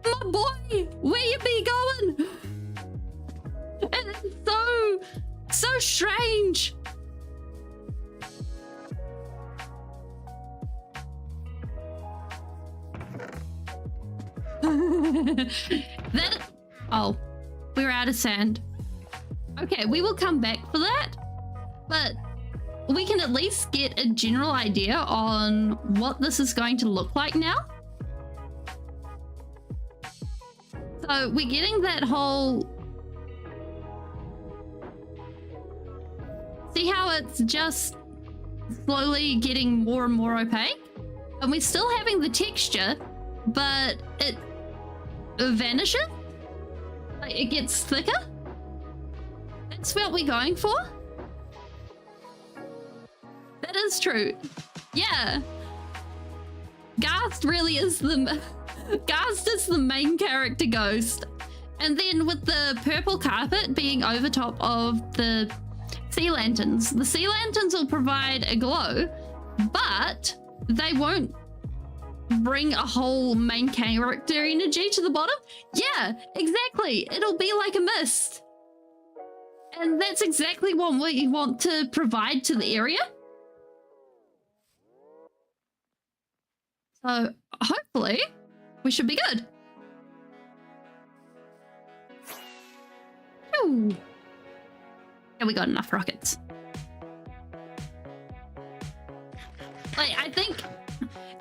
my boy, where you be going? And it's so strange. Oh, we're out of sand. Okay, we will come back for that, but we can at least get a general idea on what this is going to look like now. So we're getting that whole... See how it's just slowly getting more and more opaque? And we're still having the texture, but it vanishes? Like, it gets thicker? That's what we're going for? That is true. Yeah. Ghast really is the... Ghast is the main character ghost. And then with the purple carpet being over top of the sea lanterns, the sea lanterns will provide a glow, but they won't bring a whole main character energy to the bottom. Yeah, exactly. It'll be like a mist. And that's exactly what we want to provide to the area. So hopefully we should be good. Ooh. Yeah, we got enough rockets. Like, I think,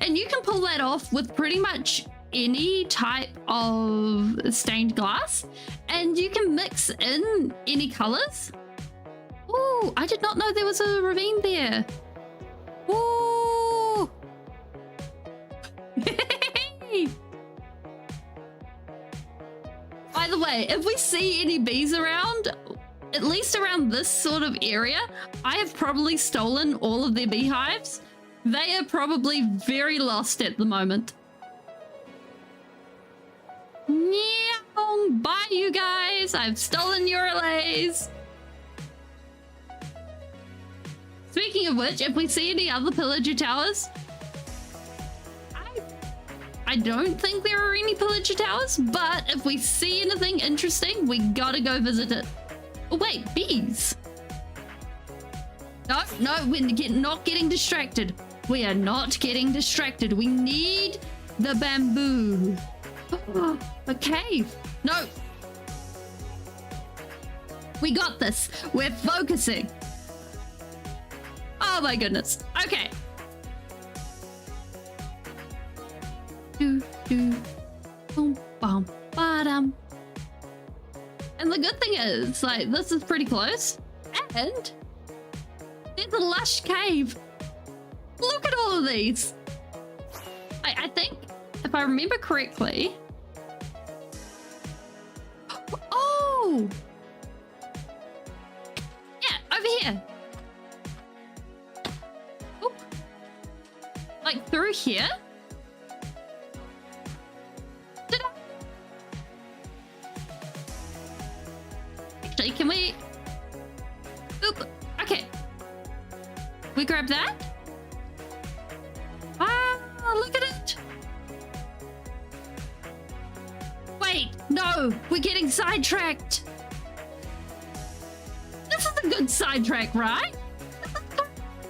and you can pull that off with pretty much any type of stained glass, and you can mix in any colors. Ooh, I did not know there was a ravine there. Ooh. By the way, if we see any bees around, at least around this sort of area, I have probably stolen all of their beehives. They are probably very lost at the moment. Meow, bye you guys, I've stolen your allays. Speaking of which, if we see any other pillager towers, I don't think there are any pillager towers, but if we see anything interesting, we gotta go visit it. Oh wait, bees. No, we're not getting distracted. We are not getting distracted. We need the bamboo. Oh, a cave. No. We got this. We're focusing. Oh my goodness. Okay. Boom, bum, ba-dum. And the good thing is, like, this is pretty close. And there's a lush cave. Look at all of these. I think, if I remember correctly... Oh! Yeah, over here. Oop. Like, through here? Actually, can we... Oop. Okay. We grab that? Ah, look at it. Wait, no, we're getting sidetracked. This is a good sidetrack, right?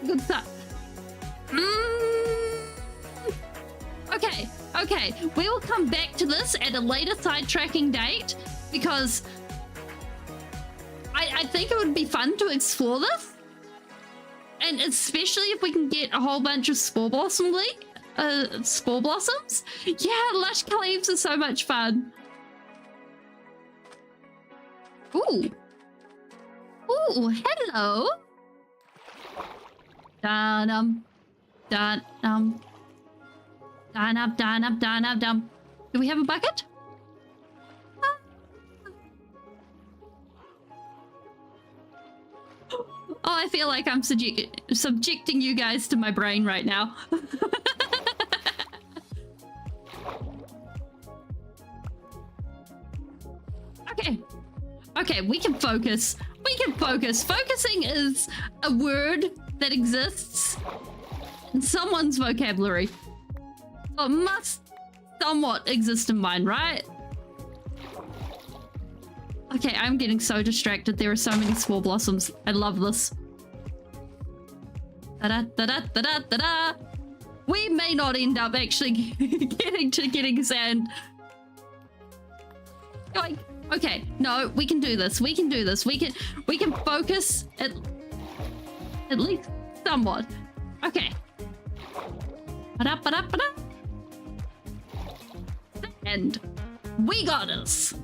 Good stuff. Okay, we will come back to this at a later sidetracking date because I think it would be fun to explore this. And especially if we can get a whole bunch of spore blossoms. Yeah, lush caves are so much fun. Ooh, hello. Dun-dum, dun-dum, dun-up, dun-up, dun-up, dum. Do we have a bucket? Oh, I feel like I'm subjecting you guys to my brain right now. Okay, we can focus. We can focus. Focusing is a word that exists in someone's vocabulary. So it must somewhat exist in mine, right? Okay, I'm getting so distracted. There are so many spore blossoms. I love this. Da-da-da-da-da-da-da. We may not end up actually getting sand. Going. Okay, no, we can do this. We can do this. We can focus at least somewhat. Okay. Ba-da-ba-da-ba-da. And we got us.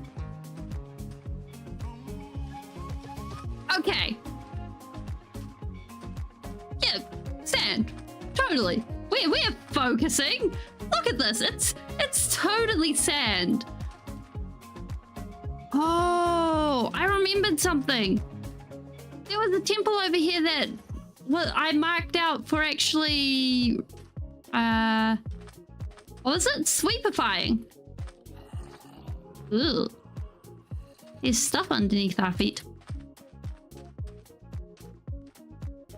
Okay. Yeah, sand. Totally. We're focusing. Look at this. It's totally sand. Oh, I remembered something. There was a temple over here that I marked out for actually what was it? Sweepifying. Ugh. There's stuff underneath our feet.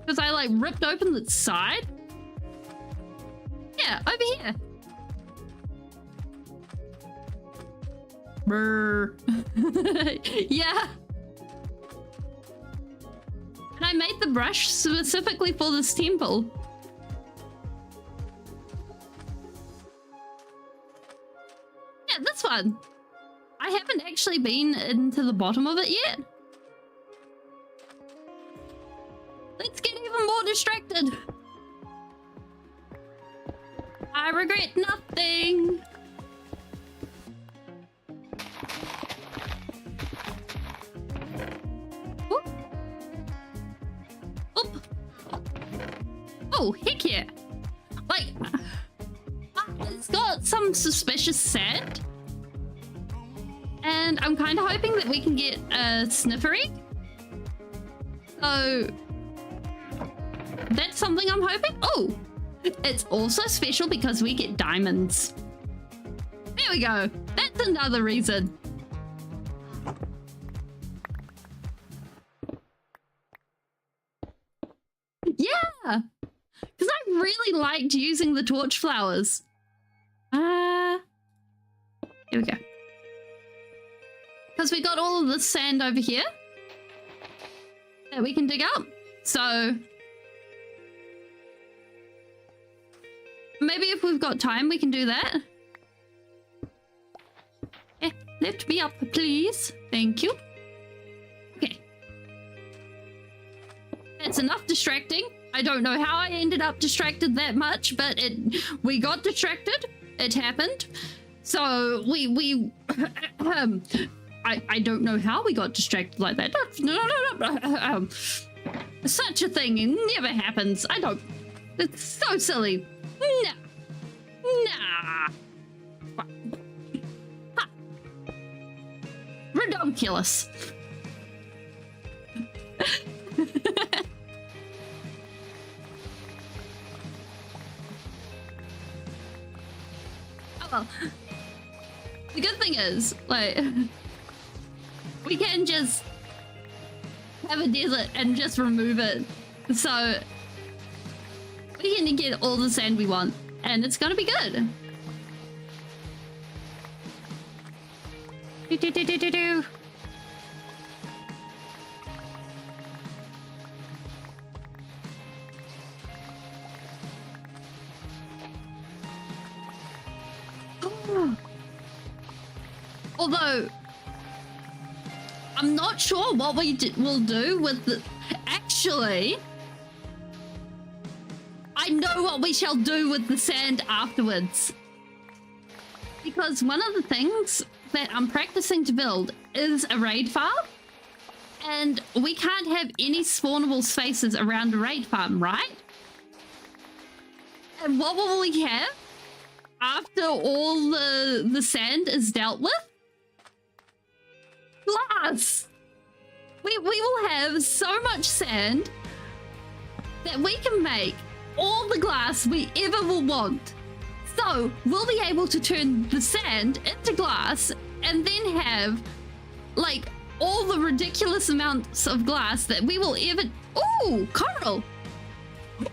Because I like ripped open the side. Yeah, over here. Brr. Yeah. And I made the brush specifically for this temple. Yeah, this one. I haven't actually been into the bottom of it yet. Let's get even more distracted. I regret nothing. Oop. Oop. Oh, heck yeah. Like, it's got some suspicious sand. And I'm kind of hoping that we can get a sniffery. So that's something I'm hoping. Oh, it's also special because we get diamonds. There we go. That's another reason. Yeah, because I really liked using the torch flowers. Here we go. Because we got all of this sand over here that we can dig up. So maybe if we've got time, we can do that. Yeah, lift me up, please. Thank you. Okay. That's enough distracting. I don't know how I ended up distracted that much, but we got distracted. It happened. So we I don't know how we got distracted like that. No. Such a thing never happens. I don't. It's so silly. Nah. Ha. Redonkulous. Oh well. The good thing is, like, we can just have a desert and just remove it. So we can get all the sand we want, and it's gonna be good. Do. Although I'm not sure what we will do with the... Actually, I know what we shall do with the sand afterwards. Because one of the things that I'm practicing to build is a raid farm. And we can't have any spawnable spaces around a raid farm, right? And what will we have after all the sand is dealt with? Glass! We will have so much sand that we can make all the glass we ever will want. So we'll be able to turn the sand into glass and then have like all the ridiculous amounts of glass that we will ever... Ooh, coral!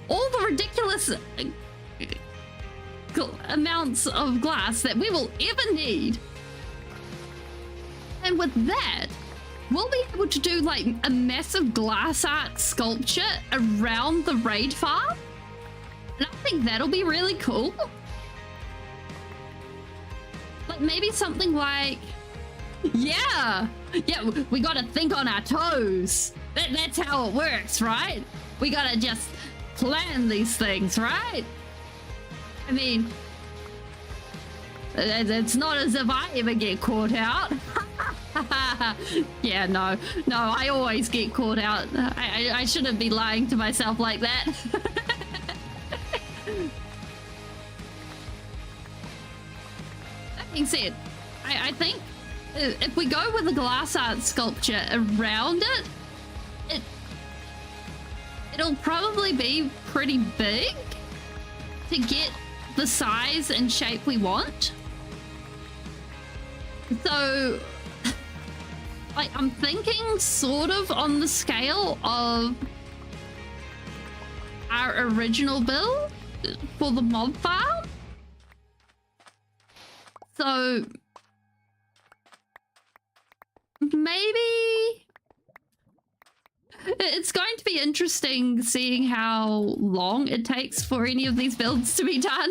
All the ridiculous amounts of glass that we will ever need. And with that, we'll be able to do like a massive glass art sculpture around the raid farm. And I think that'll be really cool. Like maybe something like, yeah, we gotta think on our toes. That's how it works, right? We gotta just plan these things, right? I mean, it's not as if I ever get caught out. Yeah, no, I always get caught out. I shouldn't be lying to myself like that. That being said, I think if we go with the glass art sculpture around it, it'll probably be pretty big to get the size and shape we want. So, like, I'm thinking sort of on the scale of our original build for the mob farm. So, maybe it's going to be interesting seeing how long it takes for any of these builds to be done.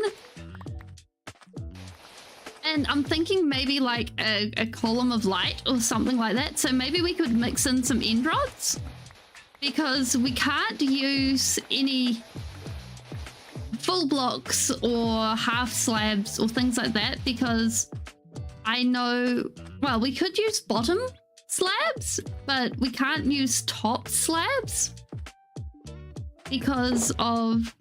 And I'm thinking maybe like a column of light or something like that. So maybe we could mix in some end rods, because we can't use any full blocks or half slabs or things like that, because I know, well, we could use bottom slabs, but we can't use top slabs because of,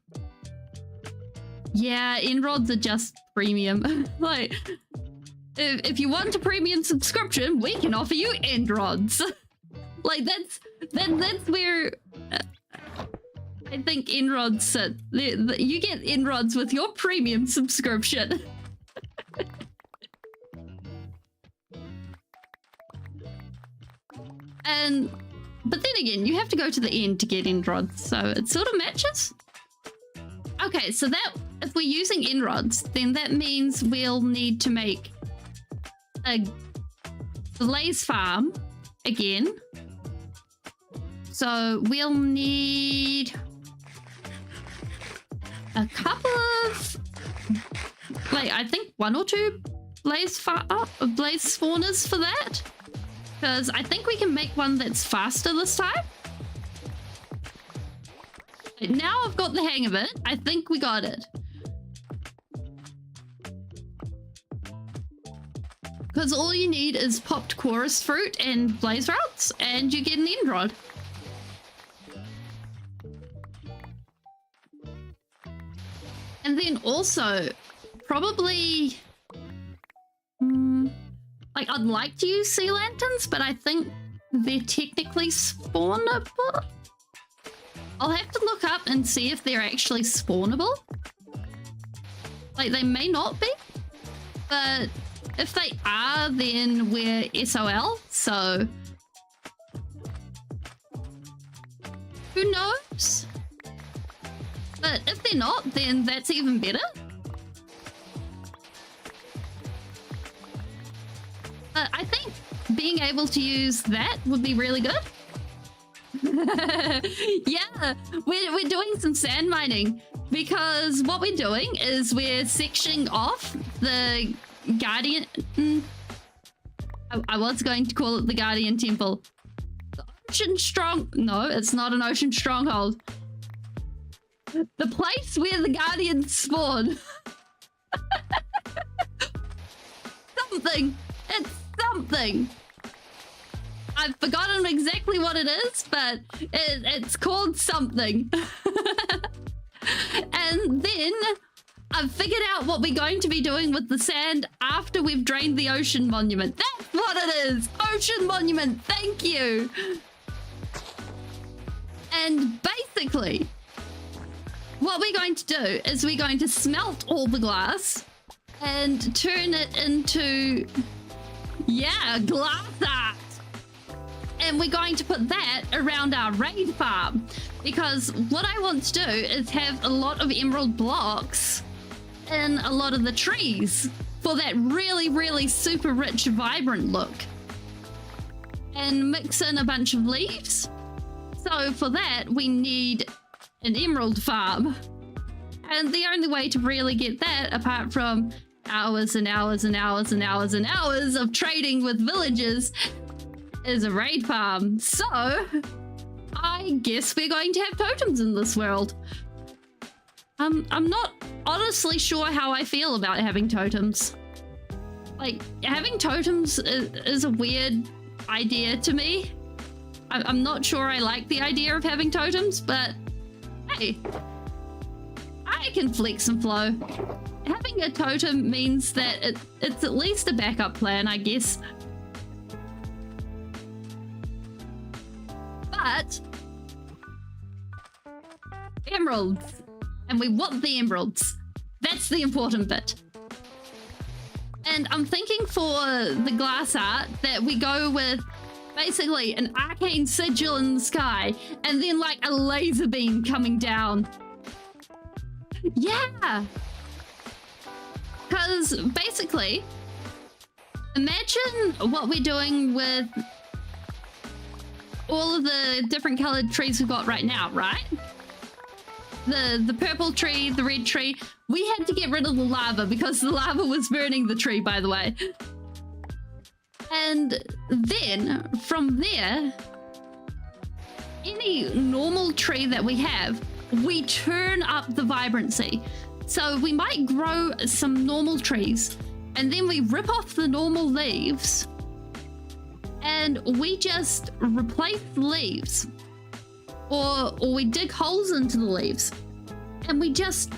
yeah, end rods are just premium. Like, if you want a premium subscription, we can offer you end rods. Like, that's where I think end rods sit. You get end rods with your premium subscription. But then again, you have to go to the end to get end rods, so it sort of matches. Okay, so that, if we're using end rods, then that means we'll need to make a blaze farm again. So we'll need a couple of, like, I think 1 or 2 blaze spawners for that, because I think we can make one that's faster this time. Now I've got the hang of it. I think we got it. Because all you need is popped chorus fruit and blaze rods, and you get an end rod. And then also, probably, like, I'd like to use sea lanterns, but I think they're technically spawnable. I'll have to look up and see if they're actually spawnable. Like, they may not be, but if they are, then we're SOL, so who knows? But if they're not, then that's even better. But I think being able to use that would be really good. Yeah, we're doing some sand mining, because what we're doing is we're sectioning off the Guardian... I was going to call it the Guardian Temple. The Ocean Strong... No, it's not an Ocean Stronghold. The place where the Guardians spawn. Something. It's something. I've forgotten exactly what it is, but it's called something. And then I've figured out what we're going to be doing with the sand after we've drained the Ocean Monument. That's what it is! Ocean Monument, thank you! And basically, what we're going to do is we're going to smelt all the glass and turn it into, yeah, glass art. And we're going to put that around our raid farm, because what I want to do is have a lot of emerald blocks in a lot of the trees for that really, really super rich, vibrant look. And mix in a bunch of leaves. So for that, we need an emerald farm. And the only way to really get that, apart from hours and hours and hours and hours and hours of trading with villagers, is a raid farm. So I guess we're going to have totems in this world. I'm not honestly sure how I feel about having totems. Like, having totems is a weird idea to me. I'm not sure I like the idea of having totems, but hey, I can flex and flow. Having a totem means that it's at least a backup plan, I guess. But emeralds, and we want the emeralds. That's the important bit. And I'm thinking for the glass art that we go with basically an arcane sigil in the sky and then like a laser beam coming down. Yeah. Because basically, imagine what we're doing with all of the different colored trees we've got right now, right? The purple tree, the red tree. We had to get rid of the lava because the lava was burning the tree, by the way. And then from there, any normal tree that we have, we turn up the vibrancy. So we might grow some normal trees and then we rip off the normal leaves and we just replace the leaves, or we dig holes into the leaves and we just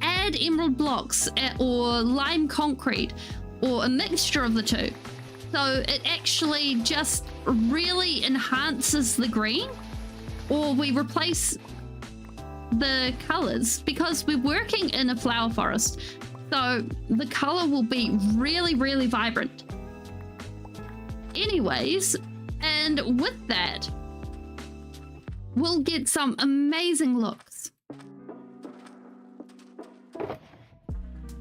add emerald blocks or lime concrete or a mixture of the two. So it actually just really enhances the green, or we replace the colors because we're working in a flower forest. So the color will be really, really vibrant. Anyways, and with that, we'll get some amazing looks.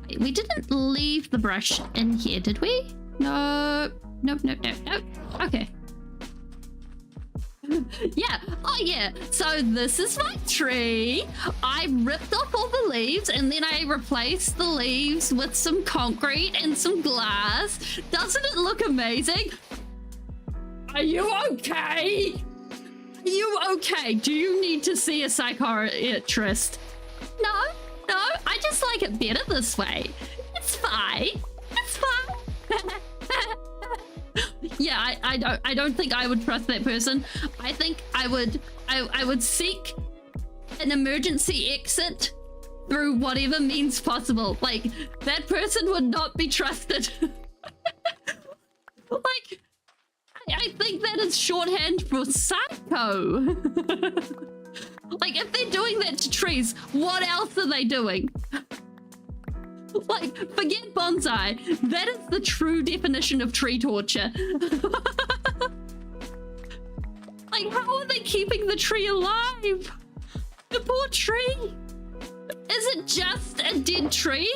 Wait, we didn't leave the brush in here, did we? No. Nope. Okay. Yeah. Oh, yeah. So this is my tree. I ripped off all the leaves and then I replaced the leaves with some concrete and some glass. Doesn't it look amazing? Are you okay? Are you okay? Do you need to see a psychiatrist? No, I just like it better this way. It's fine. It's fine. Yeah, I don't think I would trust that person. I think I would seek an emergency exit through whatever means possible. Like, that person would not be trusted. Like, I think that is shorthand for psycho. Like, if they're doing that to trees, what else are they doing? Like, forget bonsai. That is the true definition of tree torture. Like, how are they keeping the tree alive? The poor tree. Is it just a dead tree?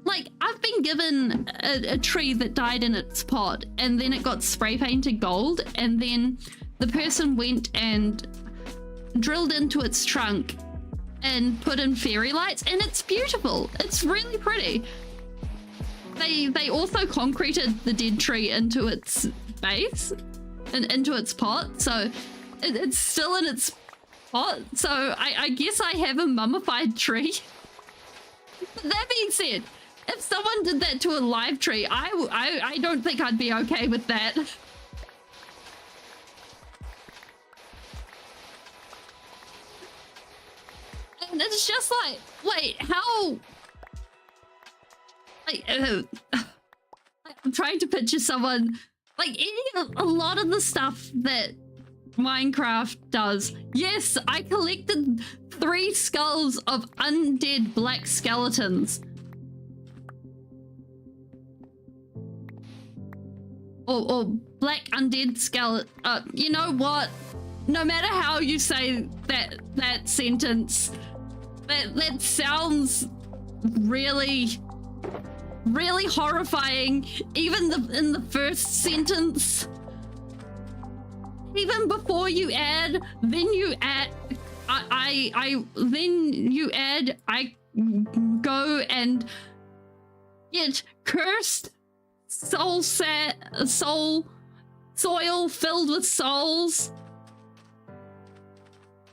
Like, I've been given a tree that died in its pot and then it got spray painted gold, and then the person went and drilled into its trunk and put in fairy lights, and it's beautiful. It's really pretty. They also concreted the dead tree into its base and into its pot, so it's still in its pot. So I guess I have a mummified tree. But that being said, if someone did that to a live tree, I don't think I'd be okay with that. And it's just like, wait, how? Like, I'm trying to picture someone like eating a lot of the stuff that Minecraft does. Yes, I collected 3 skulls of undead black skeletons. or black undead skeleton. You know what? No matter how you say that sentence, that sounds really horrifying. Even in the first sentence, even before you add, then you add. I go and get cursed soil filled with souls.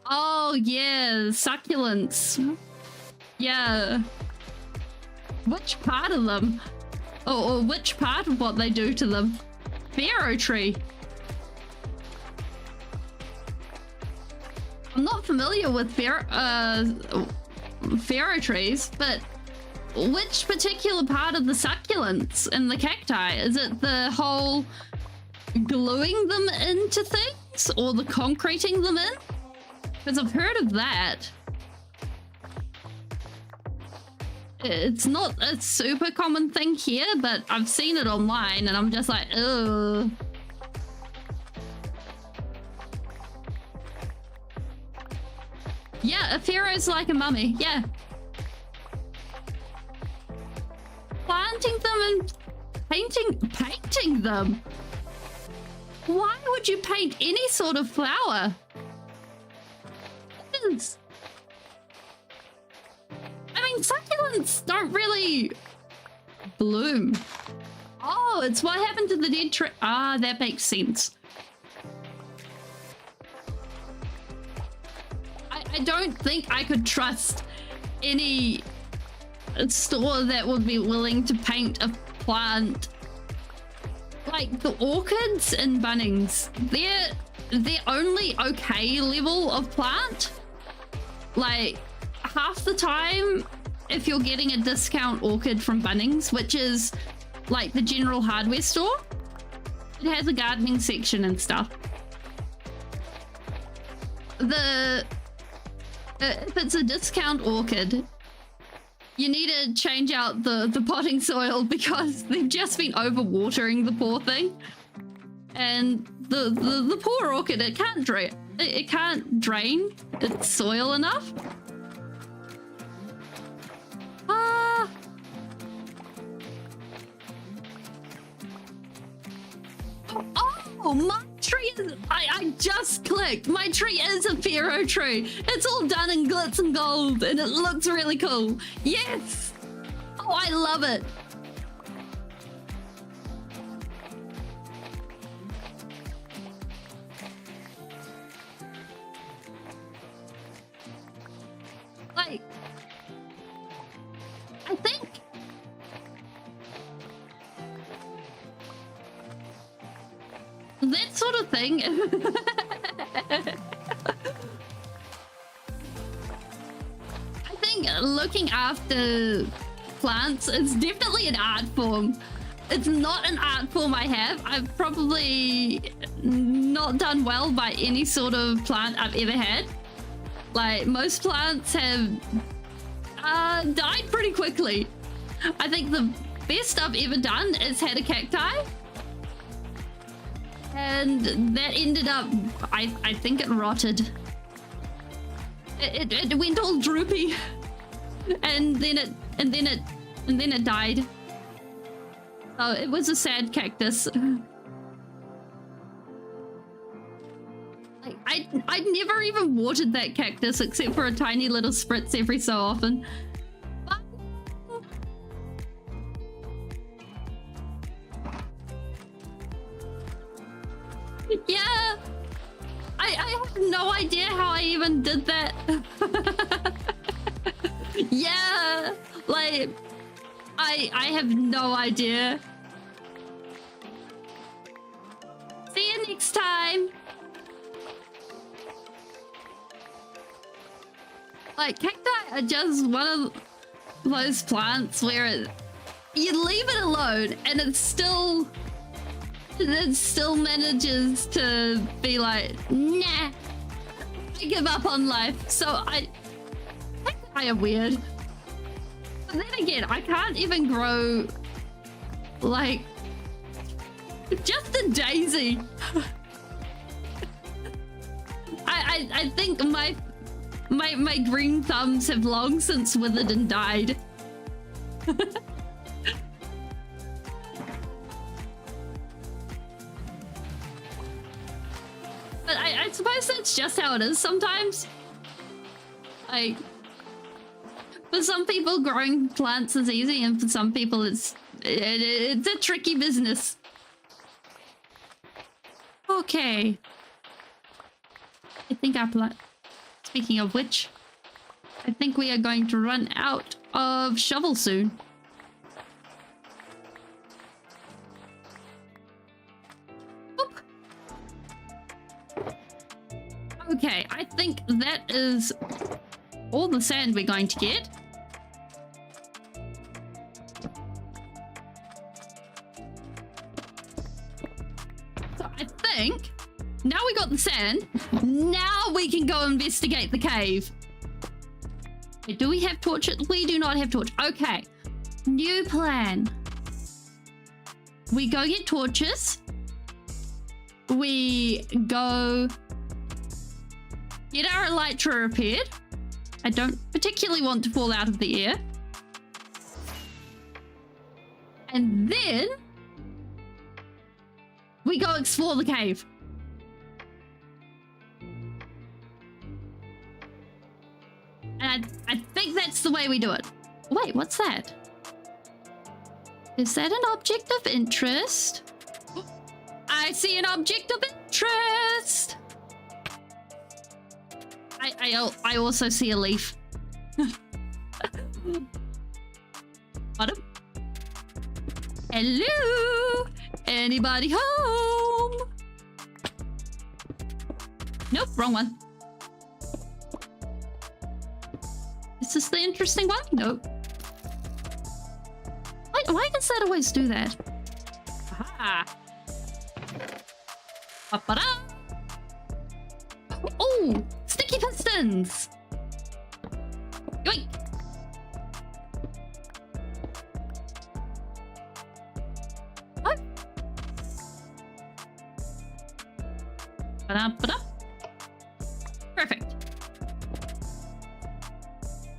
Oh yeah, succulents. Yeah. Which part of them? Or which part of what they do to them? Pharaoh tree. I'm not familiar with pharaoh trees, but which particular part of the succulents and the cacti? Is it the whole gluing them into things or the concreting them in? Because I've heard of that. It's not a super common thing here, but I've seen it online and I'm just like, ugh. Yeah, a pharaoh's like a mummy, yeah. Planting them and painting them. Why would you paint any sort of flower? I mean, succulents don't really bloom. Oh, it's what happened to the dead tree. Ah, that makes sense. I don't think I could trust any store that would be willing to paint a plant like the orchids in Bunnings. They're only okay level of plant. Like half the time, if you're getting a discount orchid from Bunnings, which is like the general hardware store, it has a gardening section and stuff. If it's a discount orchid, you need to change out the potting soil because they've just been overwatering the poor thing. And the poor orchid, it can't drain its soil enough. Oh, my tree is... I just clicked. My tree is a pharaoh tree. It's all done in glitz and gold, and it looks really cool. Yes! Oh, I love it. Like, I think... that sort of thing. I think looking after plants is definitely an art form. It's not an art form I have. I've probably not done well by any sort of plant I've ever had. Like, most plants have died pretty quickly. I think the best I've ever done is had a cacti. And that ended up, I think it rotted. It went all droopy, and then it died. So it was a sad cactus. Like I'd never even watered that cactus except for a tiny little spritz every so often. Yeah, I have no idea how I even did that. Yeah, like I have no idea. See you next time. Like, cacti are just one of those plants where you leave it alone and it still manages to be like, nah, I give up on life. So I am weird. But then again, I can't even grow like Just a daisy. I think my green thumbs have long since withered and died. But I suppose that's just how it is sometimes. Like, for some people, growing plants is easy, and for some people, it's a tricky business. Okay. I think our plant. Speaking of which, I think we are going to run out of shovel soon. Oop. Okay, I think that is all the sand we're going to get. So I think now we got the sand, now we can go investigate the cave. Okay, do we have torches? We do not have torches. Okay, new plan. We go get torches. We go get our elytra repaired. I don't particularly want to fall out of the air. And then we go explore the cave. And I think that's the way we do it. Wait, what's that? Is that an object of interest? I see an object of interest. I also see a leaf. Bottom. Hello? Anybody home? Nope, wrong one. Is this the interesting one? Nope. Why does that always do that? Aha. Ba-ba-da. Oh, sticky pistons. Yoink. What? Ba-da-ba-da. Perfect.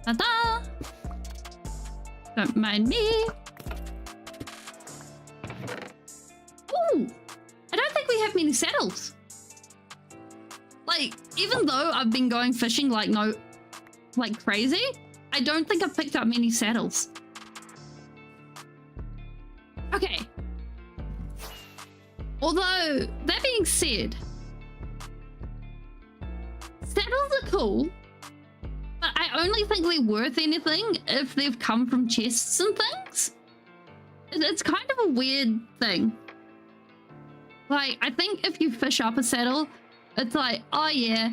Ta-da! Don't mind me. Ooh! I don't think we have many saddles. Like, even though I've been going fishing like crazy, I don't think I've picked up many saddles. Okay. Although, that being said, saddles are cool. But I only think they're worth anything if they've come from chests and things. It's kind of a weird thing. Like, I think if you fish up a saddle, it's like, oh yeah.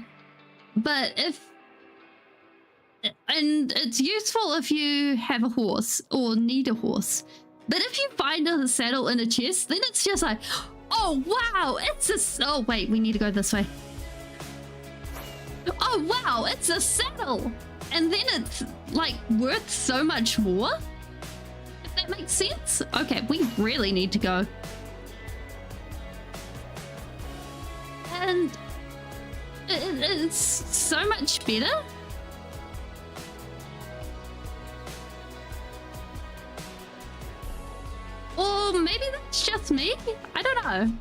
But and it's useful if you have a horse or need a horse. But if you find a saddle in a chest, then it's just like, oh wow, oh wait, we need to go this way. Oh wow, it's a saddle! And then it's like worth so much more? If that makes sense? Okay, we really need to go. And it's so much better. Or maybe that's just me? I don't know.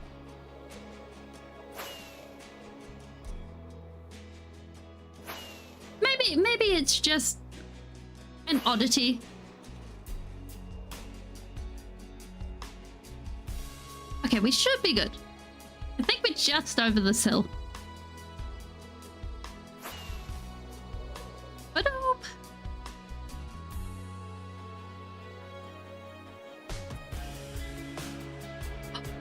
Maybe it's just an oddity. Okay, we should be good. I think we're just over this hill. Ba-doop.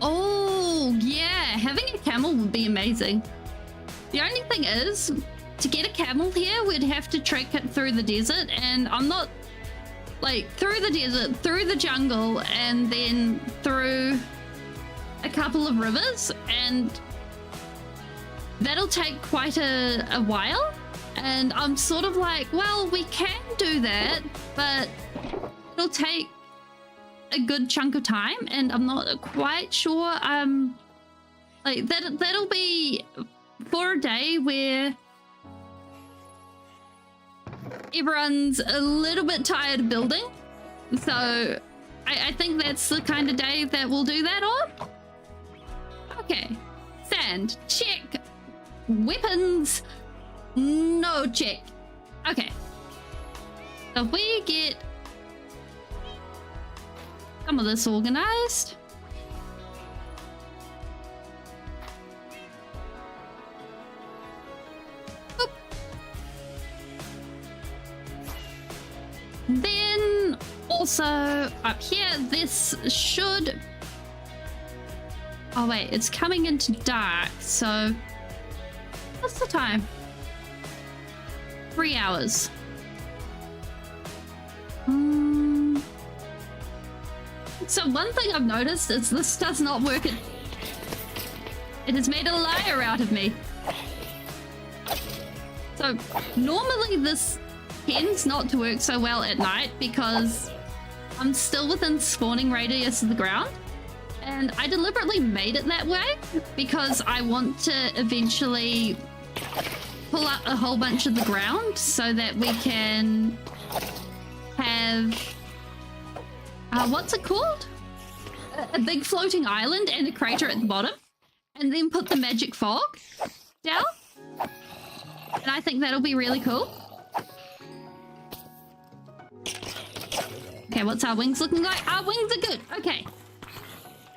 Oh, yeah. Having a camel would be amazing. The only thing is, to get a camel here, we'd have to trek it through the desert, and I'm not, like, through the desert, through the jungle, and then through a couple of rivers, and that'll take quite a while. And I'm sort of like, well, we can do that, but it'll take a good chunk of time, and I'm not quite sure. Like that'll be for a day where everyone's a little bit tired of building. So I think that's the kind of day that we'll do that on. Okay, sand, check. Weapons, no check. Okay, so if we get some of this organized. Boop. Then also up here, this should... Oh wait, it's coming into dark, so what's the time? 3 hours. So one thing I've noticed is this does not work. It has made a liar out of me. So normally this tends not to work so well at night because I'm still within spawning radius of the ground. And I deliberately made it that way because I want to eventually pull up a whole bunch of the ground so that we can have... what's it called? A big floating island and a crater at the bottom. And then put the magic fog down. And I think that'll be really cool. Okay, what's our wings looking like? Our wings are good. Okay.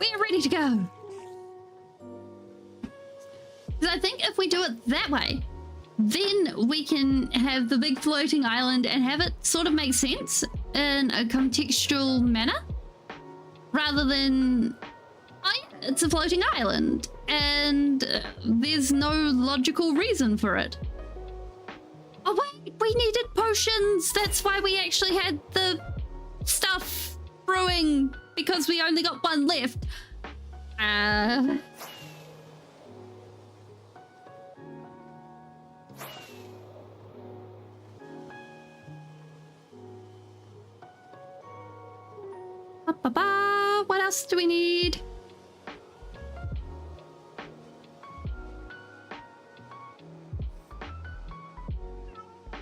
We're ready to go. Because I think if we do it that way, then we can have the big floating island and have it sort of make sense in a contextual manner. Rather than, oh yeah, it's a floating island and there's no logical reason for it. Oh wait, we needed potions. That's why we actually had the stuff brewing, because we only got one left. What else do we need?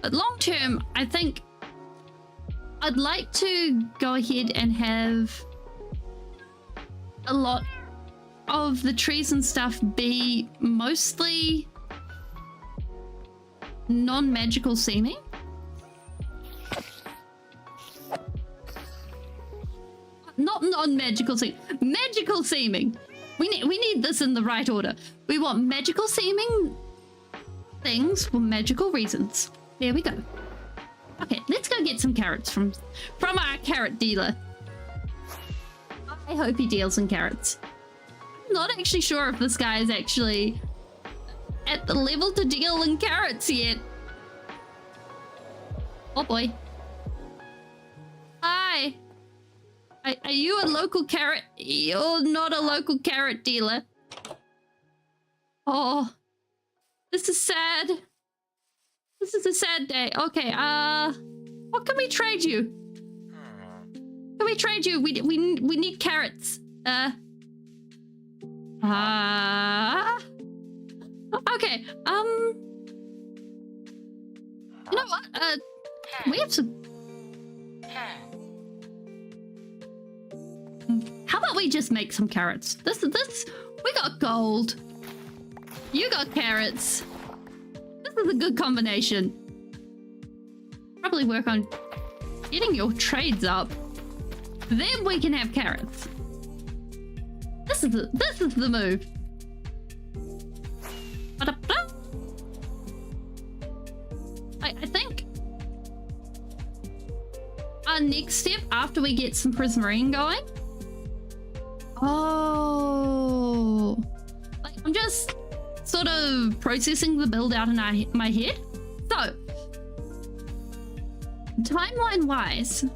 But long term, I think I'd like to go ahead and have a lot of the trees and stuff be mostly non-magical seeming. Not non-magical seeming, magical seeming. We need this in the right order. We want magical seeming things for magical reasons. There we go. Okay, let's go get some carrots from our carrot dealer. I hope he deals in carrots. I'm not actually sure if this guy is actually at the level to deal in carrots yet. Oh boy. Hi. Are you a local carrot? You're not a local carrot dealer. Oh, this is sad. This is a sad day. Okay, what can we trade you? Can we trade you? We need carrots. Okay, you know what? We have some... How about we just make some carrots? This, we got gold. You got carrots. This is a good combination. Probably work on getting your trades up. Then we can have carrots. This is the move. I think our next step after we get some prismarine going. Oh, like I'm just sort of processing the build out in my head. So, timeline-wise,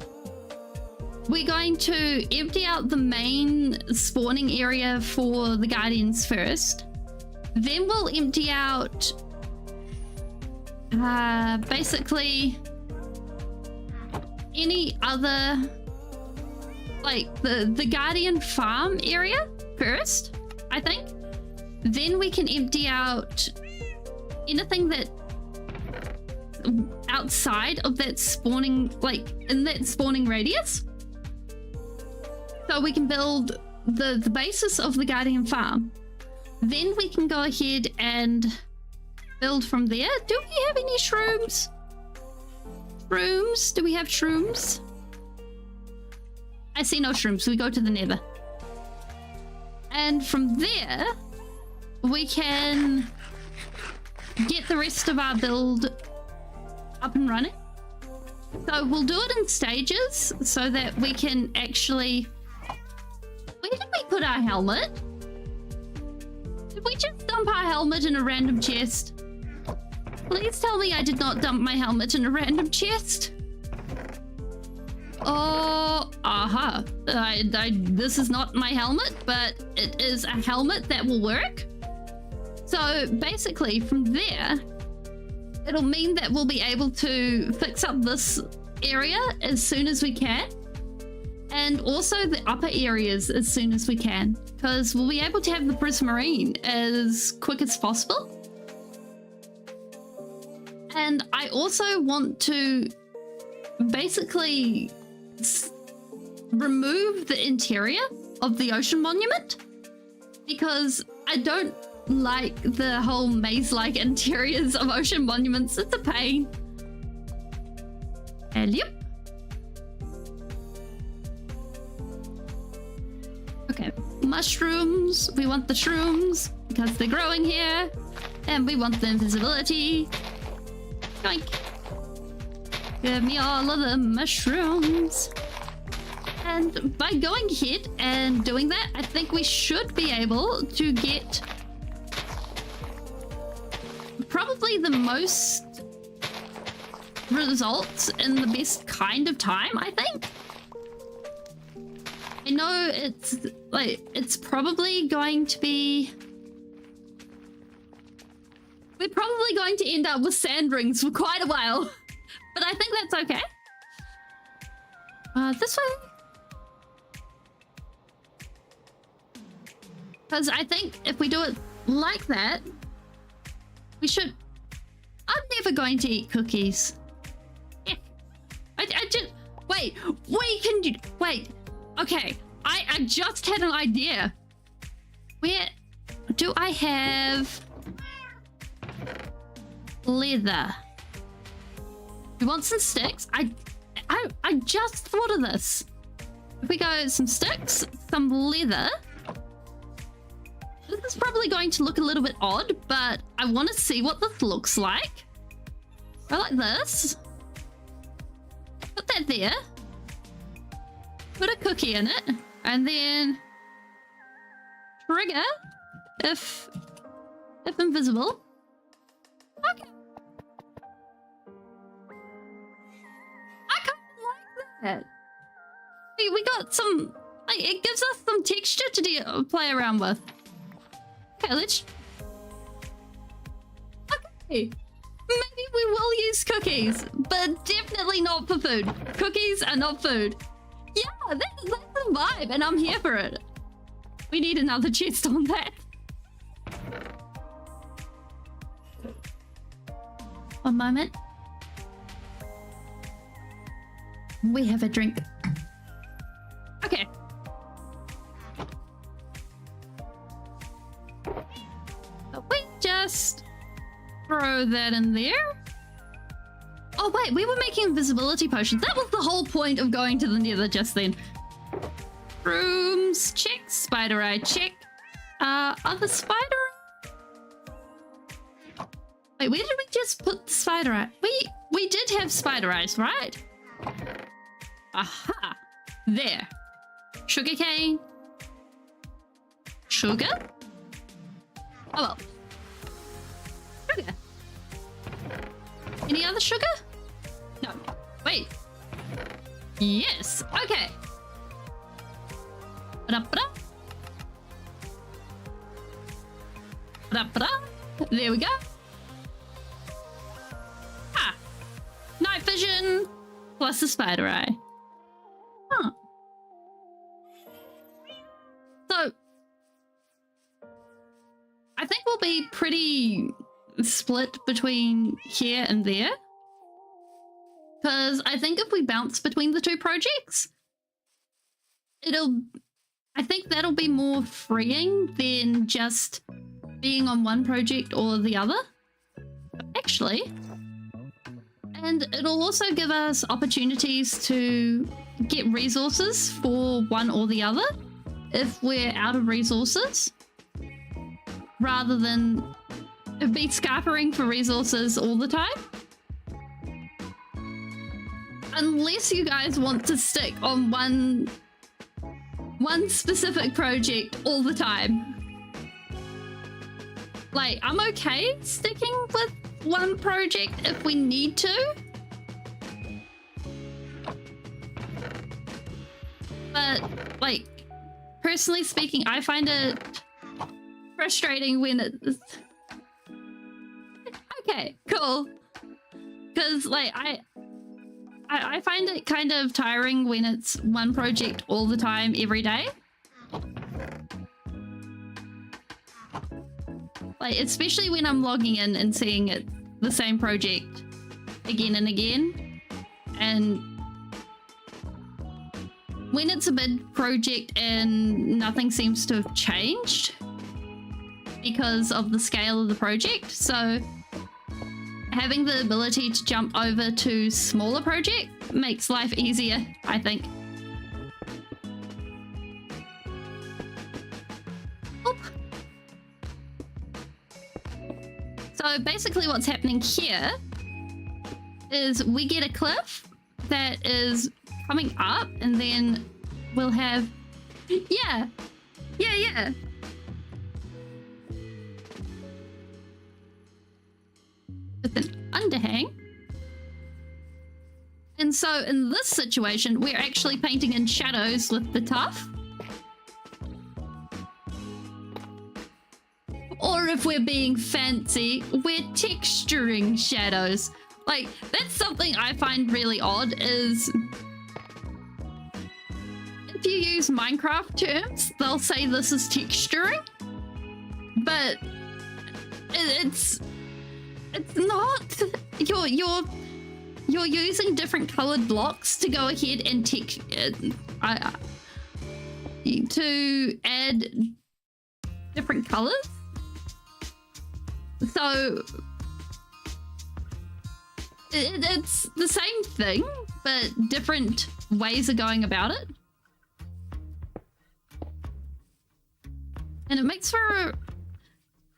we're going to empty out the main spawning area for the Guardians first. Then we'll empty out basically any other like the Guardian farm area first, I think. Then we can empty out anything that outside of that spawning, like in that spawning radius. So we can build the basis of the Guardian farm. Then we can go ahead and build from there. Do we have any shrooms? Shrooms? Do we have shrooms? I see no shrooms. We go to the nether. And from there, we can get the rest of our build up and running. So we'll do it in stages so that we can actually... Where did we put our helmet? Did we just dump our helmet in a random chest? Please tell me I did not dump my helmet in a random chest. Oh, aha. This is not my helmet, but it is a helmet that will work. So basically from there, it'll mean that we'll be able to fix up this area as soon as we can. And also the upper areas as soon as we can, because we'll be able to have the Prismarine as quick as possible. And I also want to basically remove the interior of the Ocean Monument, because I don't like the whole maze-like interiors of Ocean Monuments. It's a pain. And yep. Okay, mushrooms. We want the shrooms because they're growing here, and we want the invisibility. Yoink. Give me all of the mushrooms. And by going ahead and doing that, I think we should be able to get probably the most results in the best kind of time, I think. I know it's probably going to be... We're probably going to end up with sand rings for quite a while, but I think that's okay. This way. Because I think if we do it like that, we should... I'm never going to eat cookies. Yeah. I just... Wait, we can do... Wait. Okay, I just had an idea. Where do I have leather? We want some sticks. I just thought of this. If we go some sticks, some leather. This is probably going to look a little bit odd, but I want to see what this looks like. Go like this. Put that there. Put a cookie in it, and then trigger if invisible. Okay. I kind of like that. We got some, like, it gives us some texture to play around with. Okay, let's... Okay. Maybe we will use cookies, but definitely not for food. Cookies are not food. Yeah, that's the vibe, and I'm here for it. We need another chest on that. One moment. We have a drink. Okay. So we just throw that in there. Oh wait, we were making invisibility potions. That was the whole point of going to the nether just then. Rooms, check. Spider eye, check. Other spider eye? Wait, where did we just put the spider eye? We did have spider eyes, right? Aha! There. Sugarcane. Sugar? Oh well. Sugar. Any other sugar? No. Wait. Yes. Okay. There we go. Ah. Night vision plus the spider eye. Huh. pretty split between here and there. Because I think if we bounce between the two projects, I think that'll be more freeing than just being on one project or the other. Actually. And it'll also give us opportunities to get resources for one or the other if we're out of resources, rather than be scarpering for resources all the time. Unless you guys want to stick on one specific project all the time. Like, I'm okay sticking with one project if we need to. But, like, personally speaking, I find it frustrating when it's... Okay, cool. Because, like, I find it kind of tiring when it's one project all the time, every day. Like, especially when I'm logging in and seeing it, the same project again and again. And when it's a big project and nothing seems to have changed because of the scale of the project. So having the ability to jump over to smaller project makes life easier, I think. Oop. So basically what's happening here is we get a cliff that is coming up, and then we'll have... Yeah. With an underhang. And so in this situation, we're actually painting in shadows with the tuff. Or if we're being fancy, we're texturing shadows. Like, that's something I find really odd is... If you use Minecraft terms, they'll say this is texturing. But it's not. You're using different colored blocks to go ahead and to add different colors. So it's the same thing, but different ways of going about it. And it makes for,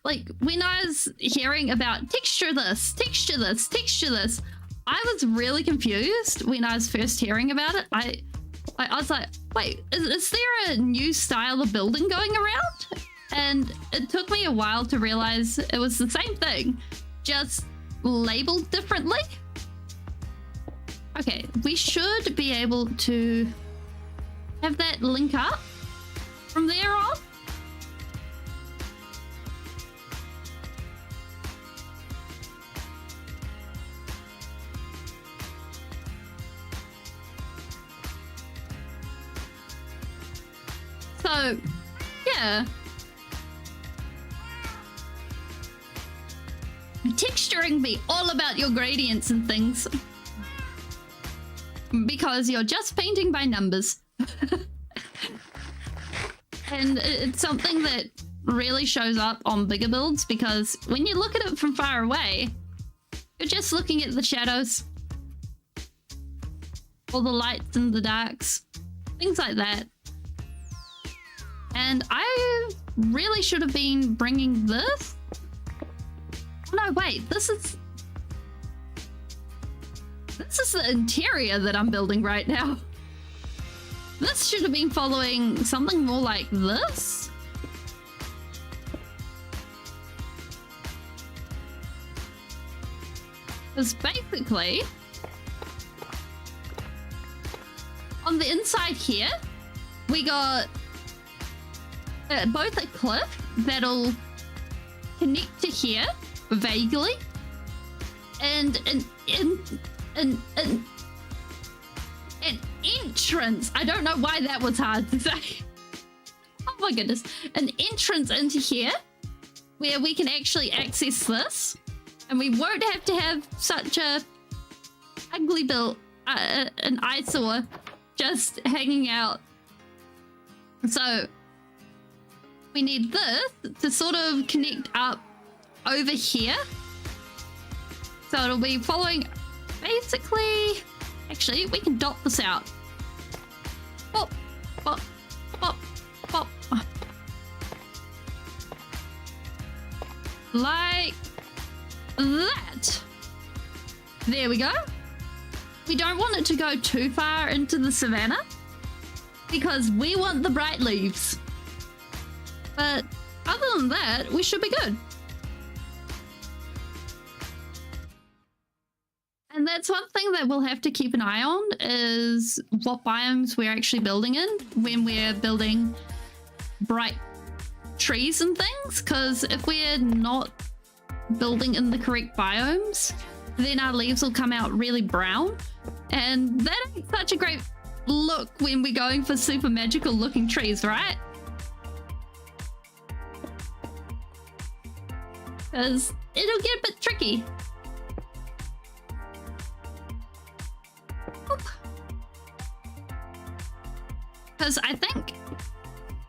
like, when I was hearing about texture this, I was really confused when I was first hearing about it. I was like, wait, is there a new style of building going around? And it took me a while to realize it was the same thing, just labeled differently. Okay, we should be able to have that link up from there on. So, yeah. Texturing be all about your gradients and things. Because you're just painting by numbers. And it's something that really shows up on bigger builds, because when you look at it from far away, you're just looking at the shadows. All the lights and the darks. Things like that. And I really should have been bringing this. Oh no, wait, this is the interior that I'm building right now. This should have been following something more like this. Because basically, on the inside here, we got both a cliff that'll connect to here vaguely, and an entrance. I don't know why that was hard to say. Oh my goodness. An entrance into here where we can actually access this, and we won't have to have such a ugly built an eyesore just hanging out. So we need this to sort of connect up over here. So it'll be following basically, actually we can dot this out. Pop, pop, pop, pop. Like that. There we go. We don't want it to go too far into the savannah because we want the bright leaves. But other than that, we should be good. And that's one thing that we'll have to keep an eye on is what biomes we're actually building in when we're building bright trees and things. Because if we're not building in the correct biomes, then our leaves will come out really brown. And that ain't such a great look when we're going for super magical looking trees, right? Because it'll get a bit tricky. Because I think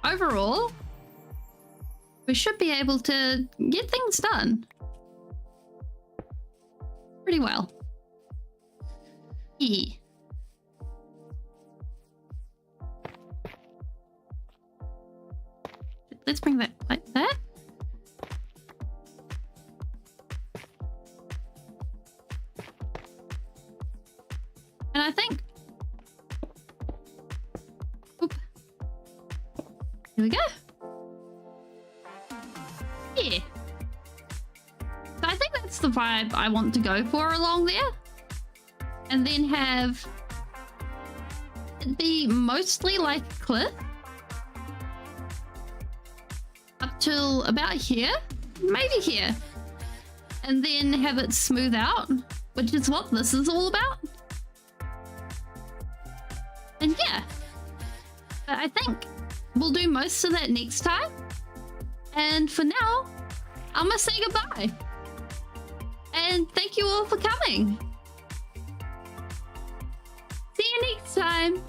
overall we should be able to get things done pretty well. Yeah. Let's bring that like that. And I think, oop, here we go. Yeah. So I think that's the vibe I want to go for along there. And then have it be mostly like a cliff. Up till about here, maybe here. And then have it smooth out, which is what this is all about. And yeah, but I think we'll do most of that next time. And for now, I'm gonna say goodbye. And thank you all for coming. See you next time.